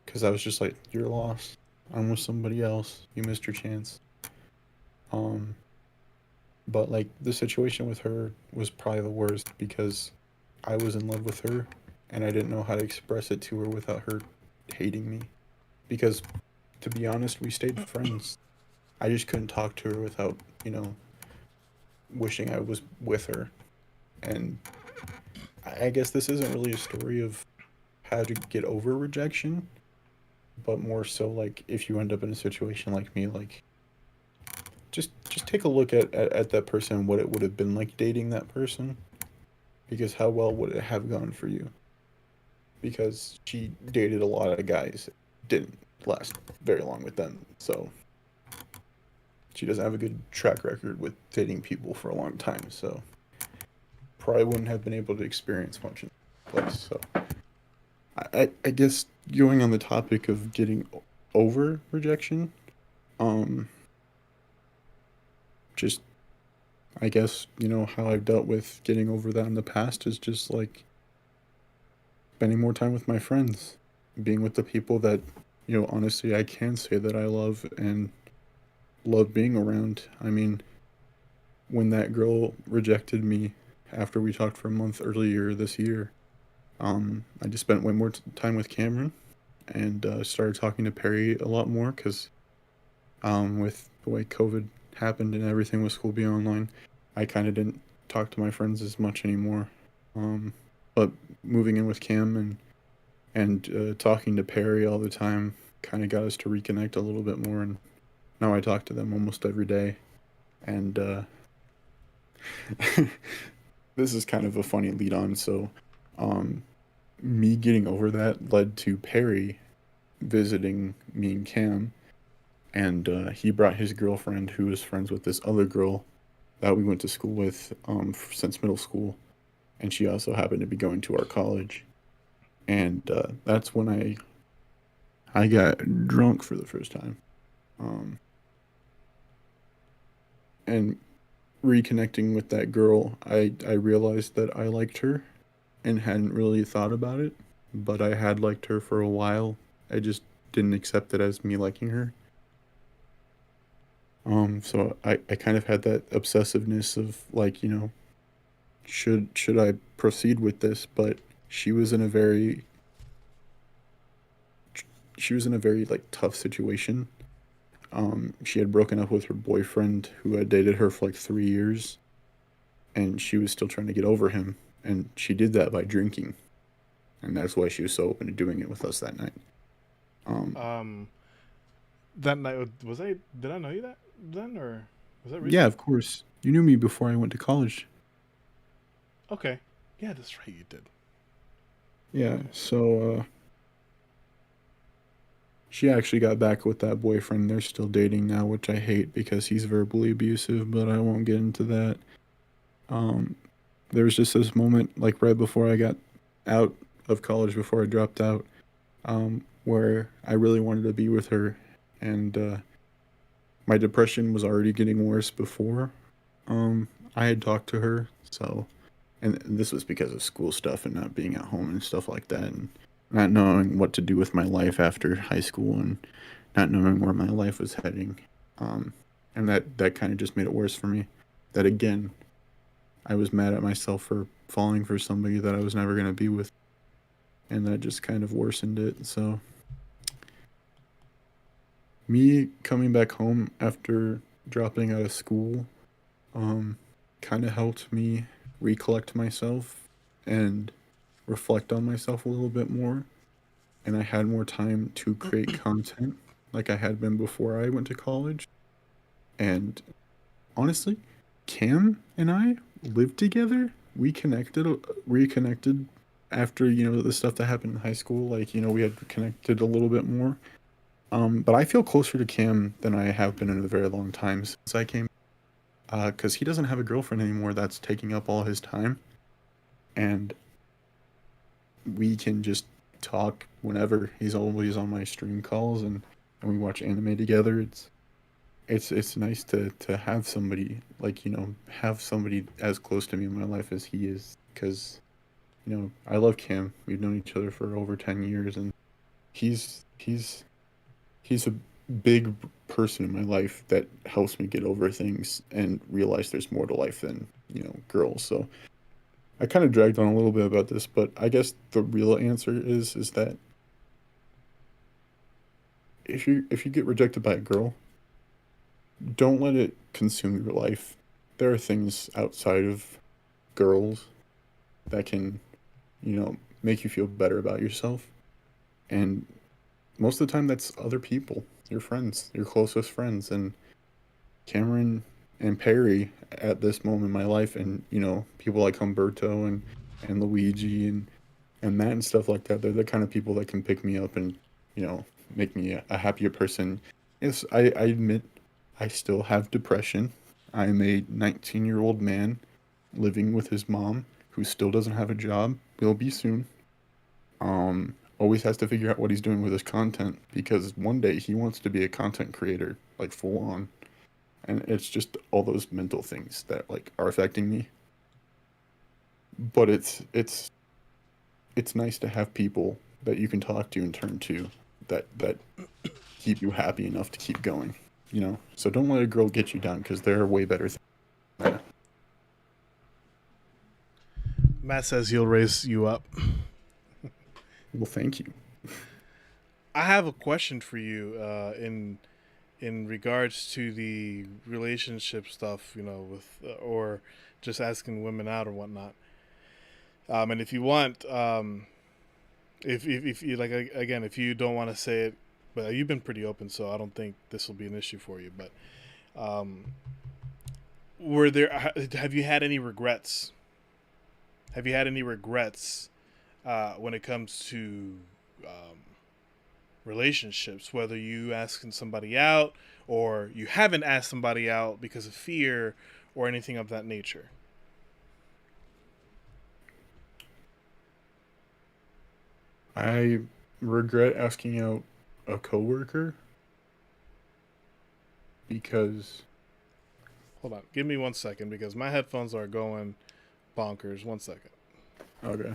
Because I was just like, you're lost. I'm with somebody else. You missed your chance. But like the situation with her was probably the worst because I was in love with her and I didn't know how to express it to her without her hating me. Because to be honest, we stayed friends. I just couldn't talk to her without, wishing I was with her. And I guess this isn't really a story of how to get over rejection, but more so like if you end up in a situation like me, like just take a look at that person and what it would have been like dating that person. Because how well would it have gone for you? Because she dated a lot of guys, didn't last very long with them, so she doesn't have a good track record with dating people for a long time, so probably wouldn't have been able to experience much in that place. So I guess going on the topic of getting over rejection, just I guess, how I've dealt with getting over that in the past is just like spending more time with my friends, being with the people that, honestly, I can say that I love and love being around. I mean, when that girl rejected me after we talked for a month earlier this year, I just spent way more time with Cameron and started talking to Perry a lot more because with the way COVID happened and everything with school being online, I kind of didn't talk to my friends as much anymore. But moving in with Cam and talking to Perry all the time kind of got us to reconnect a little bit more, and now I talk to them almost every day. And this is kind of a funny lead on. So, me getting over that led to Perry visiting me and Cam, and he brought his girlfriend, who was friends with this other girl that we went to school with since middle school, and she also happened to be going to our college. And that's when I got drunk for the first time, and reconnecting with that girl, I realized that I liked her, and hadn't really thought about it, but I had liked her for a while. I just didn't accept it as me liking her. So I kind of had that obsessiveness of like, should I proceed with this? But she was in a very like tough situation. She had broken up with her boyfriend who had dated her for like 3 years, and she was still trying to get over him, and she did that by drinking, and that's why she was so open to doing it with us that night. That night was I? Did I know you that then, or was that recent? Yeah, of course. You knew me before I went to college. Okay. Yeah, that's right. You did. Yeah, so she actually got back with that boyfriend. They're still dating now, which I hate because he's verbally abusive, but I won't get into that. There was just this moment, like right before I got out of college, before I dropped out, where I really wanted to be with her, and my depression was already getting worse before I had talked to her. So, and this was because of school stuff and not being at home and stuff like that, and not knowing what to do with my life after high school, and not knowing where my life was heading. And that kind of just made it worse for me. That again, I was mad at myself for falling for somebody that I was never going to be with. And that just kind of worsened it. So Me coming back home after dropping out of school, um, kind of helped me recollect myself and reflect on myself a little bit more. And I had more time to create content like I had been before I went to college. And honestly, Cam and I lived together. We reconnected after, the stuff that happened in high school. Like, we had connected a little bit more. But I feel closer to Cam than I have been in a very long time since I came. Because he doesn't have a girlfriend anymore that's taking up all his time. And we can just talk whenever. He's always on my stream calls, and we watch anime together. It's nice to have somebody, like, have somebody as close to me in my life as he is, because I love Cam. We've known each other for over 10 years, and he's a big person in my life that helps me get over things and realize there's more to life than girls. So I kind of dragged on a little bit about this, but I guess the real answer is that if you get rejected by a girl, don't let it consume your life. There are things outside of girls that can, make you feel better about yourself. And most of the time that's other people, your friends, your closest friends. And Cameron and Perry at this moment in my life, and people like Humberto and Luigi and Matt and stuff like that, they're the kind of people that can pick me up and make me a happier person. Yes, I admit I still have depression. I'm a 19-year-old man living with his mom who still doesn't have a job. Will be soon. Always has to figure out what he's doing with his content, because one day he wants to be a content creator, like full on. And it's just all those mental things that like are affecting me. But it's nice to have people that you can talk to and turn to that keep you happy enough to keep going. So don't let a girl get you down, because there are way better things. Yeah. Matt says he'll raise you up. Well, thank you. I have a question for you in regards to the relationship stuff, with or just asking women out or whatnot. And if you want, if you like, again, if you don't want to say it, but you've been pretty open, so I don't think this will be an issue for you. But have you had any regrets? Have you had any regrets when it comes to relationships, whether you asking somebody out or you haven't asked somebody out because of fear or anything of that nature? I regret asking out a coworker because Hold on, give me 1 second because my headphones are going bonkers. 1 second. okay.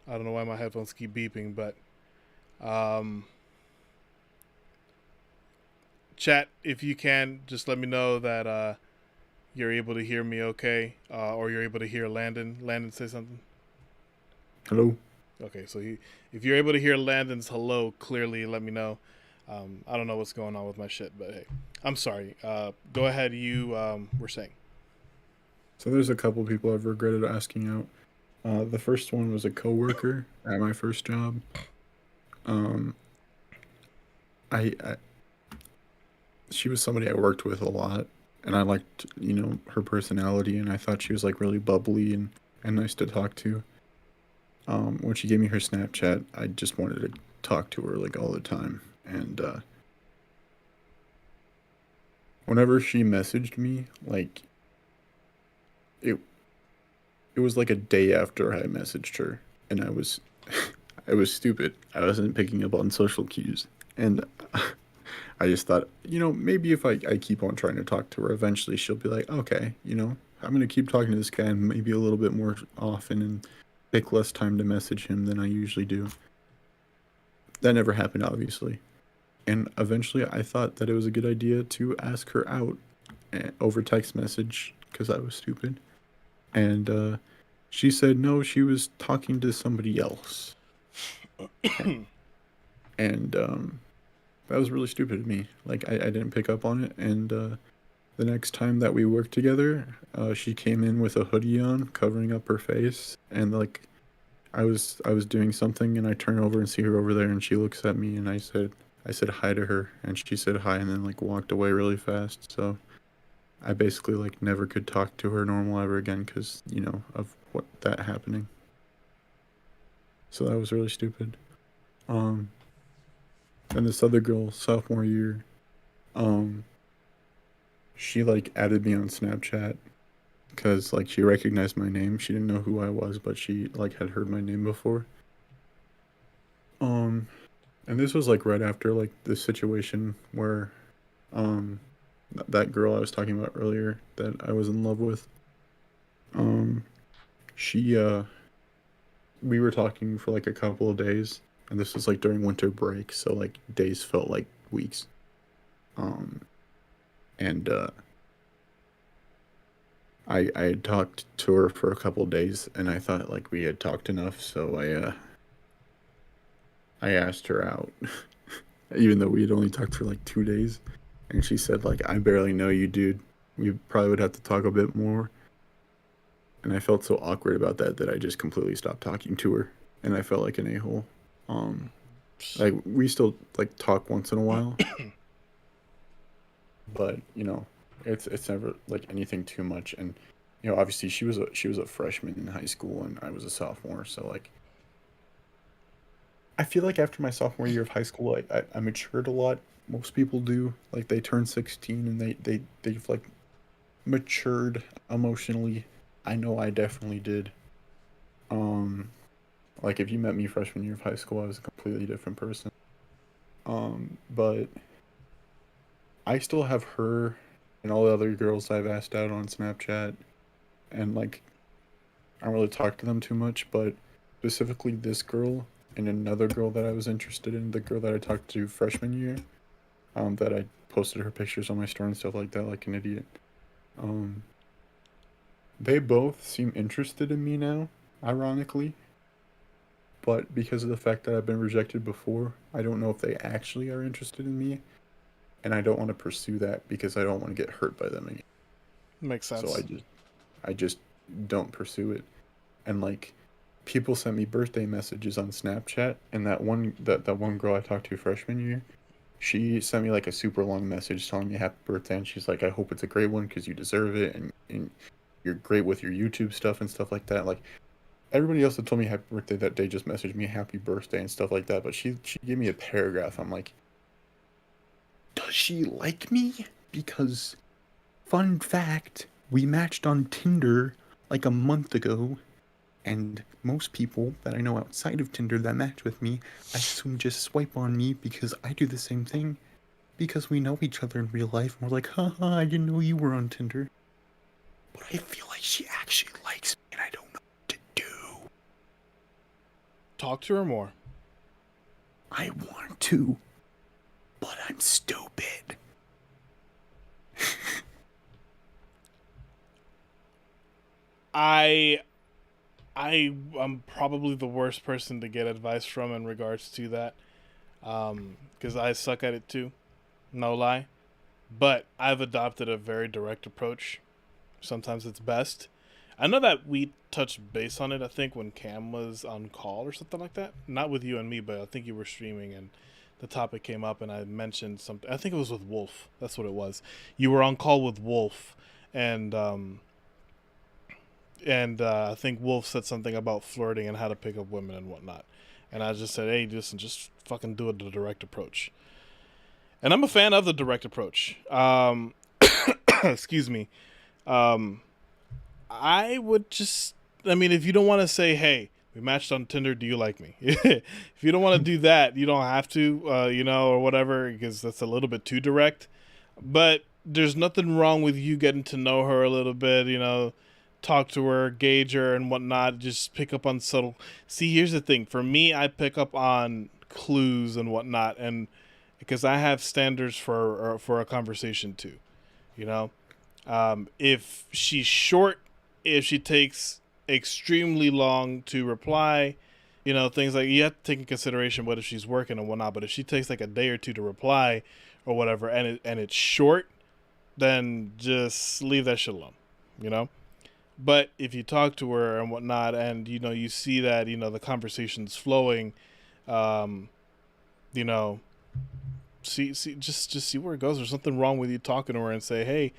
I don't know why my headphones keep beeping, but chat, if you can, just let me know that you're able to hear me okay, or you're able to hear Landon. Landon, say something. Hello. Okay, so if you're able to hear Landon's hello clearly, let me know. I don't know what's going on with my shit, but hey, I'm sorry. Go ahead, you were saying. So there's a couple people I've regretted asking out. The first one was a coworker at my first job. I she was somebody I worked with a lot, and I liked her personality, and I thought she was like really bubbly and nice to talk to. When she gave me her Snapchat, I just wanted to talk to her like all the time, and whenever she messaged me, like it it was like a day after I messaged her, and I was I was stupid. I wasn't picking up on social cues, and I just thought, maybe if I keep on trying to talk to her, eventually she'll be like, okay, I'm gonna keep talking to this guy maybe a little bit more often and take less time to message him than I usually do. That never happened, obviously. And eventually I thought that it was a good idea to ask her out over text message, because I was stupid. And She said no, she was talking to somebody else. And that was really stupid of me. Like I didn't pick up on it, and the next time that we worked together, she came in with a hoodie on, covering up her face, and like I was doing something, and I turn over and see her over there, and she looks at me, and I said hi to her, and she said hi, and then like walked away really fast. So I basically like never could talk to her normal ever again because of what that happening. So that was really stupid. And this other girl, sophomore year, she like added me on Snapchat because like she recognized my name. She didn't know who I was, but she like had heard my name before. And this was like right after like the situation where that girl I was talking about earlier that I was in love with. She we were talking for like a couple of days, and this was like during winter break, so like days felt like weeks. And I had talked to her for a couple of days, and I thought like we had talked enough, so I asked her out, even though we had only talked for like 2 days, and she said like, I barely know you, dude. We probably would have to talk a bit more. And I felt so awkward about that I just completely stopped talking to her, and I felt like an a-hole. Like we still like talk once in a while, but it's never like anything too much. And obviously she was a freshman in high school, and I was a sophomore, so like I feel like after my sophomore year of high school, I matured a lot. Most people do. Like they turn 16 and they've like matured emotionally. I know I definitely did. Like if you met me freshman year of high school, I was a completely different person. But I still have her and all the other girls I've asked out on Snapchat, and like I don't really talk to them too much, but specifically this girl and another girl that I was interested in, the girl that I talked to freshman year, that I posted her pictures on my story and stuff like that, like an idiot. They both seem interested in me now, ironically. But because of the fact that I've been rejected before, I don't know if they actually are interested in me. And I don't want to pursue that because I don't want to get hurt by them again. Makes sense. So I just don't pursue it. And like people sent me birthday messages on Snapchat, and that one girl I talked to freshman year, she sent me like a super long message telling me happy birthday, and she's like, I hope it's a great one because you deserve it, and you're great with your YouTube stuff and stuff like that. Like everybody else that told me happy birthday that day just messaged me happy birthday and stuff like that, but she gave me a paragraph. I'm like, does she like me? Because fun fact, we matched on Tinder like a month ago, and most people that I know outside of Tinder that match with me, I assume just swipe on me because I do the same thing. Because we know each other in real life, and we're like, haha, I didn't know you were on Tinder. But I feel like she actually likes me, and I don't know what to do. Talk to her more. I want to, but I'm stupid. I'm probably the worst person to get advice from in regards to that, because I suck at it too, no lie. But I've adopted a very direct approach. Sometimes it's best. I know that we touched base on it, I think, when Cam was on call or something like that. Not with you and me, but I think you were streaming and the topic came up and I mentioned something. I think it was with Wolf. That's what it was. You were on call with Wolf, and I think Wolf said something about flirting and how to pick up women and whatnot. And I just said, hey, listen, just fucking do it the direct approach. And I'm a fan of the direct approach. Excuse me. I would just, I mean, if you don't want to say, hey, we matched on Tinder, do you like me? If you don't want to do that, you don't have to, or whatever, because that's a little bit too direct. But there's nothing wrong with you getting to know her a little bit, talk to her, gauge her and whatnot, just pick up on subtle. See, here's the thing. For me, I pick up on clues and whatnot, and because I have standards for a conversation too, If she's short, if she takes extremely long to reply. You know, things like you have to take in consideration what if she's working and whatnot. But if she takes like a day or two to reply or whatever, and it's short, then just leave that shit alone. You know. But if you talk to her and whatnot, and you know you see that the conversation's flowing, you know, just see where it goes. There's nothing wrong with you talking to her and say, hey,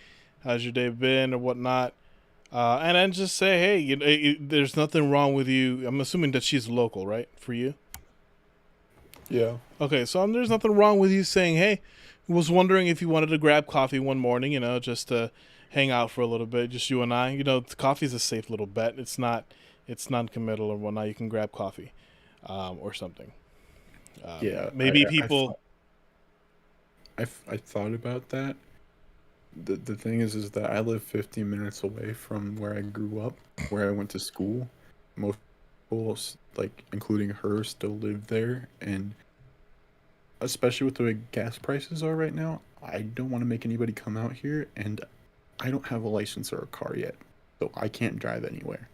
how's your day been or whatnot. And then just say, hey, there's nothing wrong with you. I'm assuming that she's local, right, for you? Yeah. Okay, so there's nothing wrong with you saying, hey, was wondering if you wanted to grab coffee one morning, just to hang out for a little bit, just you and I. Coffee's a safe little bet. It's non-committal or whatnot. You can grab coffee or something. Yeah. Maybe people... I thought about that. The thing is that I live 15 minutes away from where I grew up, where I went to school. Most people, like including her, still live there, and especially with the way gas prices are right now, I don't want to make anybody come out here, and I don't have a license or a car yet, so I can't drive anywhere.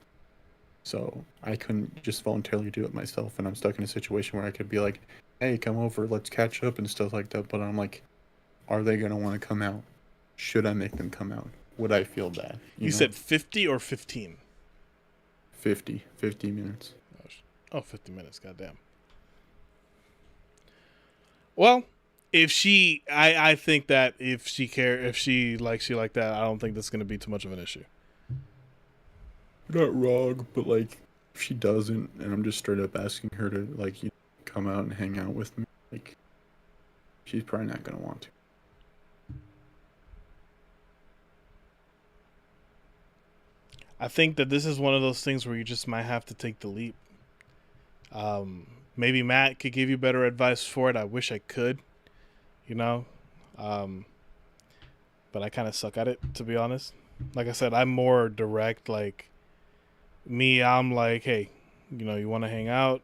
So I couldn't just voluntarily do it myself, and I'm stuck in a situation where I could be like, hey, come over, let's catch up and stuff like that, but I'm like, are they going to want to come out? Should I make them come out? Would I feel bad? You said 50 or 15? 50 minutes. Oh, 50 minutes, goddamn. Well, if she, I think that if she likes you like that, I don't think that's going to be too much of an issue. You're not wrong, but like, if she doesn't, and I'm just straight up asking her to like, come out and hang out with me, like, she's probably not going to want to. I think that this is one of those things where you just might have to take the leap. Maybe Matt could give you better advice for it. I wish I could, but I kind of suck at it, to be honest. Like I said, I'm more direct. Like me, I'm like, hey, you want to hang out,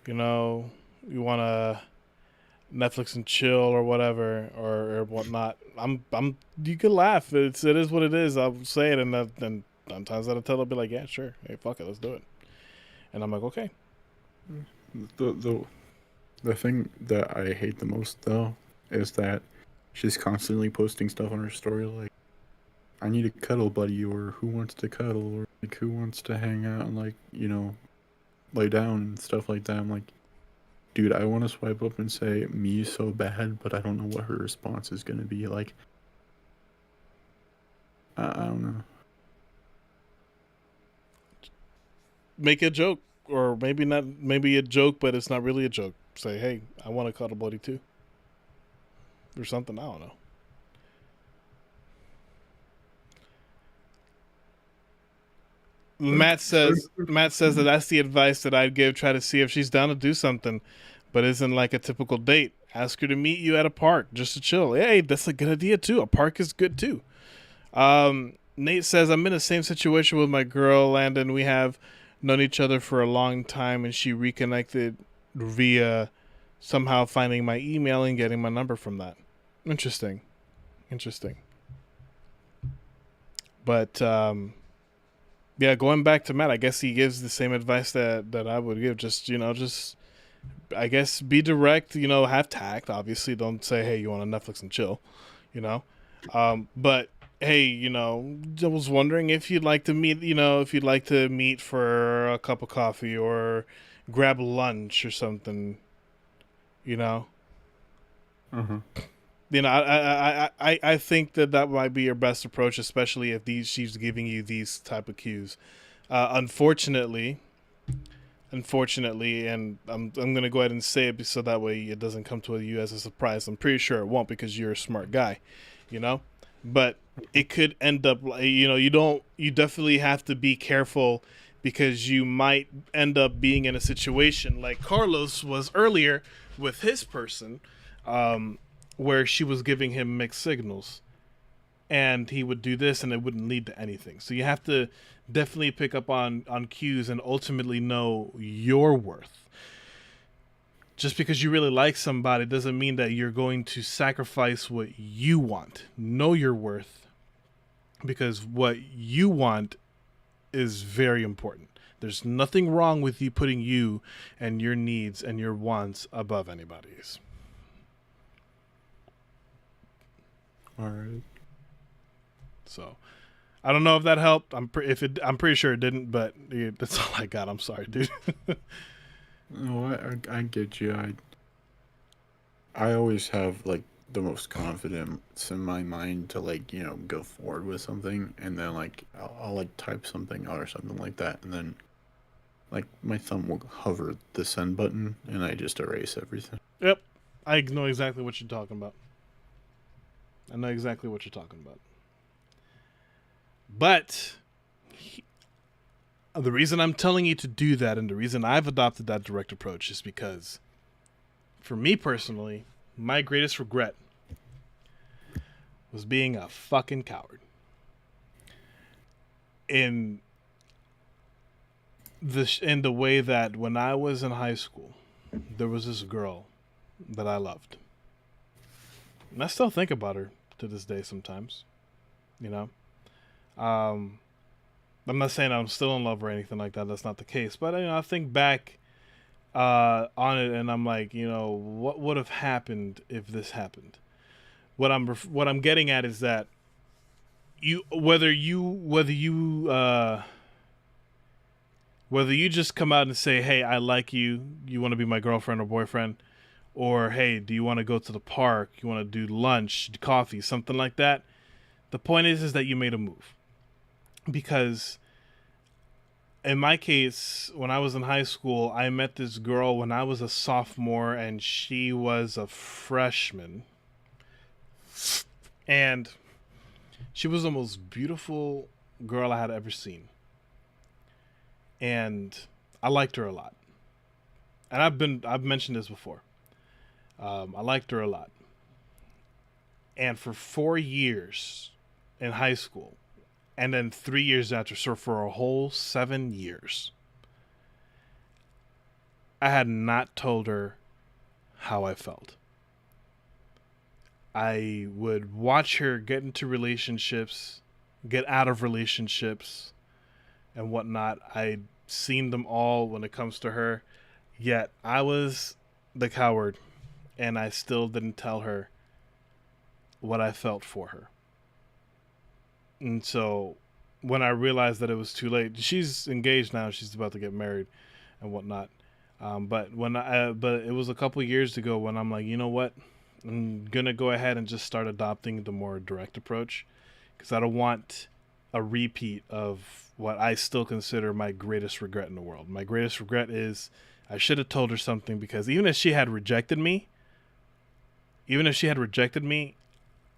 you want to Netflix and chill or whatever or whatnot. You can laugh. It is what it is. I'll say it, and sometimes I'll tell her, be like, yeah, sure, hey, fuck it, let's do it. And I'm like, okay. The thing that I hate the most though is that she's constantly posting stuff on her story like, I need a cuddle buddy, or who wants to cuddle, or like who wants to hang out and like, lay down and stuff like that. I'm like, dude, I want to swipe up and say me so bad, but I don't know what her response is gonna be. Like, I don't know. Make a joke, or maybe not. Maybe a joke, but it's not really a joke. Say, hey, I want a cuddle buddy too, or something. I don't know. Matt says that that's the advice that I'd give. Try to see if she's down to do something, but isn't like a typical date. Ask her to meet you at a park just to chill. Hey, that's a good idea too. A park is good too. Nate says, I'm in the same situation with my girl, Landon. We have known each other for a long time, and she reconnected via somehow finding my email and getting my number from that. Interesting. But yeah, going back to Matt, I guess he gives the same advice that I would give. Just I guess be direct. Have tact. Obviously, don't say, hey, you want to Netflix and chill. But hey, I was wondering if you'd like to meet, for a cup of coffee or grab lunch or something, Uh-huh. I think that might be your best approach, especially if she's giving you these type of cues. Unfortunately, and I'm gonna go ahead and say it so that way it doesn't come to you as a surprise. I'm pretty sure it won't, because you're a smart guy, but it could end up, you definitely have to be careful, because you might end up being in a situation like Carlos was earlier with his person, where she was giving him mixed signals, and he would do this and it wouldn't lead to anything. So you have to definitely pick up on cues and ultimately know your worth. Just because you really like somebody doesn't mean that you're going to sacrifice what you want. Know your worth, because what you want is very important. There's nothing wrong with you putting you and your needs and your wants above anybody's. All right. So, I don't know if that helped. I'm pretty sure it didn't, but that's all I got. I'm sorry, dude. No, I get you. I always have like the most confidence in my mind to like, you know, go forward with something, and then like I'll like type something out or something like that, and then like my thumb will hover the send button and I just erase everything. Yep. I know exactly what you're talking about. But the reason I'm telling you to do that, and the reason I've adopted that direct approach, is because for me personally, my greatest regret was being a fucking coward. In the way that when I was in high school, there was this girl that I loved. And I still think about her to this day sometimes. You know? I'm not saying I'm still in love or anything like that. That's not the case. But, you know, I think back on it, and I'm like, you know, what would have happened if this happened? What I'm getting at is that whether you just come out and say, hey, I like you, you want to be my girlfriend or boyfriend, or hey, do you want to go to the park, you want to do lunch, coffee, something like that. The point is that you made a move. Because in my case, when I was in high school, I met this girl when I was a sophomore and she was a freshman. And she was the most beautiful girl I had ever seen. And I liked her a lot. And I've mentioned this before. I liked her a lot. And for 4 years in high school, and then 3 years after, so for a whole 7 years, I had not told her how I felt. I would watch her get into relationships, get out of relationships, and whatnot. I'd seen them all when it comes to her, yet I was the coward, and I still didn't tell her what I felt for her. And so when I realized that it was too late, she's engaged now, she's about to get married and whatnot. But it was a couple years ago when I'm like, you know what? I'm going to go ahead and just start adopting the more direct approach, because I don't want a repeat of what I still consider my greatest regret in the world. My greatest regret is I should have told her something, because even if she had rejected me,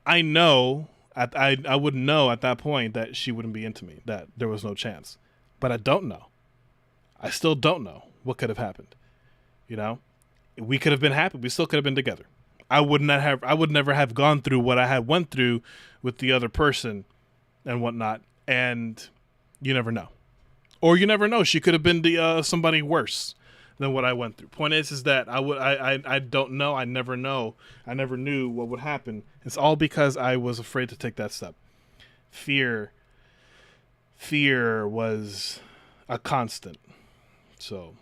I know, I would know at that point that she wouldn't be into me, that there was no chance. But I don't know. I still don't know what could have happened. You know, we could have been happy. We still could have been together. I would never have gone through what I had went through with the other person and whatnot. And you never know. Or you never know. She could have been somebody worse than what I went through. Point is that I don't know. I never know. I never knew what would happen. It's all because I was afraid to take that step. Fear was a constant. So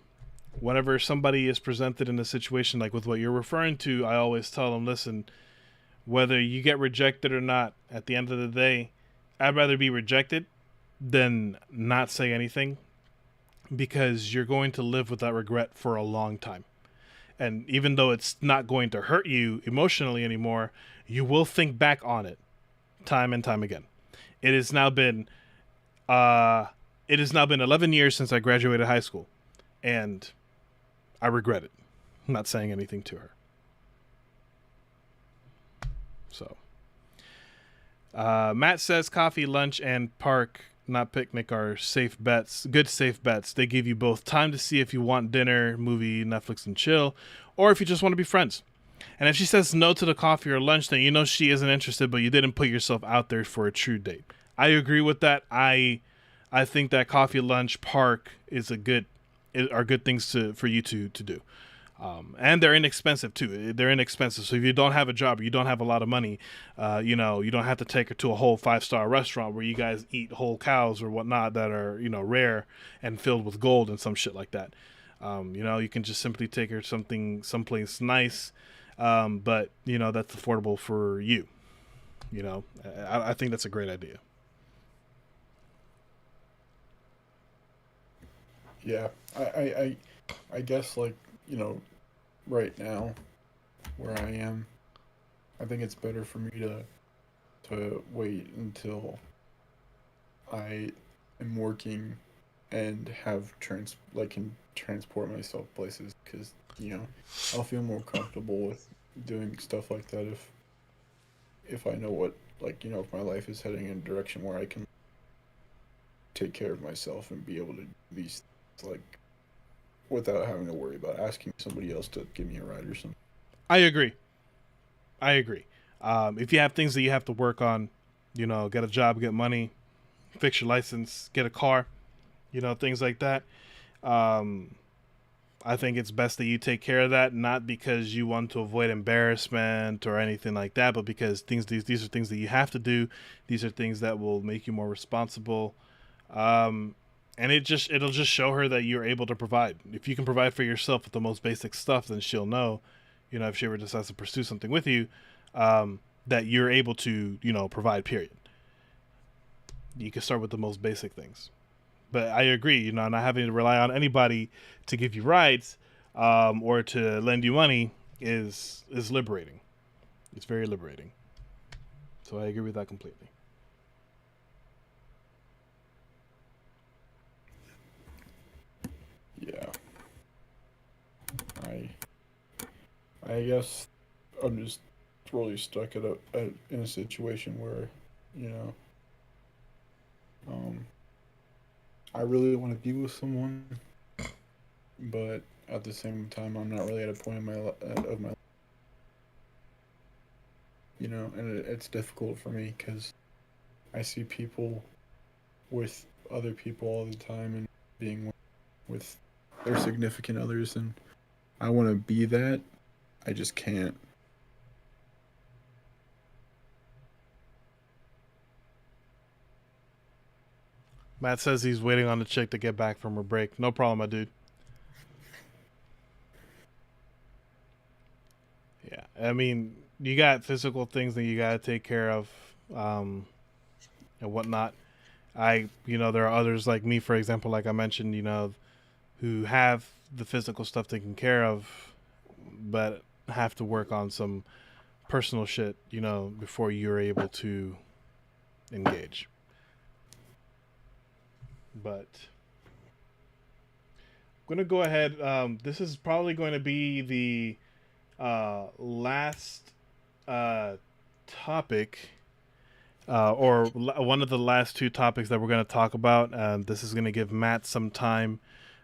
whenever somebody is presented in a situation like with what you're referring to, I always tell them, listen, whether you get rejected or not, at the end of the day, I'd rather be rejected than not say anything, because you're going to live with that regret for a long time. And even though it's not going to hurt you emotionally anymore, you will think back on it time and time again. It has now been 11 years since I graduated high school, and I regret it. I'm not saying anything to her. So, Matt says coffee, lunch, and park, not picnic, are safe bets. Good safe bets. They give you both time to see if you want dinner, movie, Netflix, and chill, or if you just want to be friends. And if she says no to the coffee or lunch, then you know she isn't interested, but you didn't put yourself out there for a true date. I agree with that. I think that coffee, lunch, park are good things for you to do. And they're inexpensive too. They're inexpensive. So if you don't have a job, or you don't have a lot of money, you don't have to take her to a whole 5-star restaurant where you guys eat whole cows or whatnot that are, rare and filled with gold and some shit like that. You can just simply take her someplace nice, but that's affordable for you. I think that's a great idea. Yeah, I guess like right now where I am, I think it's better for me to wait until I am working and have can transport myself places, because I'll feel more comfortable with doing stuff like that if I know what if my life is heading in a direction where I can take care of myself and be able to do these things, without having to worry about asking somebody else to give me a ride or something. I agree. If you have things that you have to work on, get a job, get money, fix your license, get a car, things like that. I think it's best that you take care of that, not because you want to avoid embarrassment or anything like that, but because these are things that you have to do. These are things that will make you more responsible. And it'll just show her that you're able to provide. If you can provide for yourself with the most basic stuff, then she'll know, if she ever decides to pursue something with you, that you're able to, provide, period. You can start with the most basic things. But I agree, not having to rely on anybody to give you rides, or to lend you money is liberating. It's very liberating. So I agree with that completely. Yeah. I guess I'm just really stuck in a situation where, I really want to be with someone, but at the same time, I'm not really at a point in of my life, and it's difficult for me because I see people with other people all the time and being with their significant others, and I want to be that. I just can't. Matt says he's waiting on the chick to get back from her break. No problem, my dude. Yeah, I mean, you got physical things that you got to take care of, and whatnot. There are others like me, for example, like I mentioned, who have the physical stuff taken care of, but have to work on some personal shit, before you're able to engage. But I'm gonna go ahead. This is probably going to be the last topic, or one of the last two topics that we're going to talk about. This is going to give Matt some time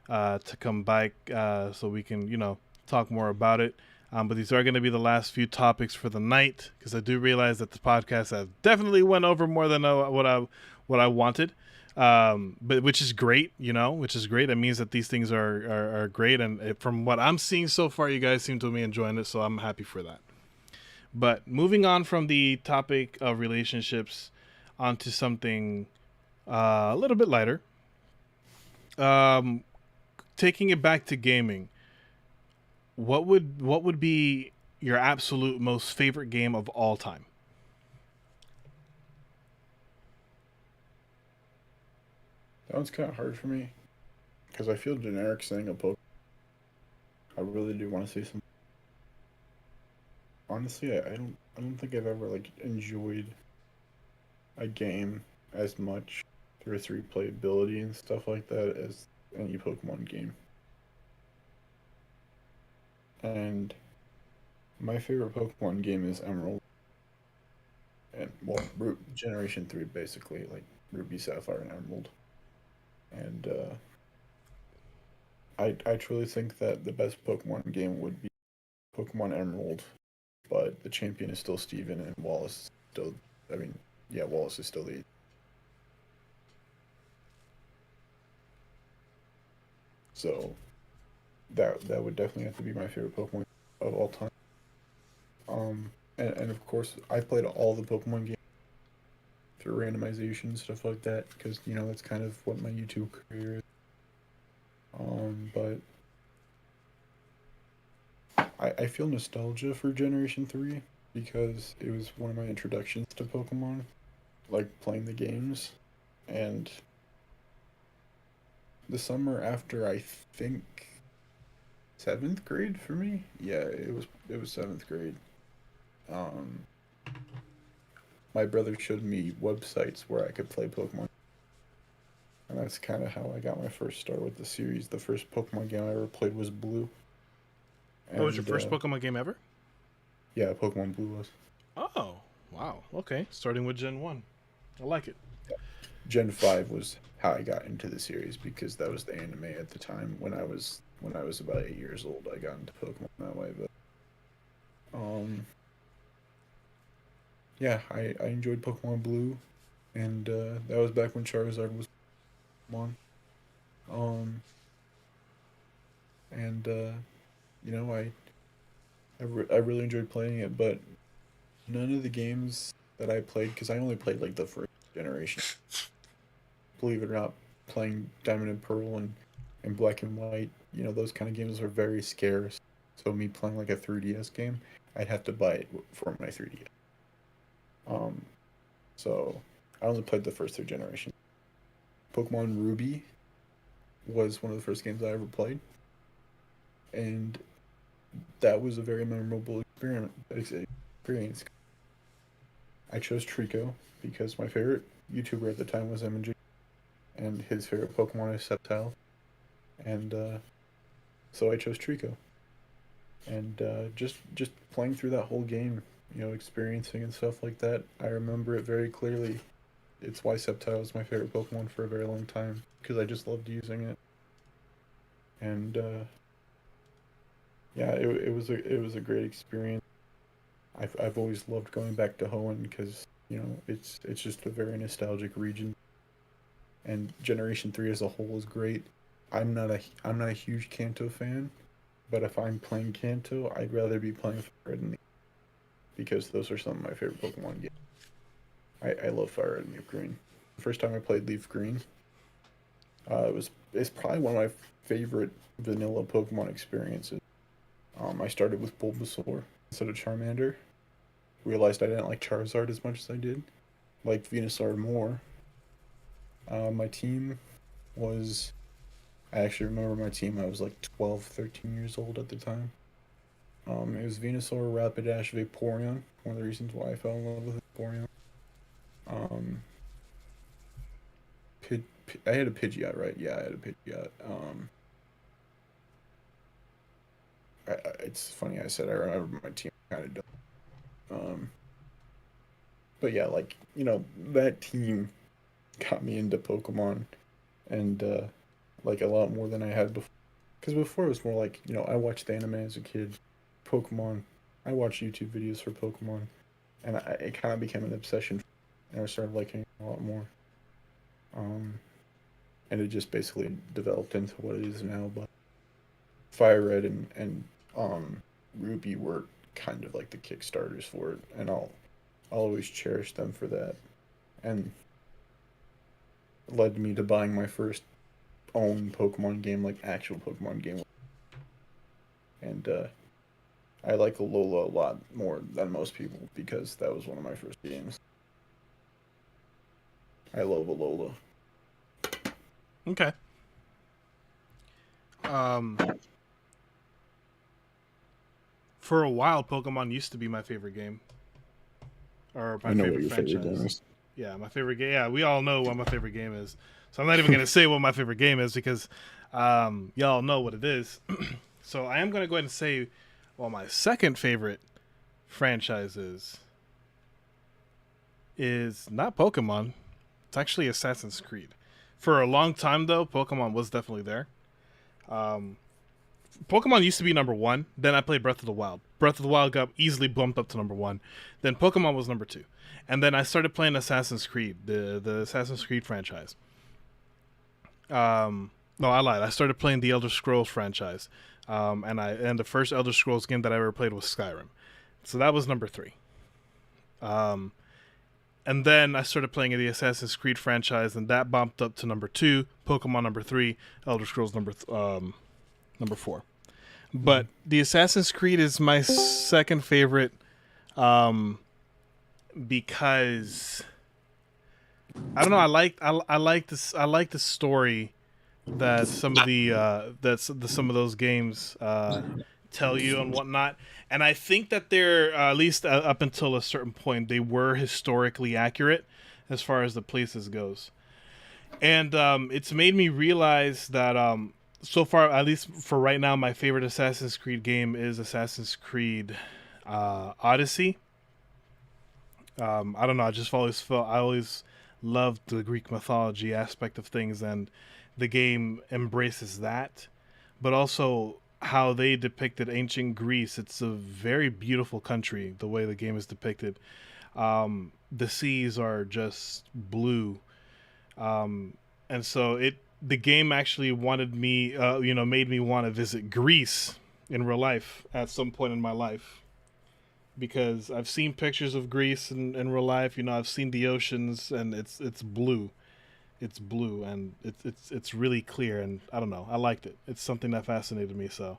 to come back, so we can, talk more about it. But these are going to be the last few topics for the night, because I do realize that the podcast has definitely went over more than what I wanted. But which is great, which is great. That means that these things are great, and from what I'm seeing so far, you guys seem to be enjoying it, so I'm happy for that. But moving on from the topic of relationships onto something a little bit lighter, taking it back to gaming. What would be your absolute most favorite game of all time? That one's kind of hard for me because I feel generic saying a Pokemon. I really do want to say some. Honestly, I don't think I've ever enjoyed a game as much through its replayability and stuff like that as any Pokemon game. And my favorite Pokemon game is Emerald. And Generation 3 basically, like Ruby, Sapphire, and Emerald. And I truly think that the best Pokemon game would be Pokemon Emerald, but the champion is still Steven, and Wallace is still, Wallace is still the. So, that would definitely have to be my favorite Pokemon of all time. And of course, I played all the Pokemon games through randomization, stuff like that, because, you know, that's kind of what my YouTube career is. But I feel nostalgia for Generation 3 because it was one of my introductions to Pokemon, like playing the games. And the summer after, I think, 7th grade for me? Yeah, it was 7th grade. My brother showed me websites where I could play Pokemon. And that's kind of how I got my first start with the series. The first Pokemon game I ever played was Blue. That was your first Pokemon game ever? Yeah, Pokemon Blue was. Oh, wow. Okay, starting with Gen 1. I like it. Gen 5 was how I got into the series because that was the anime at the time when I was about 8 years old. I got into Pokemon that way, but yeah, I enjoyed Pokemon Blue, and that was back when Charizard was Pokemon. And you know, I really enjoyed playing it, but none of the games that I played, because I only played like the first generation. Believe it or not, playing Diamond and Pearl and Black and White, you know, those kind of games are very scarce. So me playing like a 3DS game, I'd have to buy it for my 3DS. So I only played the first 3 generations. Pokemon Ruby was one of the first games I ever played, and that was a very memorable experience. I chose Trico because my favorite YouTuber at the time was M&G, and his favorite Pokemon is Sceptile, and so I chose Trico. And just playing through that whole game, you know, experiencing and stuff like that, I remember it very clearly. It's why Sceptile was my favorite Pokemon for a very long time, because I just loved using it. And yeah, it was a great experience. I've always loved going back to Hoenn because, you know, it's just a very nostalgic region. And Generation 3 as a whole is great. I'm not a huge Kanto fan, but if I'm playing Kanto, I'd rather be playing Fire Red and Leaf, because those are some of my favorite Pokemon games. I love Fire Red and Leaf Green. The first time I played Leaf Green, it's probably one of my favorite vanilla Pokemon experiences. I started with Bulbasaur instead of Charmander. Realized I didn't like Charizard as much as I did. Liked Venusaur more. My team was... I actually remember my team. I was like 12, 13 years old at the time. It was Venusaur, Rapidash, Vaporeon. One of the reasons why I fell in love with Vaporeon. I had a Pidgeot, right? Yeah, I had a Pidgeot. It's funny I said I remember my team kind of dumb. But yeah, like, you know, that team got me into Pokemon, and like a lot more than I had before. Because before it was more like, you know, I watched the anime as a kid, Pokemon. I watched YouTube videos for Pokemon, and it kind of became an obsession, and I started liking it a lot more. And it just basically developed into what it is now. But Fire Red and Ruby were kind of like the kickstarters for it, and I'll always cherish them for that. And led me to buying my first own Pokemon game, like actual Pokemon game. And I like Alola a lot more than most people because that was one of my first games. I love Alola. Okay. For a while, Pokemon used to be my favorite game, or my favorite franchise. Favorite game is. Yeah, my favorite game. Yeah, we all know what my favorite game is, so I'm not even gonna say what my favorite game is because y'all know what it is. So I am gonna go ahead and say, well, my second favorite franchise is not Pokemon. It's actually Assassin's Creed. For a long time, though, Pokemon was definitely there. Pokemon used to be number one. Then I played Breath of the Wild. Breath of the Wild got easily bumped up to number one. Then Pokemon was number two. And then I started playing Assassin's Creed, the Assassin's Creed franchise. No, I lied. I started playing the Elder Scrolls franchise. And the first Elder Scrolls game that I ever played was Skyrim. So that was number 3. And then I started playing the Assassin's Creed franchise, and that bumped up to number 2, Pokemon number 3, Elder Scrolls number 4. But the Assassin's Creed is my second favorite, because I don't know. I like this. I like the story that some of some of those games tell you and whatnot. And I think that they're at least up until a certain point, they were historically accurate as far as the places goes. And it's made me realize that so far, at least for right now, my favorite Assassin's Creed game is Assassin's Creed Odyssey. I don't know. I always loved the Greek mythology aspect of things, and the game embraces that, but also how they depicted ancient Greece. It's a very beautiful country, the way the game is depicted. The seas are just blue. And so the game actually made me want to visit Greece in real life at some point in my life, because I've seen pictures of Greece in real life. I've seen the oceans, and it's blue. It's blue, and it's really clear, and I don't know. I liked it. It's something that fascinated me. So,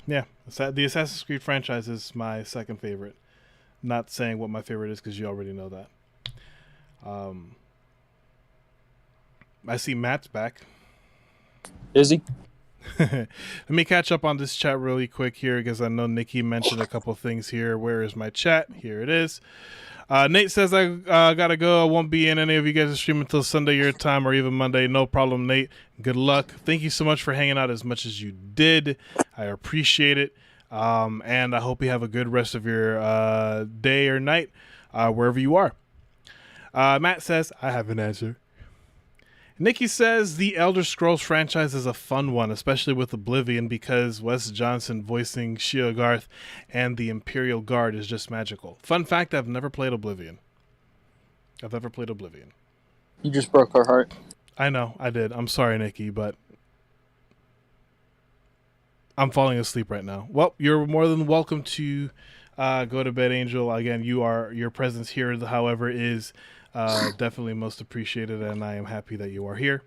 yeah, the Assassin's Creed franchise is my second favorite. Not saying what my favorite is because you already know that. I see Matt's back. Is he? Let me catch up on this chat really quick here, because I know Nikki mentioned a couple things here. Where is my chat? Here it is. Nate says, I gotta go. I won't be in any of you guys' stream until Sunday your time, or even Monday. No problem, Nate. Good luck. Thank you so much for hanging out as much as you did. I appreciate it. And I hope you have a good rest of your day or night, wherever you are. Matt says, I have an answer. Nikki says the Elder Scrolls franchise is a fun one, especially with Oblivion, because Wes Johnson voicing Sheogarth and the Imperial Guard is just magical. Fun fact, I've never played Oblivion. You just broke our heart. I know, I did. I'm sorry, Nikki, but I'm falling asleep right now. Well, you're more than welcome to go to bed, Angel. Again, your presence here, however, is definitely most appreciated, and I am happy that you are here.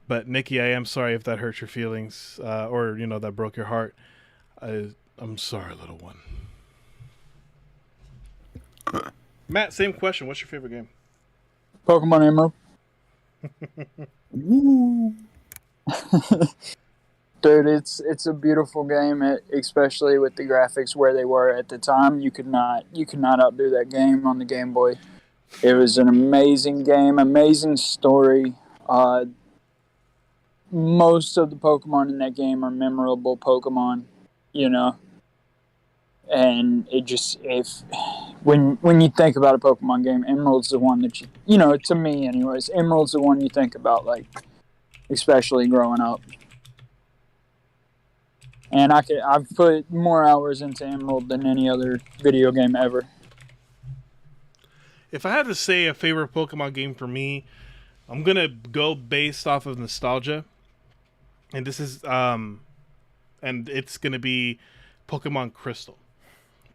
But Nikki, I am sorry if that hurt your feelings, or that broke your heart. I'm sorry, little one. Matt, same question. What's your favorite game? Pokemon Emerald. Woo! Dude, it's a beautiful game, especially with the graphics where they were at the time. You could not outdo that game on the Game Boy. It was an amazing game, amazing story. Most of the Pokemon in that game are memorable Pokemon, and it just, when you think about a Pokemon game, Emerald's the one that to me anyways, Emerald's the one you think about, like, especially growing up. And I've put more hours into Emerald than any other video game ever. If I had to say a favorite Pokemon game for me, I'm gonna go based off of nostalgia, and this is and it's gonna be Pokemon Crystal.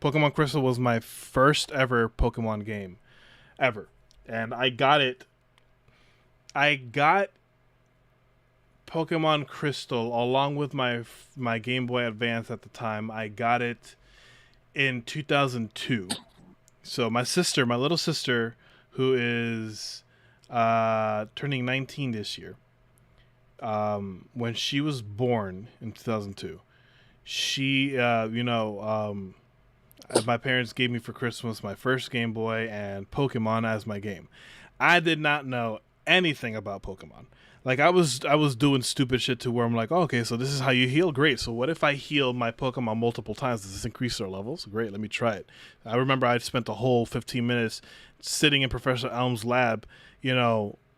Pokemon Crystal was my first ever Pokemon game, ever, and I got Pokemon Crystal along with my Game Boy Advance at the time. I got it in 2002. So my little sister, who is turning 19 this year, when she was born in 2002, she, my parents gave me for Christmas my first Game Boy and Pokemon as my game. I did not know anything about Pokemon. Like, I was doing stupid shit to where I'm like, oh, okay, so this is how you heal? Great. So what if I heal my Pokemon multiple times? Does this increase their levels? Great, let me try it. I remember I spent the whole 15 minutes sitting in Professor Elm's lab,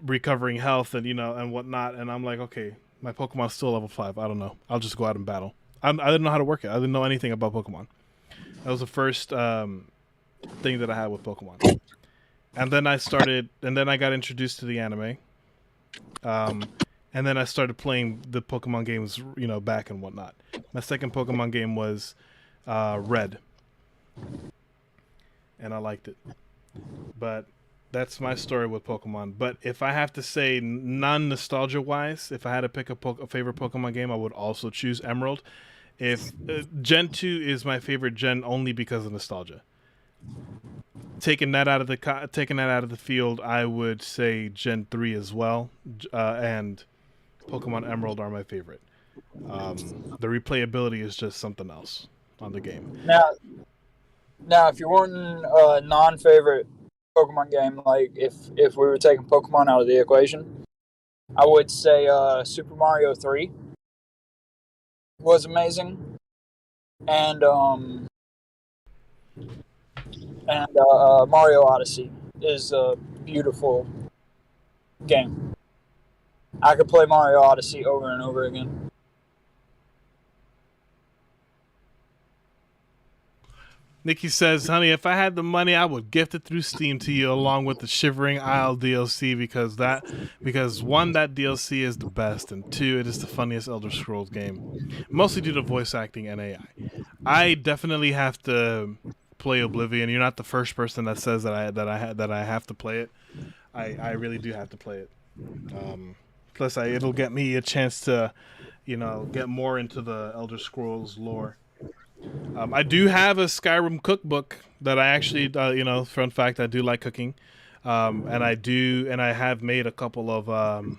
recovering health and, and whatnot. And I'm like, okay, my Pokemon's still level 5. I don't know. I'll just go out and battle. I didn't know how to work it. I didn't know anything about Pokemon. That was the first thing that I had with And then I got introduced to the anime. and then I started playing the Pokemon games, back and whatnot. My second Pokemon game was Red, and I liked it. But that's my story with Pokemon. But if I have to say non-nostalgia wise, if I had to pick a favorite Pokemon game, I would also choose Emerald. If Gen 2 is my favorite gen only because of nostalgia. Taking that out of the field, I would say Gen 3 as well, and Pokemon Emerald are my favorite. The replayability is just something else on the game. Now, if you're wanting a non-favorite Pokemon game, like if we were taking Pokemon out of the equation, I would say Super Mario 3 was amazing, and Mario Odyssey is a beautiful game. I could play Mario Odyssey over and over again. Nikki says, honey, if I had the money, I would gift it through Steam to you along with the Shivering Isle DLC because one, that DLC is the best, and two, it is the funniest Elder Scrolls game. Mostly due to voice acting and AI. I definitely have to play Oblivion. You're not the first person that says that I have to play it. I really do have to play it. Plus, it'll get me a chance to, get more into the Elder Scrolls lore. I do have a Skyrim cookbook that I actually, fun fact, I do like cooking, and I have made a couple of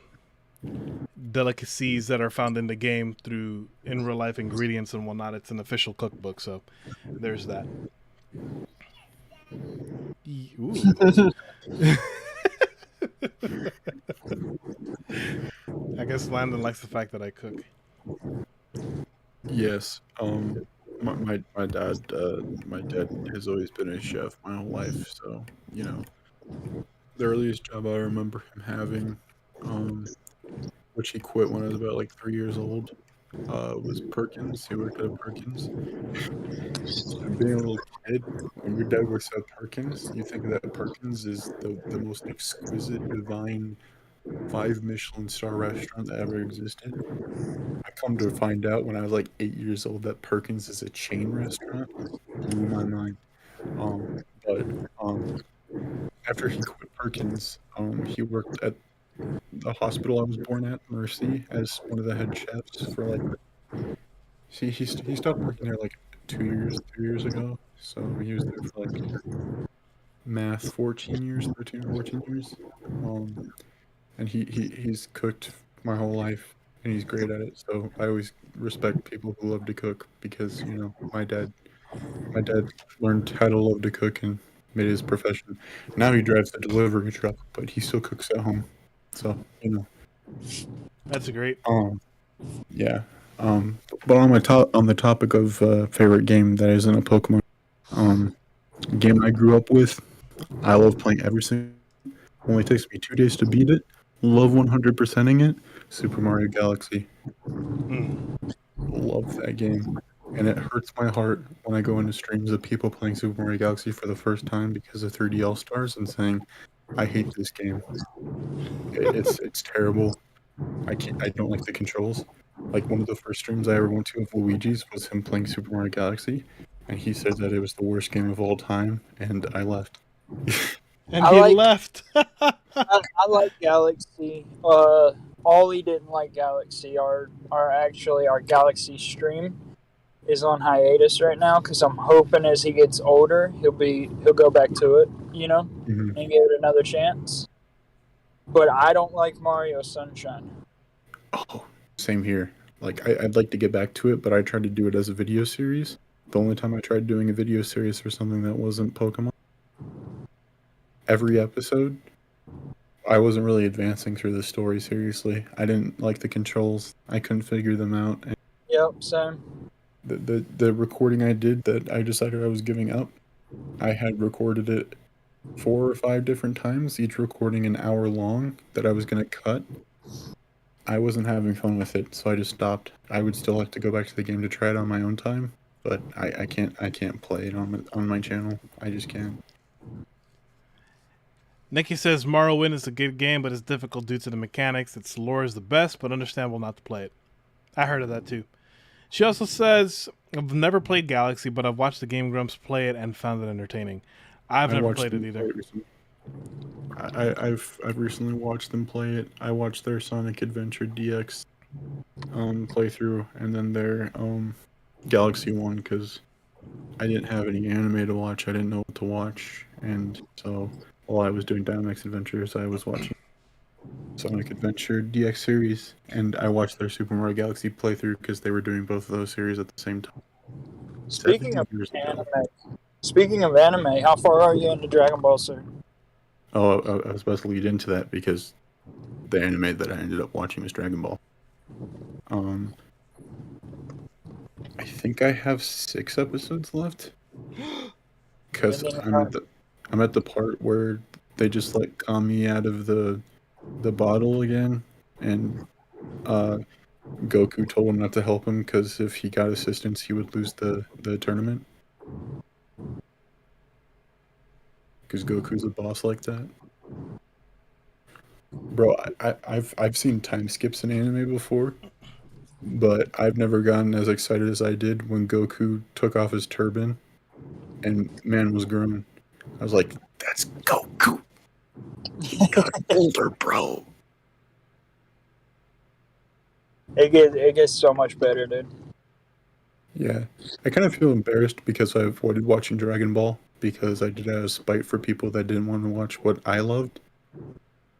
delicacies that are found in the game through in real life ingredients and whatnot. It's an official cookbook, so there's that. Ooh. I guess Landon likes the fact that I cook. Yes. My dad has always been a chef my whole life, so the earliest job I remember him having, which he quit when I was about like 3 years old, was Perkins. He worked at Perkins. So being a little kid, when your dad works at Perkins, you think that Perkins is the most exquisite, divine 5 Michelin star restaurant that ever existed. I come to find out when I was like 8 years old that Perkins is a chain restaurant. Blew my mind. But after he quit Perkins, he worked at the hospital I was born at, Mercy, as one of the head chefs for like. See, he stopped working there like 2 years ago. So he was there for like math 14 years, 13 or 14 years. And he's cooked my whole life, and he's great at it. So I always respect people who love to cook because my dad learned how to love to cook and made it his profession. Now he drives the delivery truck, but he still cooks at home. So That's great. Yeah. But on the topic of favorite game that isn't a Pokemon game I grew up with, I love playing every single. Only takes me 2 days to beat it. Love 100%ing it. Super Mario Galaxy. Love that game. And it hurts my heart when I go into streams of people playing Super Mario Galaxy for the first time because of 3D All Stars and saying, "I hate this game. It's terrible. I don't like the controls." Like one of the first streams I ever went to of Luigi's was him playing Super Mario Galaxy, and he said that it was the worst game of all time, and I left. And he left. I like Galaxy. Ollie didn't like Galaxy. Our Galaxy stream is on hiatus right now because I'm hoping as he gets older he'll go back to it, Mhm. and give it another chance. But I don't like Mario Sunshine. Oh, same here. Like I'd like to get back to it, but I tried to do it as a video series. The only time I tried doing a video series for something that wasn't Pokemon, every episode, I wasn't really advancing through the story seriously. I didn't like the controls. I couldn't figure them out. And Yep, same. the recording I did that I decided I was giving up, I had recorded it 4 or 5 different times, each recording an hour long that I was going to cut. I wasn't having fun with it, so I just stopped. I would still like to go back to the game to try it on my own time, but I can't play it on my channel. I just can't. Nikki says Morrowind is a good game, but it's difficult due to the mechanics. Its lore is the best, but understandable not to play it. I heard of that too. She also says, I've never played Galaxy, but I've watched the Game Grumps play it and found it entertaining. I've never played it either. I've recently watched them play it. I watched their Sonic Adventure DX playthrough, and then their Galaxy one, because I didn't have any anime to watch. I didn't know what to watch, and so while I was doing Dynamax Adventures, I was watching Sonic Adventure DX series, and I watched their Super Mario Galaxy playthrough because they were doing both of those series at the same time. Speaking of anime, how far are you into Dragon Ball, sir? Oh, I was about to lead into that because the anime that I ended up watching was Dragon Ball. I think I have 6 episodes left. Because I'm at the part where they just let Kami out of the bottle again, and Goku told him not to help him because if he got assistance, he would lose the tournament. Because Goku's a boss like that. Bro, I've seen time skips in anime before, but I've never gotten as excited as I did when Goku took off his turban and man was grown. I was like, that's Goku. He got older, bro. It gets so much better, dude. Yeah. I kind of feel embarrassed because I avoided watching Dragon Ball because I did have a spite for people that didn't want to watch what I loved.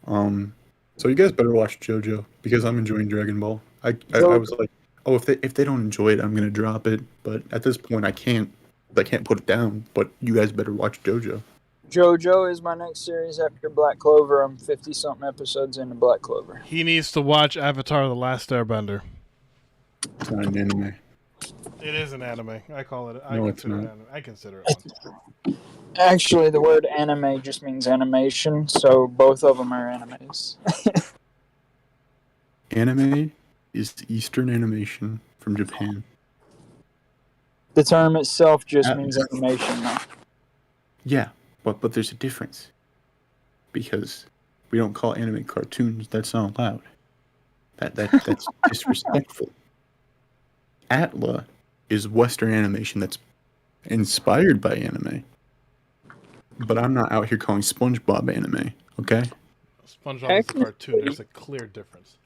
So you guys better watch JoJo because I'm enjoying Dragon Ball. I was like, oh, if they don't enjoy it, I'm gonna drop it. But at this point, I can't put it down. But you guys better watch JoJo. JoJo is my next series after Black Clover. I'm 50-something episodes into Black Clover. He needs to watch Avatar: The Last Airbender. It's not an anime. It is an anime. I call it. No, it's not. I consider it one. Actually, the word anime just means animation, so both of them are animes. Anime is Eastern animation from Japan. The term itself just means animation, though. Yeah, but there's a difference. Because we don't call anime cartoons. That's not allowed. That's disrespectful. Atla is Western animation that's inspired by anime. But I'm not out here calling SpongeBob anime, okay? SpongeBob is a cartoon. There's a clear difference.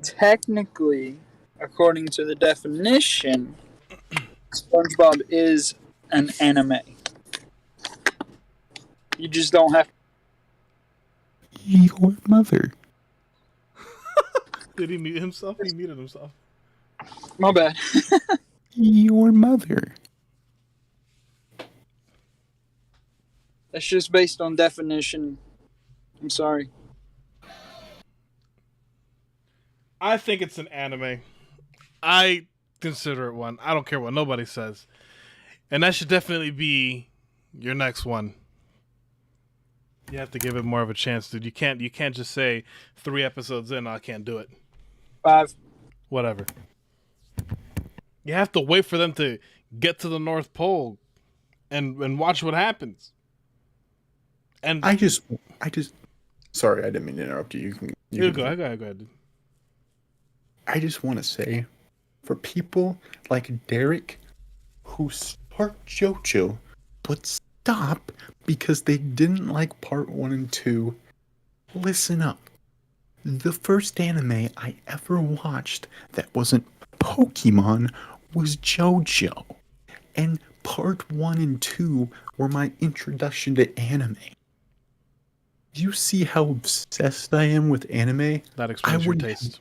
Technically, according to the definition, SpongeBob is an anime. You just don't have. Your mother. Did he mute himself? He muted himself. My bad. Your mother. That's just based on definition. I'm sorry. I think it's an anime. I consider it one. I don't care what nobody says. And that should definitely be your next one. You have to give it more of a chance, dude. You can't just say 3 episodes in, I can't do it. 5. Whatever. You have to wait for them to get to the North Pole and watch what happens. And I just sorry, I didn't mean to interrupt you. You go ahead. I just want to say, for people like Derek who start JoJo but stop because they didn't like part 1 and 2, listen up. The first anime I ever watched that wasn't Pokemon was JoJo. And part 1 and 2 were my introduction to anime. Do you see how obsessed I am with anime? That explains your taste.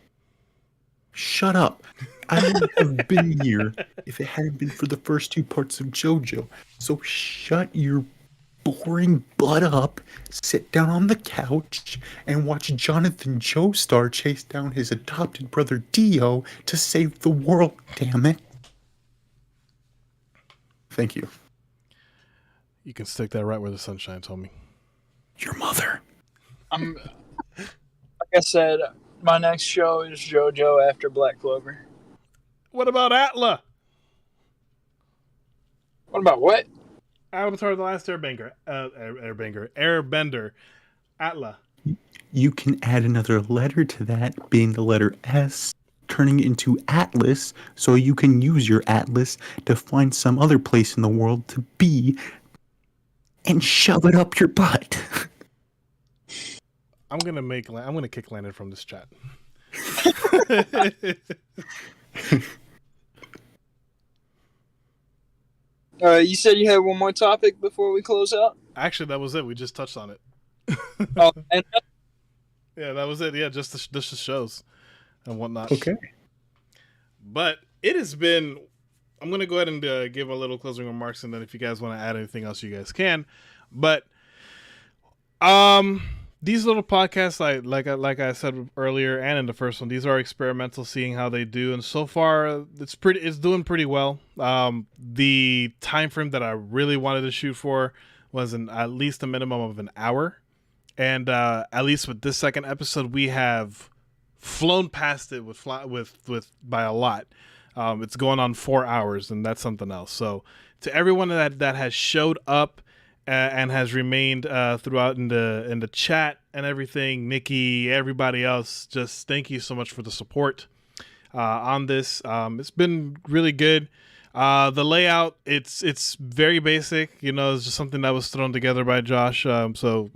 Shut up. I wouldn't have been here if it hadn't been for the first 2 parts of JoJo. So shut your boring butt up, sit down on the couch, and watch Jonathan Joestar chase down his adopted brother Dio to save the world, damn it. Thank you. You can stick that right where the sun shines, homie. Your mother. Like I said, my next show is JoJo after Black Clover. What about Atla? What about what? Avatar: The Last Airbender. Atla. You can add another letter to that, being the letter S, turning it into Atlas, so you can use your Atlas to find some other place in the world to be and shove it up your butt. I'm gonna kick Landon from this chat. You said you had one more topic before we close out? Actually, that was it. We just touched on it. Oh, and Yeah, that was it. Yeah, just the shows and whatnot. Okay. But it has been. I'm gonna go ahead and give a little closing remarks, and then if you guys want to add anything else, you guys can. But these little podcasts, like I said earlier, and in the first one, these are experimental, seeing how they do, and so far it's doing pretty well. The time frame that I really wanted to shoot for was at least a minimum of an hour, and at least with this second episode, we have flown past it with by a lot. It's going on 4 hours, and that's something else. So to everyone that has showed up and has remained throughout in the chat and everything, Nikki, everybody else, just thank you so much for the support on this. It's been really good. The layout, it's very basic. It's just something that was thrown together by Josh. So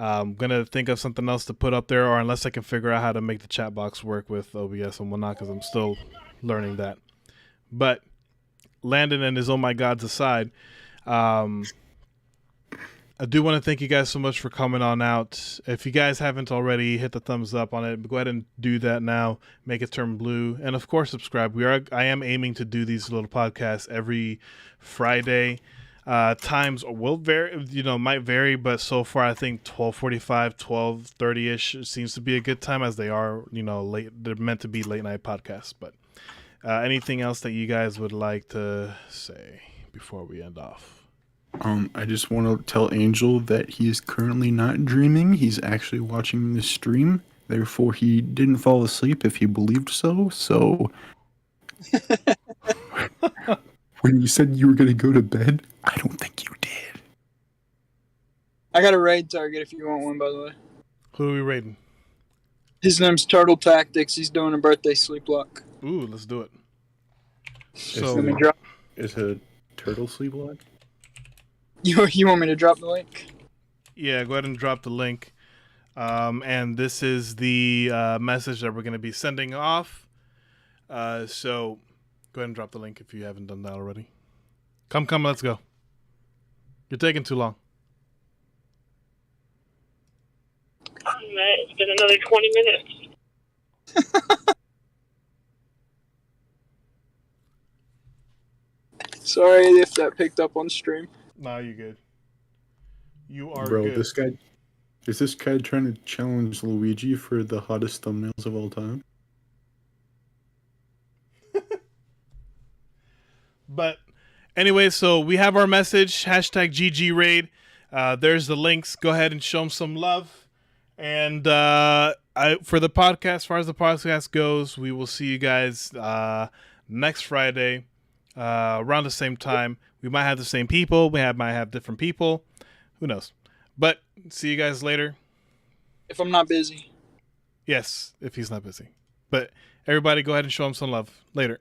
I'm gonna think of something else to put up there, or unless I can figure out how to make the chat box work with OBS and whatnot, because I'm still learning that. But Landon and his oh my gods aside, I do want to thank you guys so much for coming on out. If you guys haven't already, hit the thumbs up on it. Go ahead and do that now. Make it turn blue, and of course subscribe. I am aiming to do these little podcasts every Friday. Times will vary, might vary, but so far I think 12:45, 12:30ish seems to be a good time, as they are, late. They're meant to be late night podcasts. But anything else that you guys would like to say before we end off? I just want to tell Angel that he is currently not dreaming. He's actually watching the stream. Therefore, he didn't fall asleep if he believed so. So, when you said you were going to go to bed, I don't think you did. I got a raid target if you want one, by the way. Who are we raiding? His name's Turtle Tactics. He's doing a birthday sleep lock. Ooh, let's do it. So, Let me drop. Is a turtle sleep lock? You want me to drop the link? Yeah, go ahead and drop the link. And this is the message that we're going to be sending off. So go ahead and drop the link if you haven't done that already. Come, let's go. You're taking too long. It's been another 20 minutes. Sorry if that picked up on stream. Nah, you good. You are Bro, good. is this guy trying to challenge Luigi for the hottest thumbnails of all time? But anyway, so we have our message, hashtag GG Raid. There's the links. Go ahead and show them some love. And for the podcast, as far as the podcast goes, we will see you guys next Friday around the same time. We might have the same people. Might have different people. Who knows? But see you guys later. If I'm not busy. Yes, if he's not busy. But everybody go ahead and show him some love. Later.